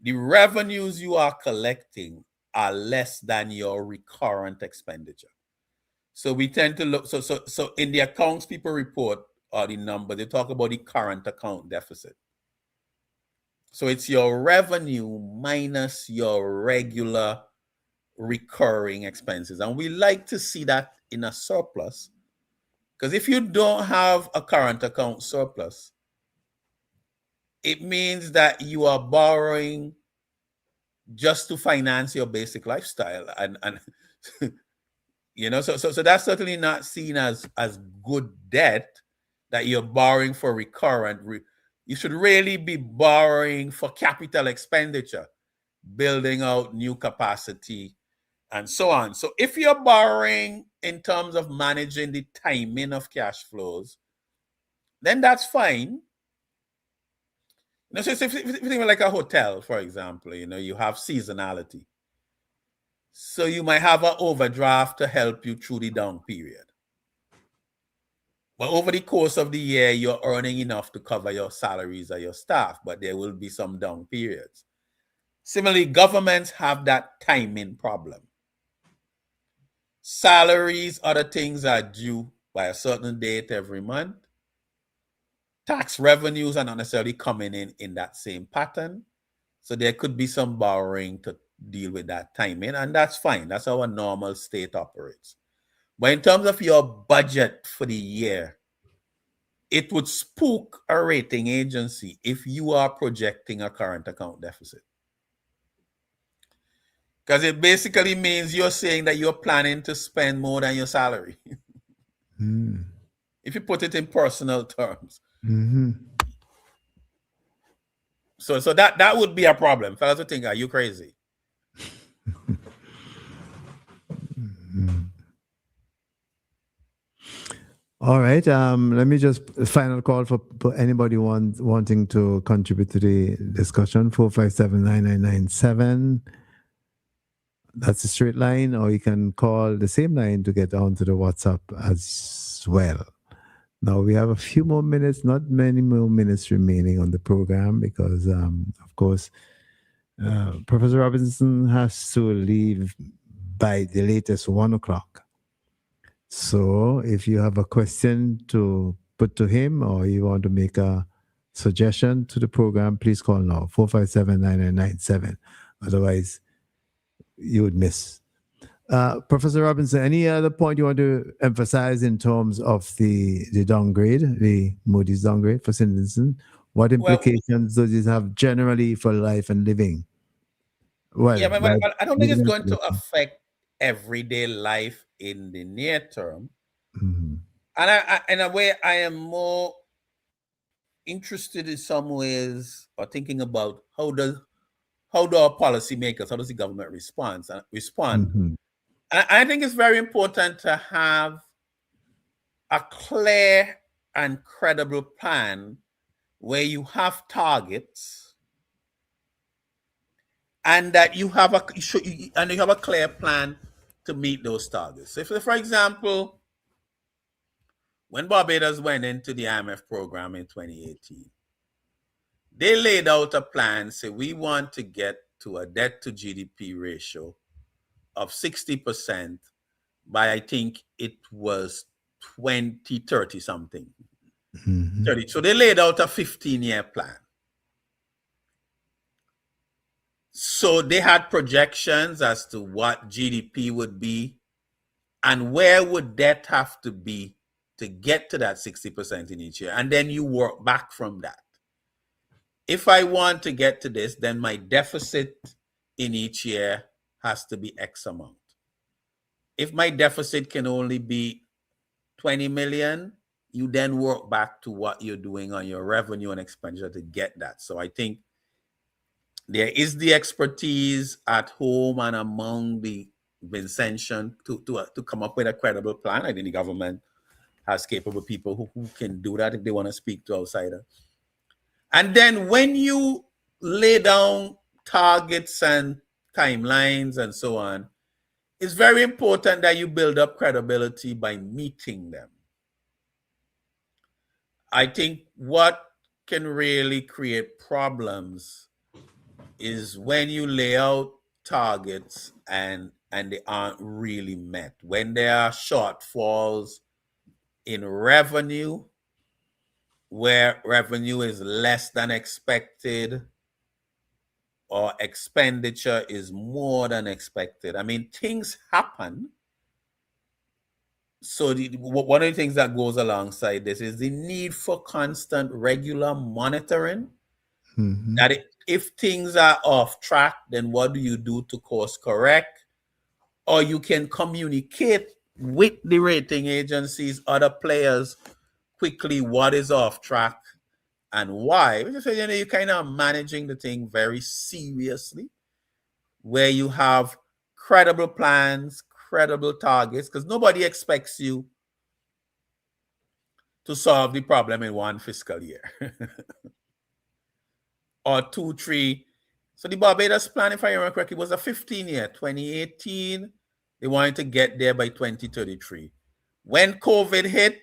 the revenues you are collecting are less than your recurrent expenditure. So we tend to look, so in the accounts people report or the number, they talk about the current account deficit. So it's your revenue minus your regular recurring expenses. And we like to see that in a surplus. Because if you don't have a current account surplus, it means that you are borrowing just to finance your basic lifestyle. And so that's certainly not seen as good debt that you're borrowing for recurrent. You should really be borrowing for capital expenditure, building out new capacity, and so on. So if you're borrowing in terms of managing the timing of cash flows, then that's fine. So if you think like a hotel, for example, you have seasonality. So you might have an overdraft to help you through the down period. But over the course of the year, you're earning enough to cover your salaries of your staff, but there will be some down periods. Similarly, governments have that timing problem. Salaries, other things are due by a certain date every month. Tax revenues are not necessarily coming in that same pattern. So there could be some borrowing to deal with that timing, and that's fine. That's how a normal state operates. But in terms of your budget for the year, it would spook a rating agency if you are projecting a current account deficit. Because it basically means you're saying that you're planning to spend more than your salary. If you put it in personal terms. Mm-hmm. So that would be a problem. Fellas would think, are you crazy? All right. Let me just final call for anybody wanting to contribute to the discussion. 457-9997. That's a straight line, or you can call the same line to get onto the WhatsApp as well. Now we have a few more minutes, not many more minutes remaining on the program because, of course, Professor Robinson has to leave by the latest 1 o'clock. So if you have a question to put to him or you want to make a suggestion to the program, please call now, 457-9997. Otherwise, you would miss. Professor Robinson, any other point you want to emphasize in terms of the downgrade, the Moody's downgrade for St. Vincent? What implications does this have generally for life and living? Well, yeah, but I don't think it's going to affect everyday life in the near term. Mm-hmm. And in a way, I am more interested in some ways or thinking about how do our policymakers, how does the government respond? Mm-hmm. I think it's very important to have a clear and credible plan where you have targets and that you have a clear plan to meet those targets. If, for example, when Barbados went into the IMF program in 2018, they laid out a plan, say we want to get to a debt to GDP ratio of 60% by, I think it was 2030 something. 30. So they laid out a 15-year plan. So they had projections as to what GDP would be and where would debt have to be to get to that 60% in each year. And then you work back from that. If I want to get to this, then my deficit in each year has to be X amount. If my deficit can only be 20 million, you then work back to what you're doing on your revenue and expenditure to get that. So I think there is the expertise at home and among the Vincentian to come up with a credible plan. I think the government has capable people who can do that if they want to speak to outsiders. And then when you lay down targets and timelines and so on, it's very important that you build up credibility by meeting them. I think what can really create problems is when you lay out targets and they aren't really met. When there are shortfalls in revenue, where revenue is less than expected, or expenditure is more than expected. I mean, things happen. So one of the things that goes alongside this is the need for constant, regular monitoring. That if things are off track, then what do you do to course correct? Or you can communicate with the rating agencies, other players, quickly what is off track and why. So, you're kind of managing the thing very seriously, where you have credible plans, credible targets, because nobody expects you to solve the problem in one fiscal year or 2, 3. So the Barbados plan, if I remember correctly, was a 15-year. 2018, they wanted to get there by 2033. When COVID hit,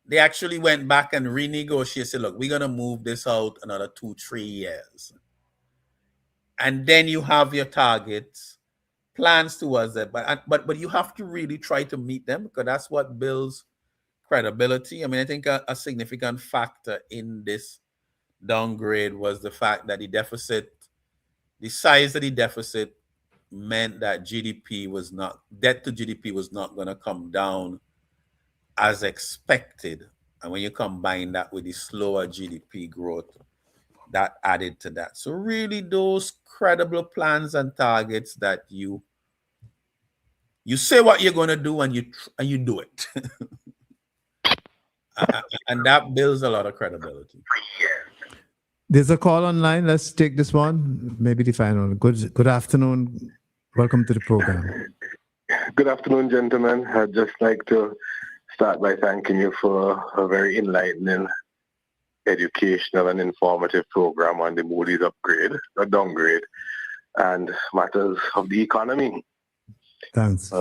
they actually went back and renegotiated, said, look, we're going to move this out another 2, 3 years. And then you have your targets, plans towards it. But you have to really try to meet them, because that's what builds credibility. I mean, I think a significant factor in this downgrade was the fact that the size of the deficit meant that debt to GDP was not going to come down as expected. And when you combine that with the slower GDP growth, that added to that. So really those credible plans and targets that you say what you're going to do and you do it. And that builds a lot of credibility. There's a call online. Let's take this one. Maybe the final. Good afternoon. Welcome to the program. Good afternoon, gentlemen. I'd just like to start by thanking you for a very enlightening, educational and informative program on the Moody's downgrade, and matters of the economy. Thanks.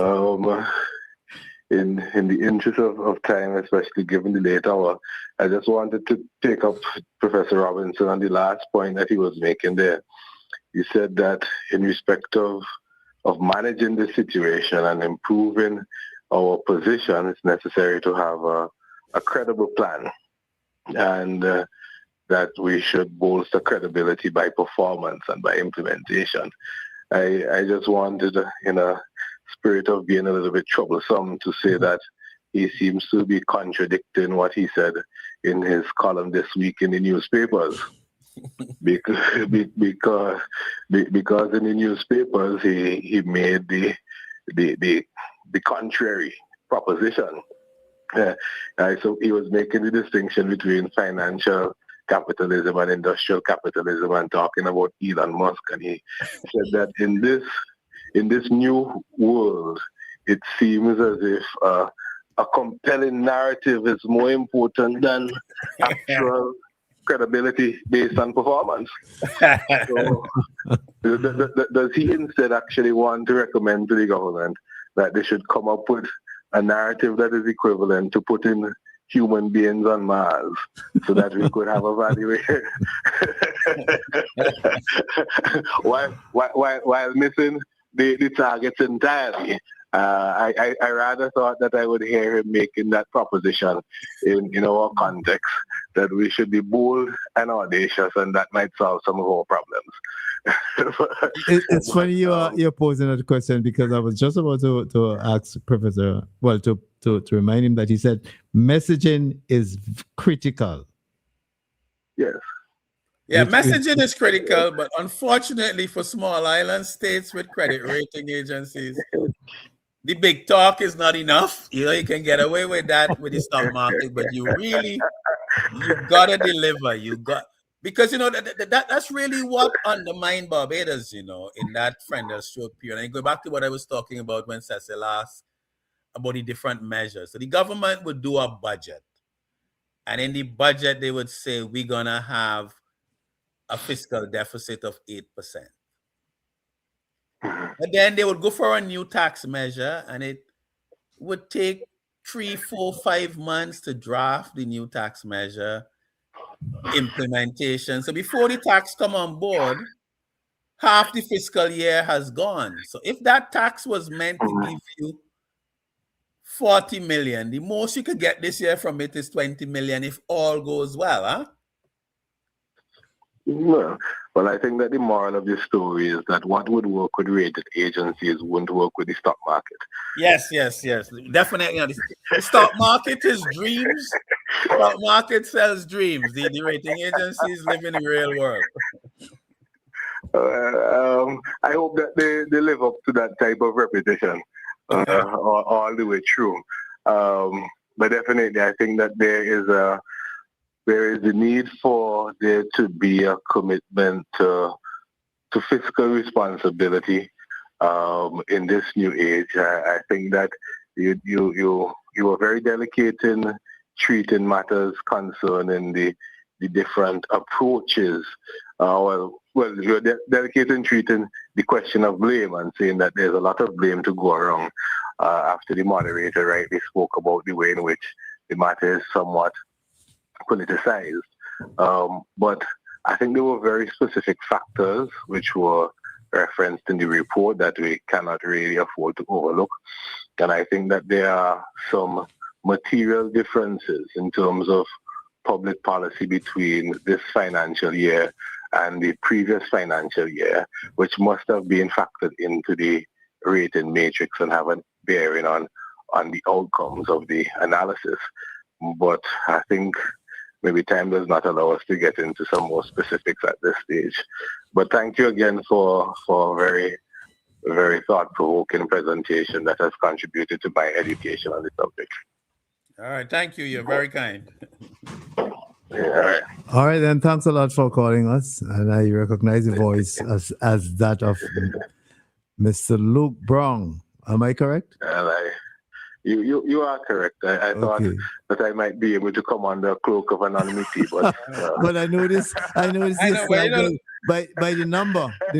In the interest of time, especially given the late hour, I just wanted to take up Professor Robinson on the last point that he was making there. He said that in respect of managing the situation and improving our position, it's necessary to have a credible plan, and that we should bolster credibility by performance and by implementation. I just wanted, in a spirit of being a little bit troublesome, to say that he seems to be contradicting what he said in his column this week in the newspapers. because in the newspapers he made the contrary proposition. So he was making the distinction between financial capitalism and industrial capitalism, and talking about Elon Musk, and he said that in this new world, it seems as if a compelling narrative is more important than actual credibility based on performance. So, does he instead actually want to recommend to the government that they should come up with a narrative that is equivalent to putting human beings on Mars so that we could have a valuation while missing the targets entirely? I rather thought that I would hear him making that proposition in our context, that we should be bold and audacious, and that might solve some of our problems. It's funny you're posing that question, because I was just about to ask Professor, well, to remind him that he said messaging is critical. Yes. Yeah, messaging is critical, but unfortunately for small island states with credit rating agencies, the big talk is not enough. You can get away with that with the stock market, but you gotta deliver. Because that's really what undermined Barbados, in that friendly stroke period. And I go back to what I was talking about when Cecil asked about the different measures. So the government would do a budget, and in the budget they would say we're gonna have a fiscal deficit of 8%. And then they would go for a new tax measure, and it would take 3, 4, 5 months to draft the new tax measure implementation. So before the tax come on board, half the fiscal year has gone. So if that tax was meant to give you 40 million, the most you could get this year from it is 20 million if all goes well, huh? Well, I think that the moral of the story is that what would work with rated agencies wouldn't work with the stock market. Yes. Definitely. The stock market is dreams. Stock market sells dreams. The rating agencies live in the real world. I hope that they live up to that type of reputation all the way through. But definitely, I think that there is a need for there to be a commitment to fiscal responsibility in this new age. I think that you are very delicate in treating matters concerning the different approaches. You're delicate in treating the question of blame and saying that there's a lot of blame to go around after the moderator rightly spoke about the way in which the matter is somewhat politicized. But I think there were very specific factors which were referenced in the report that we cannot really afford to overlook. And I think that there are some material differences in terms of public policy between this financial year and the previous financial year, which must have been factored into the rating matrix and have a bearing on the outcomes of the analysis. But I think maybe time does not allow us to get into some more specifics at this stage. But thank you again for a very, very thought-provoking presentation that has contributed to my education on the subject. All right, thank you. You're very kind. All right, then. Thanks a lot for calling us, and I recognize the voice as that of Mr. Luke Brown. Am I correct? You are correct. I thought that I might be able to come under a cloak of anonymity, but but I noticed by the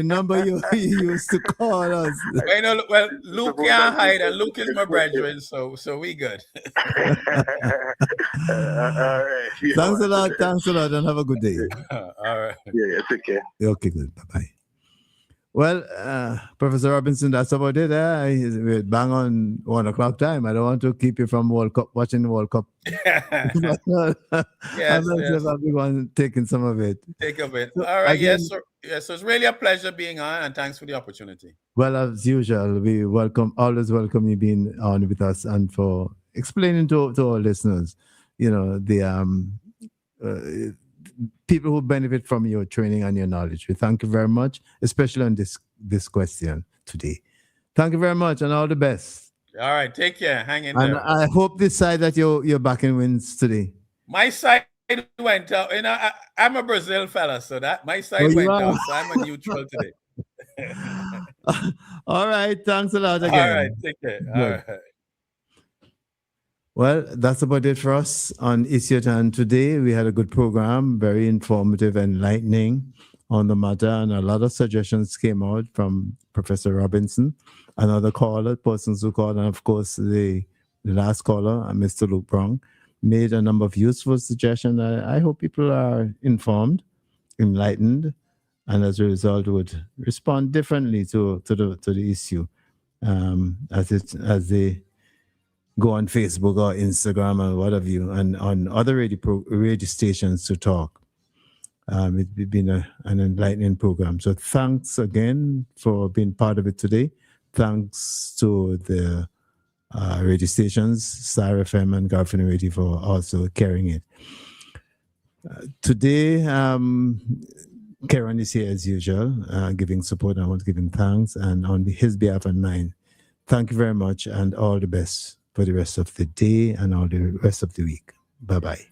number you used to call us. Well, Luke can't hide, and Luke is my brethren, so we good. all right. Thanks a lot, and have a good day. All right. Yeah, take care. Okay, good. Bye-bye. Well, Professor Robinson, that's about it. We're bang on 1 o'clock time. I don't want to keep you from watching the World Cup. Yes. Everyone taking some of it. Take of it. All right. Again, yes, so it's really a pleasure being on, and thanks for the opportunity. Well, as usual, we always welcome you being on with us and for explaining to our listeners, the people who benefit from your training and your knowledge. We thank you very much, especially on this question today. Thank you very much, and all the best. All right, take care. Hang in and there. I hope this side that you're backing wins today. My side went out. I'm a Brazil fella, so that my side went out. So I'm a neutral today. All right, thanks a lot again. All right, take care. All right. Well, that's about it for us on It's Your Turn today. We had a good program, very informative, enlightening on the matter, and a lot of suggestions came out from Professor Robinson, another caller, persons who called, and of course the last caller, Mr. Luke Brown, made a number of useful suggestions. I hope people are informed, enlightened, and as a result would respond differently to the issue as they go on Facebook or Instagram or what have you, and on other radio stations to talk. It's been an enlightening program. So thanks again for being part of it today. Thanks to the radio stations, Star FM and Garfin Radio, for also carrying it. Today, Karen is here as usual, giving support. I want to give him thanks, and on his behalf and mine, thank you very much, and all the best for the rest of the day and all the rest of the week. Bye-bye.